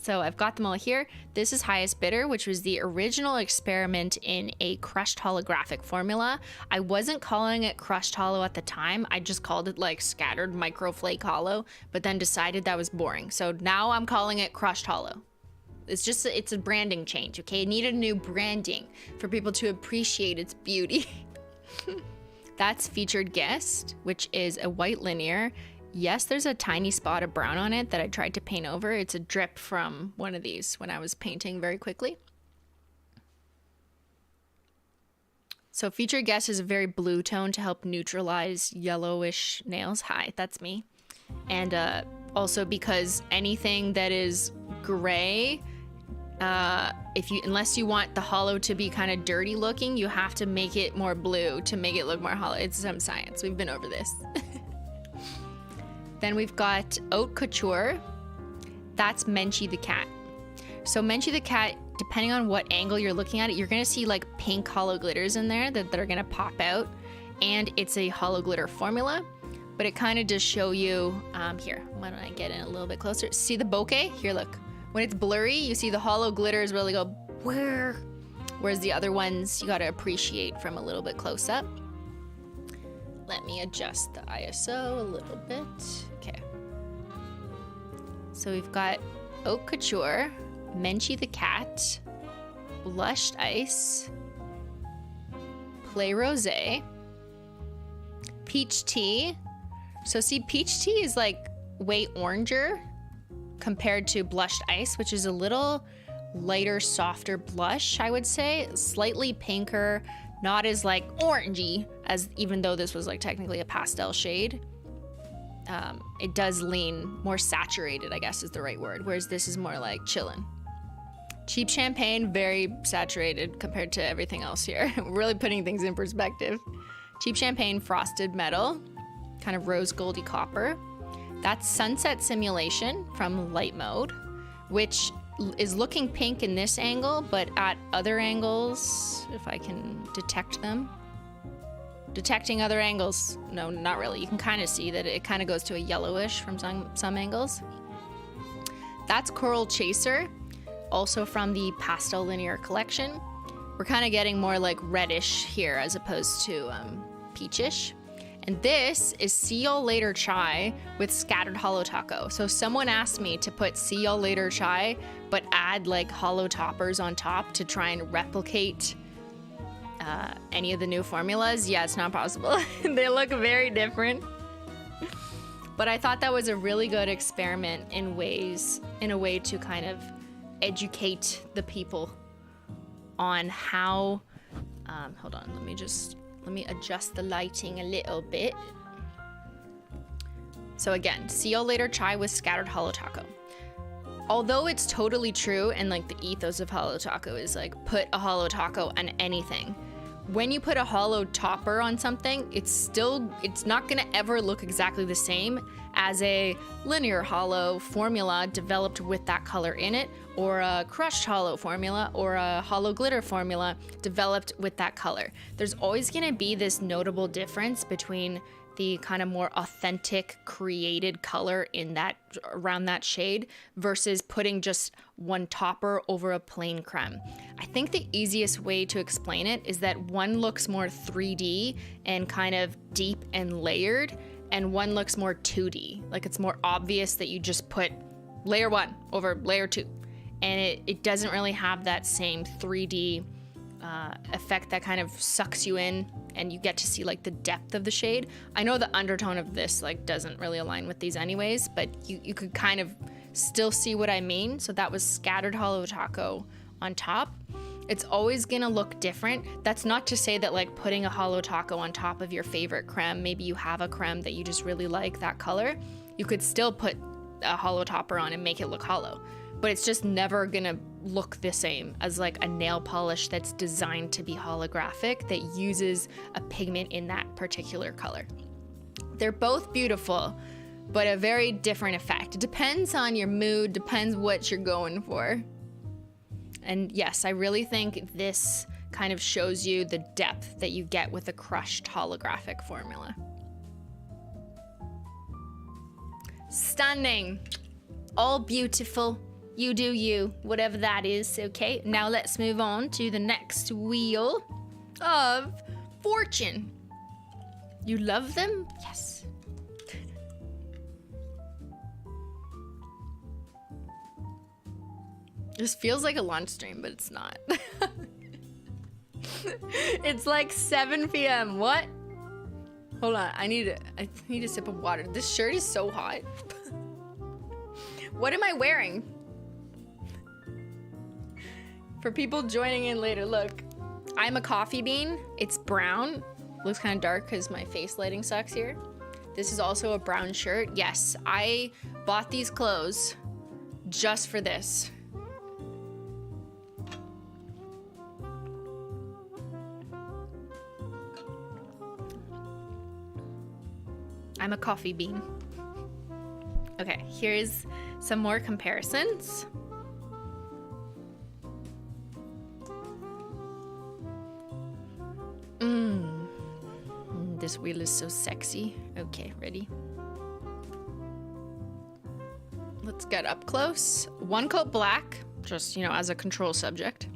So I've got them all here. This is highest bidder, which was the original experiment in a crushed holographic formula. I wasn't calling it crushed holo at the time. I just called it like scattered microflake holo, but then decided that was boring. So now I'm calling it crushed holo. It's a branding change, okay? It needed a new branding for people to appreciate its beauty. That's featured guest, which is a white linear. Yes, there's a tiny spot of brown on it that I tried to paint over. It's a drip from one of these when I was painting very quickly. So featured guest is a very blue tone to help neutralize yellowish nails. Hi, that's me. And also because anything that is gray, unless you want the holo to be kind of dirty looking, you have to make it more blue to make it look more holo. It's some science. We've been over this. Then we've got Haute Couture. That's Menchie the cat. So Menchie the cat, depending on what angle you're looking at it, you're gonna see like pink holo glitters in there that are gonna pop out. And it's a holo glitter formula, but it kind of does show you, here, why don't I get in a little bit closer? See the bokeh? Here, look. When it's blurry, you see the holo glitters really go, where? Whereas the other ones, you gotta appreciate from a little bit close up. Let me adjust the ISO a little bit. Okay. So we've got Haute Couture, Menchie the cat, Blushed Ice, Play Rosé, Peach Tea. So see, Peach Tea is like way oranger compared to Blushed Ice, which is a little lighter, softer blush, I would say. Slightly pinker, not as like orangey as, even though this was like technically a pastel shade. It does lean more saturated, I guess is the right word, whereas this is more like chillin'. Cheap Champagne, very saturated compared to everything else here. Really putting things in perspective. Cheap Champagne Frosted Metal, kind of rose goldy copper. That's Sunset Simulation from Light Mode, which is looking pink in this angle, but at other angles, if I can detect them. Detecting other angles, no, not really. You can kind of see that it kind of goes to a yellowish from some angles. That's Coral Chaser, also from the Pastel Linear collection. We're kind of getting more like reddish here as opposed to peachish. And this is See Y'all Later Chai with Scattered Holo Taco. So someone asked me to put See Y'all Later Chai, but add like holo toppers on top to try and replicate any of the new formulas. Yeah, it's not possible. They look very different. But I thought that was a really good experiment in a way to kind of educate the people on how, hold on, let me adjust the lighting a little bit. So again, See Y'all Later Chai with Scattered Holo Taco. Although it's totally true, and like the ethos of holo taco is like put a holo taco on anything. When you put a holo topper on something, it's not gonna ever look exactly the same as a linear holo formula developed with that color in it, or a crushed holo formula, or a holo glitter formula developed with that color. There's always gonna be this notable difference between the kind of more authentic created color in that, around that shade, versus putting just one topper over a plain creme. I think the easiest way to explain it is that one looks more 3D and kind of deep and layered, and one looks more 2D. Like it's more obvious that you just put layer 1 over layer 2. And it doesn't really have that same 3D effect that kind of sucks you in and you get to see like the depth of the shade. I know the undertone of this like doesn't really align with these anyways, but you could kind of still see what I mean. So that was Scattered Holo Taco on top. It's always gonna look different. That's not to say that like putting a holo taco on top of your favorite creme, maybe you have a creme that you just really like that color, you could still put a holo topper on and make it look hollow. But it's just never gonna look the same as like a nail polish that's designed to be holographic that uses a pigment in that particular color. They're both beautiful, but a very different effect. It depends on your mood, depends what you're going for. And yes, I really think this kind of shows you the depth that you get with a crushed holographic formula. Stunning, all beautiful. You do you, whatever that is, okay? Now let's move on to the next wheel of fortune. You love them? Yes. This feels like a lunch stream, but it's not. It's like 7 p.m. What? Hold on, I need a sip of water. This shirt is so hot. What am I wearing? For people joining in later, look. I'm a coffee bean. It's brown. Looks kind of dark because my face lighting sucks here. This is also a brown shirt. Yes, I bought these clothes just for this. I'm a coffee bean. Okay, here's some more comparisons. This wheel is so sexy. Okay, ready? Let's get up close. One coat black, just, you know, as a control subject.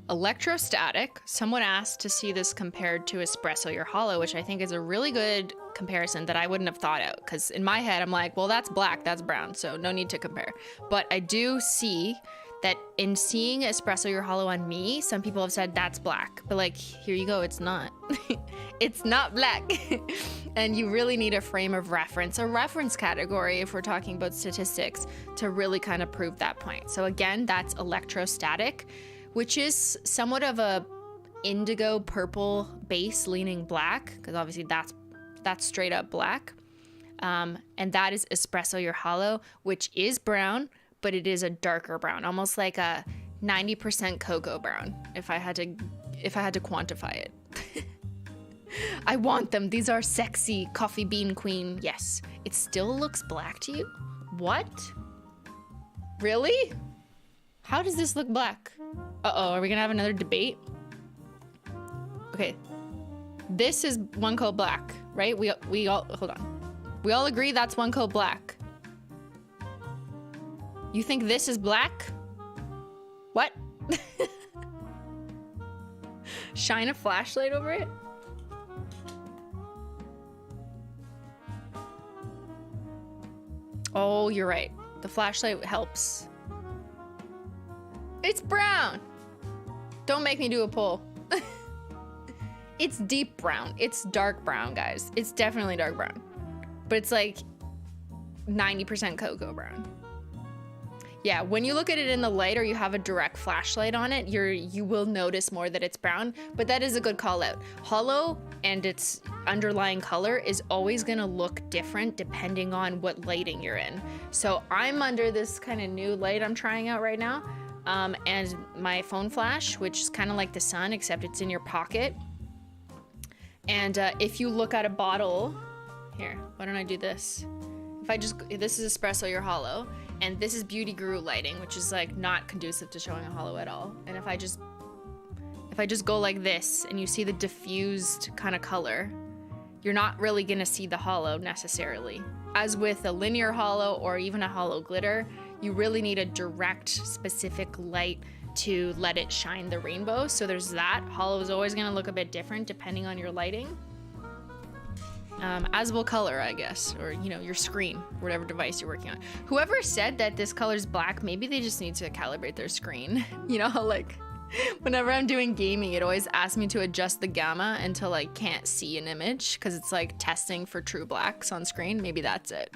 Electrostatic. Someone asked to see this compared to Espresso Your Holo, which I think is a really good comparison that I wouldn't have thought out. Because in my head, I'm like, well, that's black, that's brown, so no need to compare. But I do see that in seeing Espresso Your Holo on me, some people have said that's black. But like, here you go, it's not. It's not black. And you really need a frame of reference, a reference category if we're talking about statistics, to really kind of prove that point. So again, that's electrostatic, which is somewhat of a indigo purple base leaning black, because obviously that's straight up black. And that is Espresso Your Holo, which is brown, but it is a darker brown, almost like a 90% cocoa brown, if I had to quantify it. I want them. These are sexy coffee bean queen. Yes. It still looks black to you? What? Really? How does this look black? Uh-oh, are we gonna have another debate? Okay. This is one coat black, right? We all, hold on. We all agree that's one coat black. You think this is black? What? Shine a flashlight over it? Oh, you're right. The flashlight helps. It's brown. Don't make me do a poll. It's deep brown. It's dark brown, guys. It's definitely dark brown. But it's like 90% cocoa brown. Yeah, when you look at it in the light or you have a direct flashlight on it, you will notice more that it's brown, but that is a good call out. Holo and its underlying color is always gonna look different depending on what lighting you're in. So I'm under this kind of new light I'm trying out right now, and my phone flash, which is kind of like the sun, except it's in your pocket. And if you look at a bottle, here, why don't I do this? This is Espresso Your Holo, and this is Beauty Guru lighting, which is like not conducive to showing a holo at all. And if I just go like this and you see the diffused kind of color, you're not really gonna see the holo necessarily. As with a linear holo or even a holo glitter, you really need a direct specific light to let it shine the rainbow. So there's that. Holo is always gonna look a bit different depending on your lighting. As will color, I guess, or you know, your screen, whatever device you're working on. Whoever said that this color's black, maybe they just need to calibrate their screen. You know how like whenever I'm doing gaming, it always asks me to adjust the gamma until I can't see an image because it's like testing for true blacks on screen. Maybe that's it.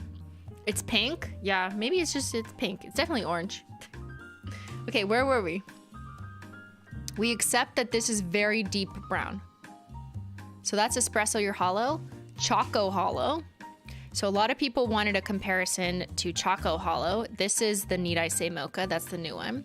It's pink. Yeah, maybe it's pink. It's definitely orange. Okay, where were we? We accept that this is very deep brown. So that's Espresso Your Holo. Choco Holo. So a lot of people wanted a comparison to Choco Holo. This is the Need I Say Mocha. That's the new one.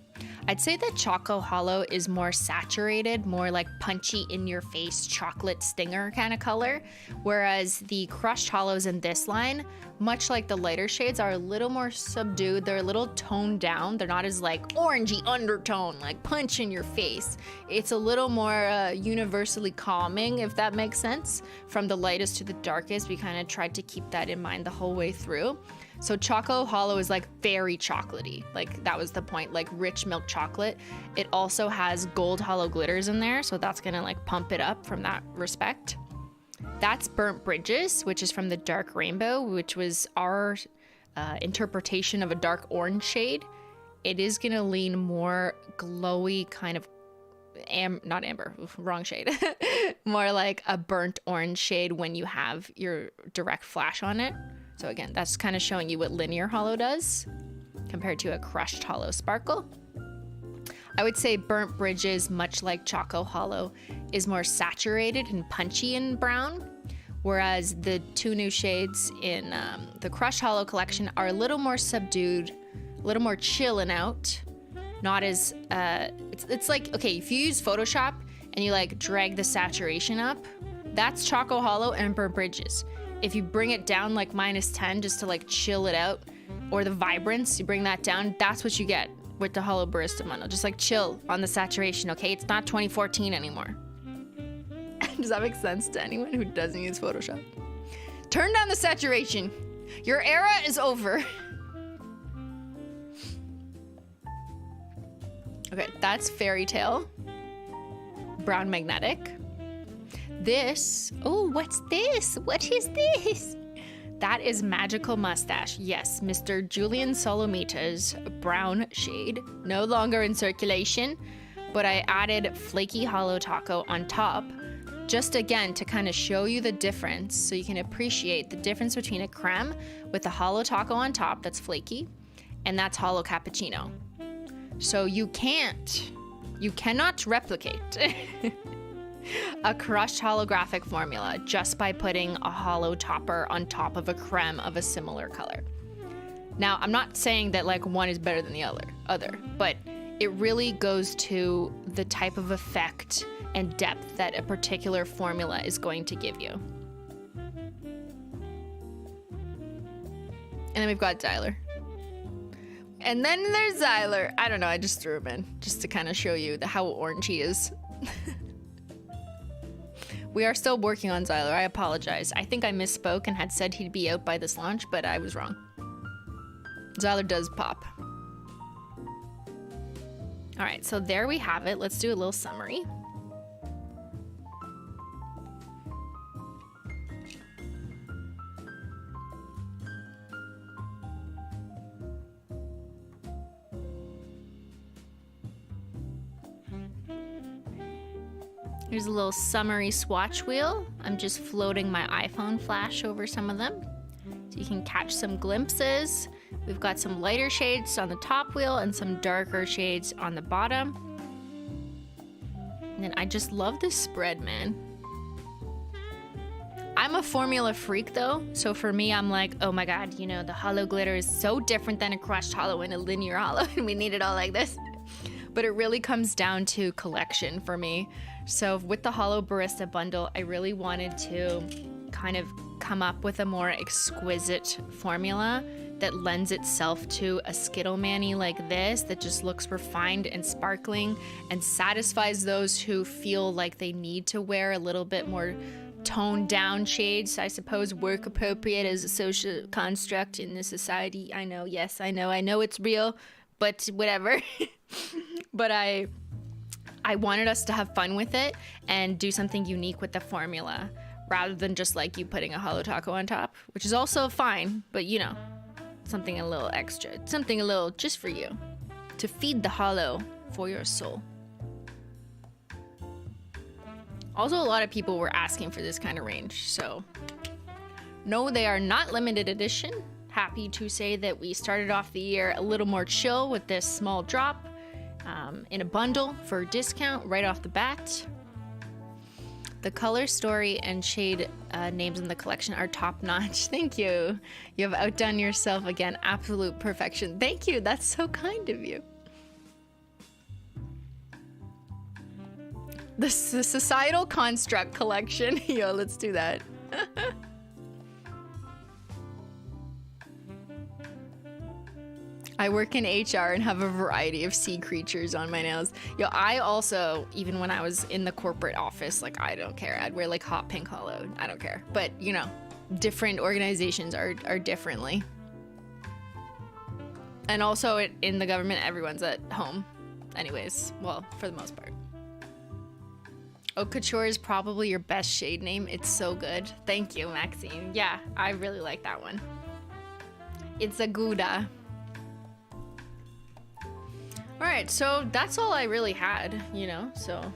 I'd say that Choco Holo is more saturated, more like punchy in your face chocolate stinger kind of color. Whereas the crushed holos in this line, much like the lighter shades, are a little more subdued. They're a little toned down. They're not as like orangey undertone, like punch in your face. It's a little more universally calming, if that makes sense. From the lightest to the darkest, we kind of tried to keep that in mind the whole way through. So Choco Holo is like very chocolatey. Like that was the point, like rich milk chocolate. It also has gold holo glitters in there, so that's gonna like pump it up from that respect. That's Burnt Bridges, which is from the Dark Rainbow, which was our interpretation of a dark orange shade. It is gonna lean more glowy, kind of not amber, wrong shade. More like a burnt orange shade when you have your direct flash on it. So again, that's kind of showing you what linear holo does compared to a crushed holo sparkle. I would say Burnt Bridges, much like Choco Holo, is more saturated and punchy in brown, whereas the two new shades in the Crushed Holo collection are a little more subdued, a little more chill and out. Not as, it's like, okay, if you use Photoshop and you like drag the saturation up, that's Choco Holo and Burnt Bridges. If you bring it down like -10 just to like chill it out, or the vibrance, you bring that down, that's what you get with the Holo Barista bundle. Just like chill on the saturation, okay? It's not 2014 anymore. Does that make sense to anyone who doesn't use Photoshop? Turn down the saturation. Your era is over. Okay, that's Fairy Tale. Brown Magnetic. This, oh, what's this? What is this? That is Magical Mustache. Yes, Mr. Julian Solomita's brown shade. No longer in circulation, but I added Flaky Holo Taco on top, just again to kind of show you the difference so you can appreciate the difference between a creme with a Holo Taco on top that's flaky, and that's Holo Cappuccino. So you cannot replicate a crushed holographic formula just by putting a holo topper on top of a creme of a similar color. Now, I'm not saying that like one is better than the other, but it really goes to the type of effect and depth that a particular formula is going to give you. And then we've got Zyler. And then there's Zyler. I don't know, I just threw him in just to kind of show you how orange he is. We are still working on Zyler. I apologize. I think I misspoke and had said he'd be out by this launch, but I was wrong. Zyler does pop. All right, so there we have it. Let's do a little summary. Here's a little summary swatch wheel. I'm just floating my iPhone flash over some of them so you can catch some glimpses. We've got some lighter shades on the top wheel and some darker shades on the bottom. And then I just love this spread, man. I'm a formula freak though, so for me, I'm like, oh my God, you know, the holo glitter is so different than a crushed holo and a linear holo, and we need it all like this. But it really comes down to collection for me. So with the Holo Barista bundle, I really wanted to kind of come up with a more exquisite formula that lends itself to a Skittle Mani like this that just looks refined and sparkling and satisfies those who feel like they need to wear a little bit more toned down shades. I suppose work appropriate as a social construct in this society. I know, yes, I know it's real, but whatever. But I wanted us to have fun with it and do something unique with the formula rather than just like you putting a Holo Taco on top, which is also fine, but you know, something a little extra, something a little just for you, to feed the holo for your soul. Also, a lot of people were asking for this kind of range, so no, they are not limited edition. Happy to say that we started off the year a little more chill with this small drop in a bundle for a discount right off the bat. The color story and shade names in the collection are top notch. Thank you. You have outdone yourself again. Absolute perfection. Thank you. That's so kind of you. The Societal Construct collection. Yo, let's do that. I work in HR and have a variety of sea creatures on my nails. Yo, I also, even when I was in the corporate office, like, I don't care. I'd wear like hot pink holo. I don't care. But, you know, different organizations are differently. And also in the government, everyone's at home. Anyways, well, for the most part. Haute Couture is probably your best shade name. It's so good. Thank you, Maxine. Yeah, I really like that one. It's a Gouda. All right, so that's all I really had, you know, so.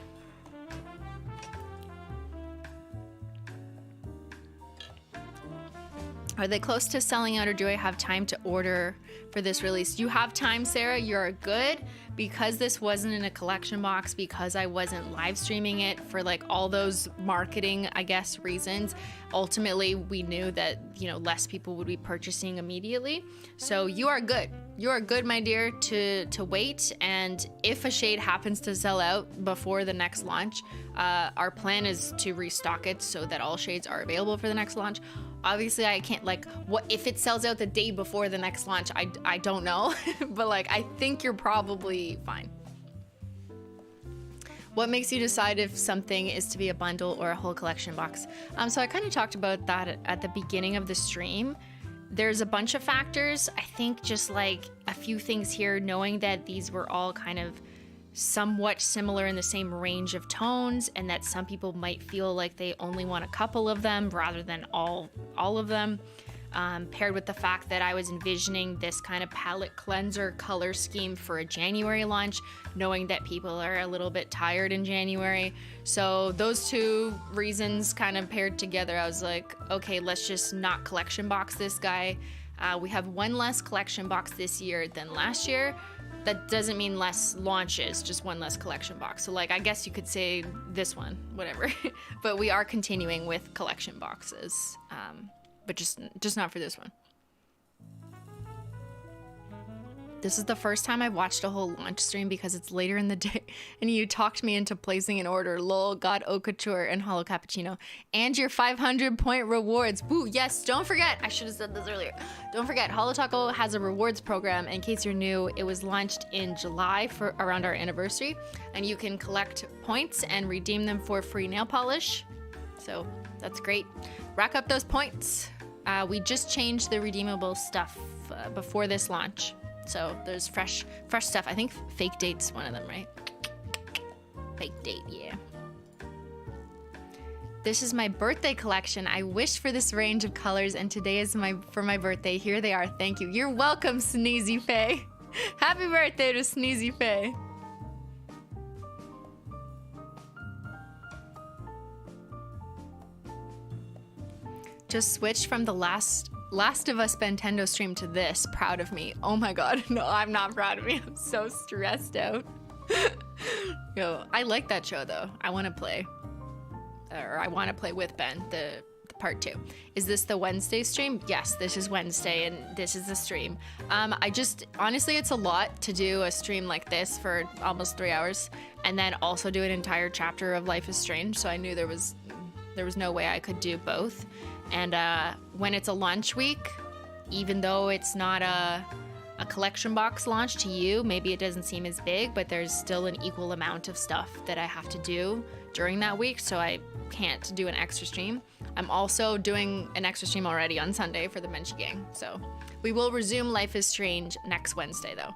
Are they close to selling out, or do I have time to order for this release? You have time, Sarah. You're good. Because this wasn't in a collection box, because I wasn't live streaming it for like all those marketing, I guess, reasons, ultimately we knew that, you know, less people would be purchasing immediately. So you are good. You are good, my dear, to wait. And if a shade happens to sell out before the next launch, our plan is to restock it so that all shades are available for the next launch. Obviously, I can't, like, what if it sells out the day before the next launch? I don't know, but like, I think you're probably fine. What makes you decide if something is to be a bundle or a whole collection box? So I kind of talked about that at the beginning of the stream. There's a bunch of factors. I think just like a few things here, knowing that these were all kind of somewhat similar in the same range of tones, and that some people might feel like they only want a couple of them rather than all of them, paired with the fact that I was envisioning this kind of palette cleanser color scheme for a January launch, knowing that people are a little bit tired in January. So those two reasons kind of paired together, I was like, okay, let's just not collection box this guy. We have one less collection box this year than last year. That doesn't mean less launches, just one less collection box. So like, I guess you could say this one, whatever. But we are continuing with collection boxes, but just not for this one. This is the first time I've watched a whole launch stream because it's later in the day and you talked me into placing an order. Lol, God, Haute Couture, and Holo Cappuccino. And your 500-point rewards. Woo, yes, don't forget. I should have said this earlier. Don't forget, Holo Taco has a rewards program. In case you're new, it was launched in July for around our anniversary. And you can collect points and redeem them for free nail polish. So that's great. Rack up those points. We just changed the redeemable stuff before this launch. So there's fresh stuff. I think fake date's one of them, right? Fake date, yeah. This is my birthday collection. I wished for this range of colors, and today is for my birthday. Here they are. Thank you. You're welcome, Sneezy Faye. Happy birthday to Sneezy Faye. Just switched from the Last of Us Nintendo stream to this. Proud of me. Oh my god. No, I'm not proud of me. I'm so stressed out. Yo, I like that show though. I want to play. Or I want to play with Ben, the part 2. Is this the Wednesday stream? Yes, this is Wednesday and this is the stream. Honestly, it's a lot to do a stream like this for almost 3 hours and then also do an entire chapter of Life is Strange. So I knew there was no way I could do both. And when it's a launch week, even though it's not a collection box launch to you, maybe it doesn't seem as big, but there's still an equal amount of stuff that I have to do during that week, so I can't do an extra stream. I'm also doing an extra stream already on Sunday for the Menchie Gang, so we will resume Life is Strange next Wednesday, though.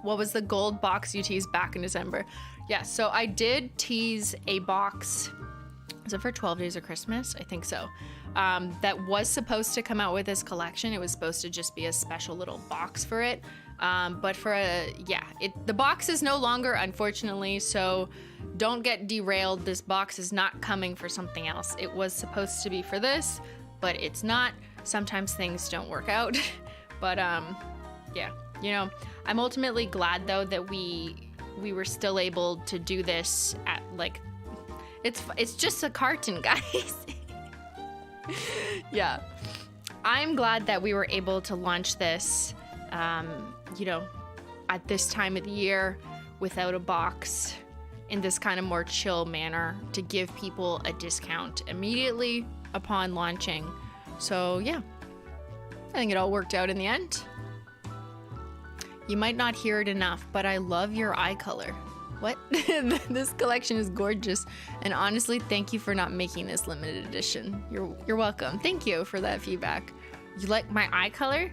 What was the gold box you teased back in December? Yeah, so I did tease a box. Was it for 12 Days of Christmas? I think so. That was supposed to come out with this collection. It was supposed to just be a special little box for it. But the box is no longer, unfortunately, so don't get derailed. This box is not coming for something else. It was supposed to be for this, but it's not. Sometimes things don't work out. But yeah, you know, I'm ultimately glad though that we were still able to do this at like, it's just a carton, guys. Yeah, I'm glad that we were able to launch this, you know, at this time of the year without a box in this kind of more chill manner to give people a discount immediately upon launching. So yeah, I think it all worked out in the end. You might not hear it enough, but I love your eye color. What? This collection is gorgeous. And honestly, thank you for not making this limited edition. You're welcome. Thank you for that feedback. You like my eye color?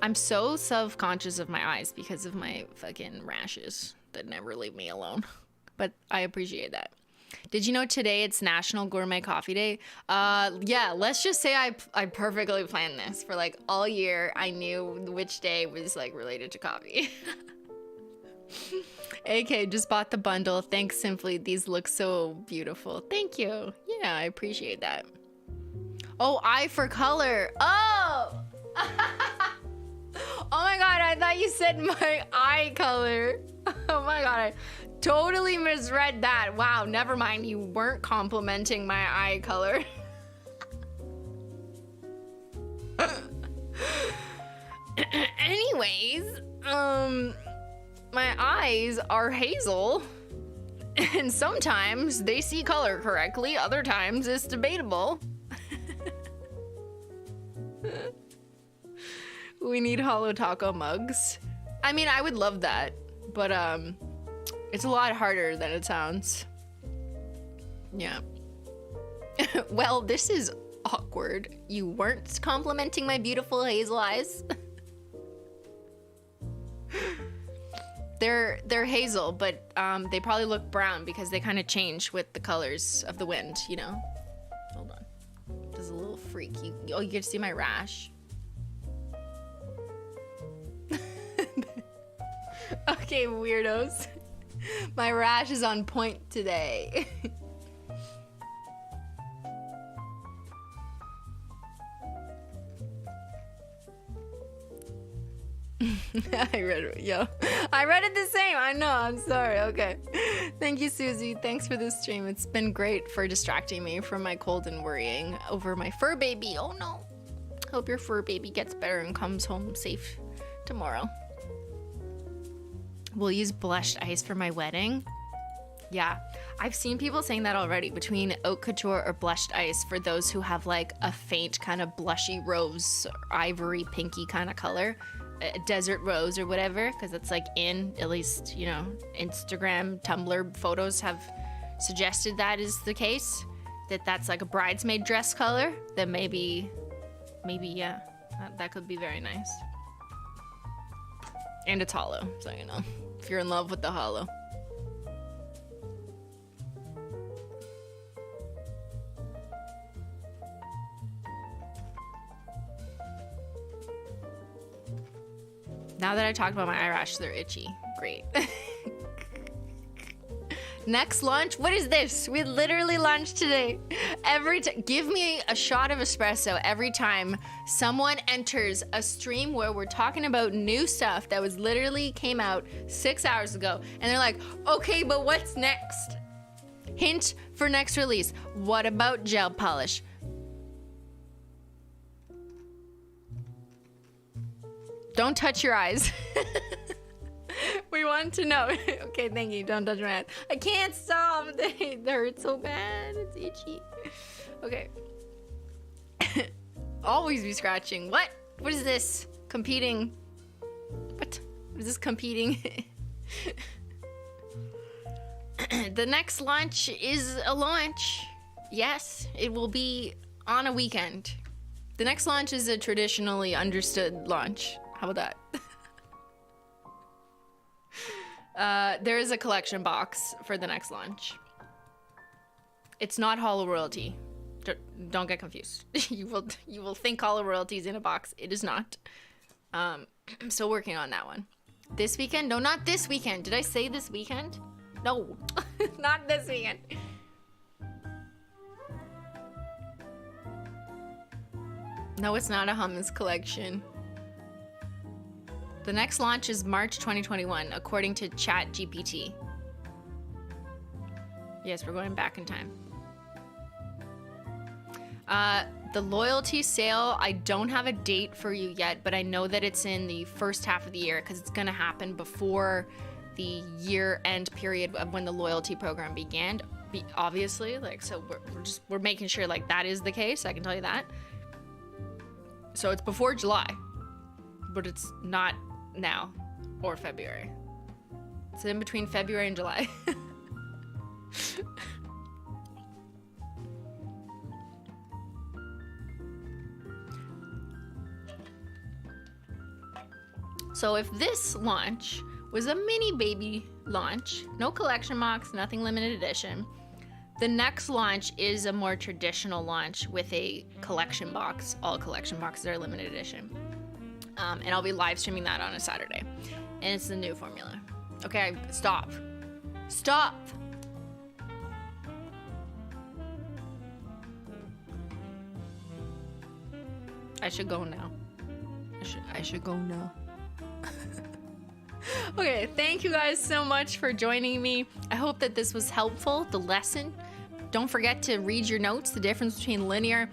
I'm so self-conscious of my eyes because of my fucking rashes that never leave me alone. But I appreciate that. Did you know today it's National Gourmet Coffee Day? Yeah, let's just say I perfectly planned this for like all year. I knew which day was like related to coffee. AK just bought the bundle. Thanks, Simply. These look so beautiful. Thank you. Yeah, I appreciate that. Oh, eye for color. Oh! Oh my god, I thought you said my eye color. Oh my god, I totally misread that. Wow, never mind. You weren't complimenting my eye color. Anyways, my eyes are hazel, and sometimes they see color correctly, other times it's debatable. We need Holo Taco mugs. I mean, I would love that, but it's a lot harder than it sounds. Yeah. Well, this is awkward. You weren't complimenting my beautiful hazel eyes. They're hazel, but they probably look brown because they kind of change with the colors of the wind, you know? Hold on. This is a little freaky. Oh, you get to see my rash. Okay, weirdos. My rash is on point today. I read it, yo. I read it the same. I know, I'm sorry. Okay. Thank you, Susie. Thanks for this stream. It's been great for distracting me from my cold and worrying over my fur baby. Oh no. Hope your fur baby gets better and comes home safe tomorrow. We'll use blushed ice for my wedding. Yeah, I've seen people saying that already, between haute couture or blushed ice for those who have like a faint kind of blushy rose, ivory, pinky kind of color. Desert rose or whatever, because it's like in, at least, you know, Instagram, Tumblr photos have suggested that is the case, that's like a bridesmaid dress color. That maybe yeah, that could be very nice. And it's holo, so you know, if you're in love with the holo. Now that I talked about my eyelash, they're itchy. Great. Next lunch? What is this? We literally launched today. Give me a shot of espresso every time someone enters a stream where we're talking about new stuff that was literally came out 6 hours ago. And they're like, okay, but what's next? Hint for next release. What about gel polish? Don't touch your eyes. We want to know. Okay, thank you. Don't touch my eyes. I can't stop. They hurt so bad. It's itchy. Okay. Always be scratching. What? What is this? Competing. What? What is this competing? The next launch is a launch. Yes, it will be on a weekend. The next launch is a traditionally understood launch. How about that? There is a collection box for the next launch. It's not Holo Royalty. Don't get confused. You will think Holo Royalty is in a box. It is not. I'm still working on that one. This weekend? No, not this weekend. Did I say this weekend? No, not this weekend. No, it's not a hummus collection. The next launch is March 2021, according to ChatGPT. Yes, we're going back in time. The loyalty sale, I don't have a date for you yet, but I know that it's in the first half of the year because it's going to happen before the year-end period of when the loyalty program began. Obviously, like, so we're making sure like that is the case. I can tell you that. So it's before July, but it's not now or February. It's in between February and July. So if this launch was a mini baby launch, no collection box, nothing limited edition, the next launch is a more traditional launch with a collection box. All collection boxes are limited edition. And I'll be live streaming that on a Saturday. And it's the new formula. Okay, stop. Stop. I should go now. I should go now. Okay, thank you guys so much for joining me. I hope that this was helpful, the lesson. Don't forget to read your notes, the difference between linear,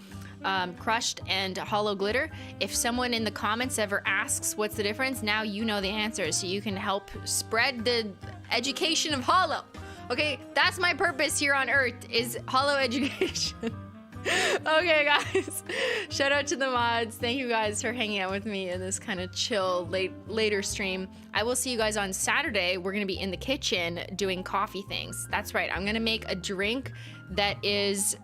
crushed, and hollow glitter. If someone in the comments ever asks what's the difference, now you know the answer, so you can help spread the education of hollow. Okay, that's my purpose here on Earth, is hollow education. Okay, guys. Shout out to the mods. Thank you guys for hanging out with me in this kind of chill later stream. I will see you guys on Saturday. We're going to be in the kitchen doing coffee things. That's right. I'm going to make a drink that is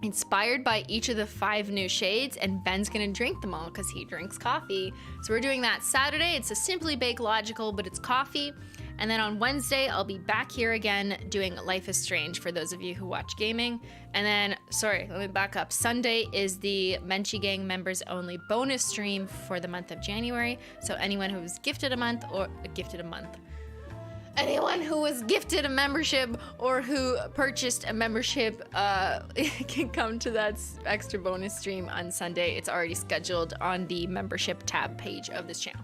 inspired by each of the 5 new shades, and Ben's going to drink them all because he drinks coffee. So we're doing that Saturday. It's a Simplybaristalogical, but it's coffee. And then on Wednesday, I'll be back here again doing Life is Strange for those of you who watch gaming. And then, sorry, let me back up. Sunday is the Menchie Gang members only bonus stream for the month of January. So anyone who was gifted a month or anyone who was gifted a membership or who purchased a membership can come to that extra bonus stream on Sunday. It's already scheduled on the membership tab page of this channel.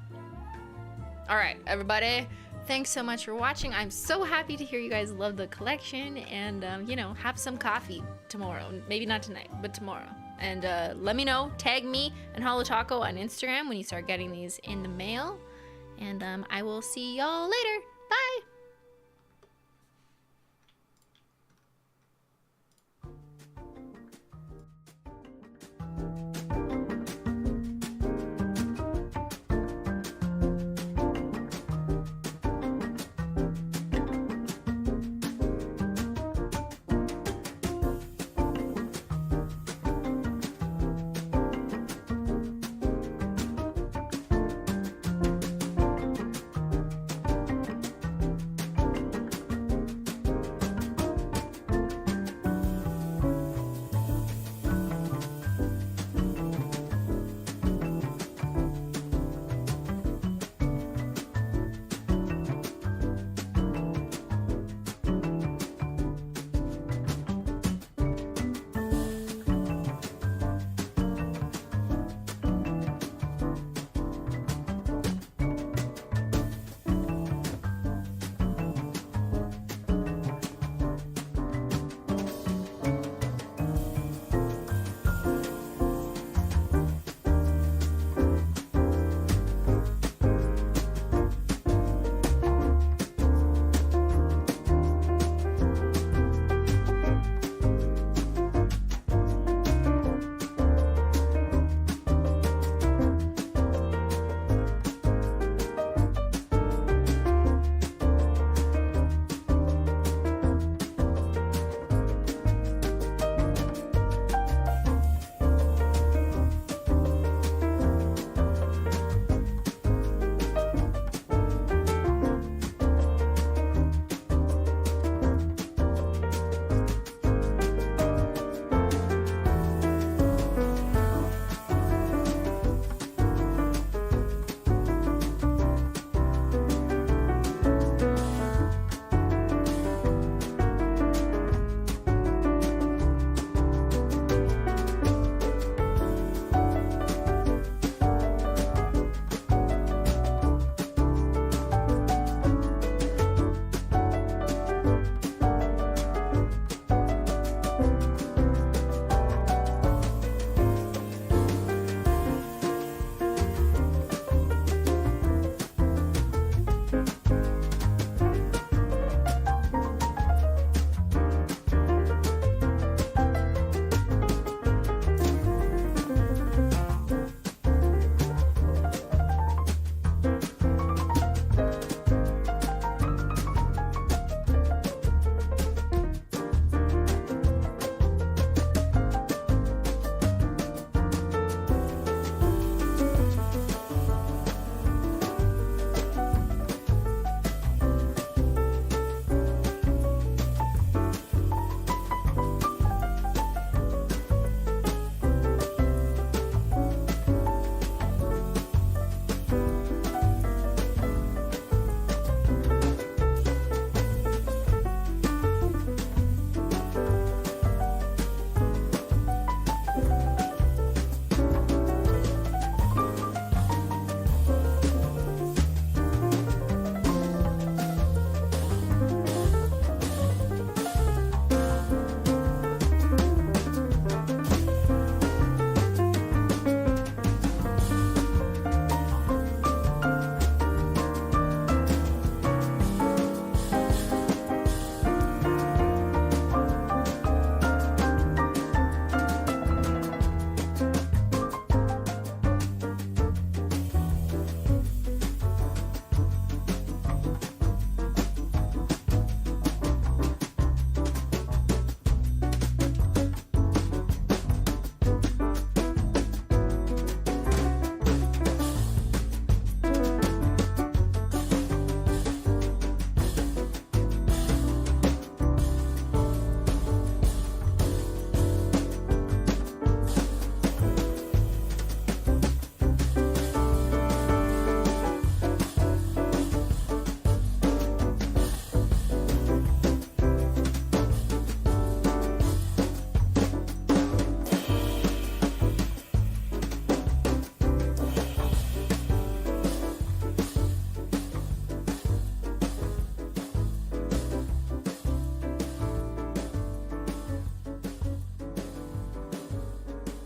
All right, everybody. Thanks so much for watching. I'm so happy to hear you guys love the collection, and you know, have some coffee tomorrow. Maybe not tonight, but tomorrow. And let me know, tag me and Holo Taco on Instagram when you start getting these in the mail. And I will see y'all later.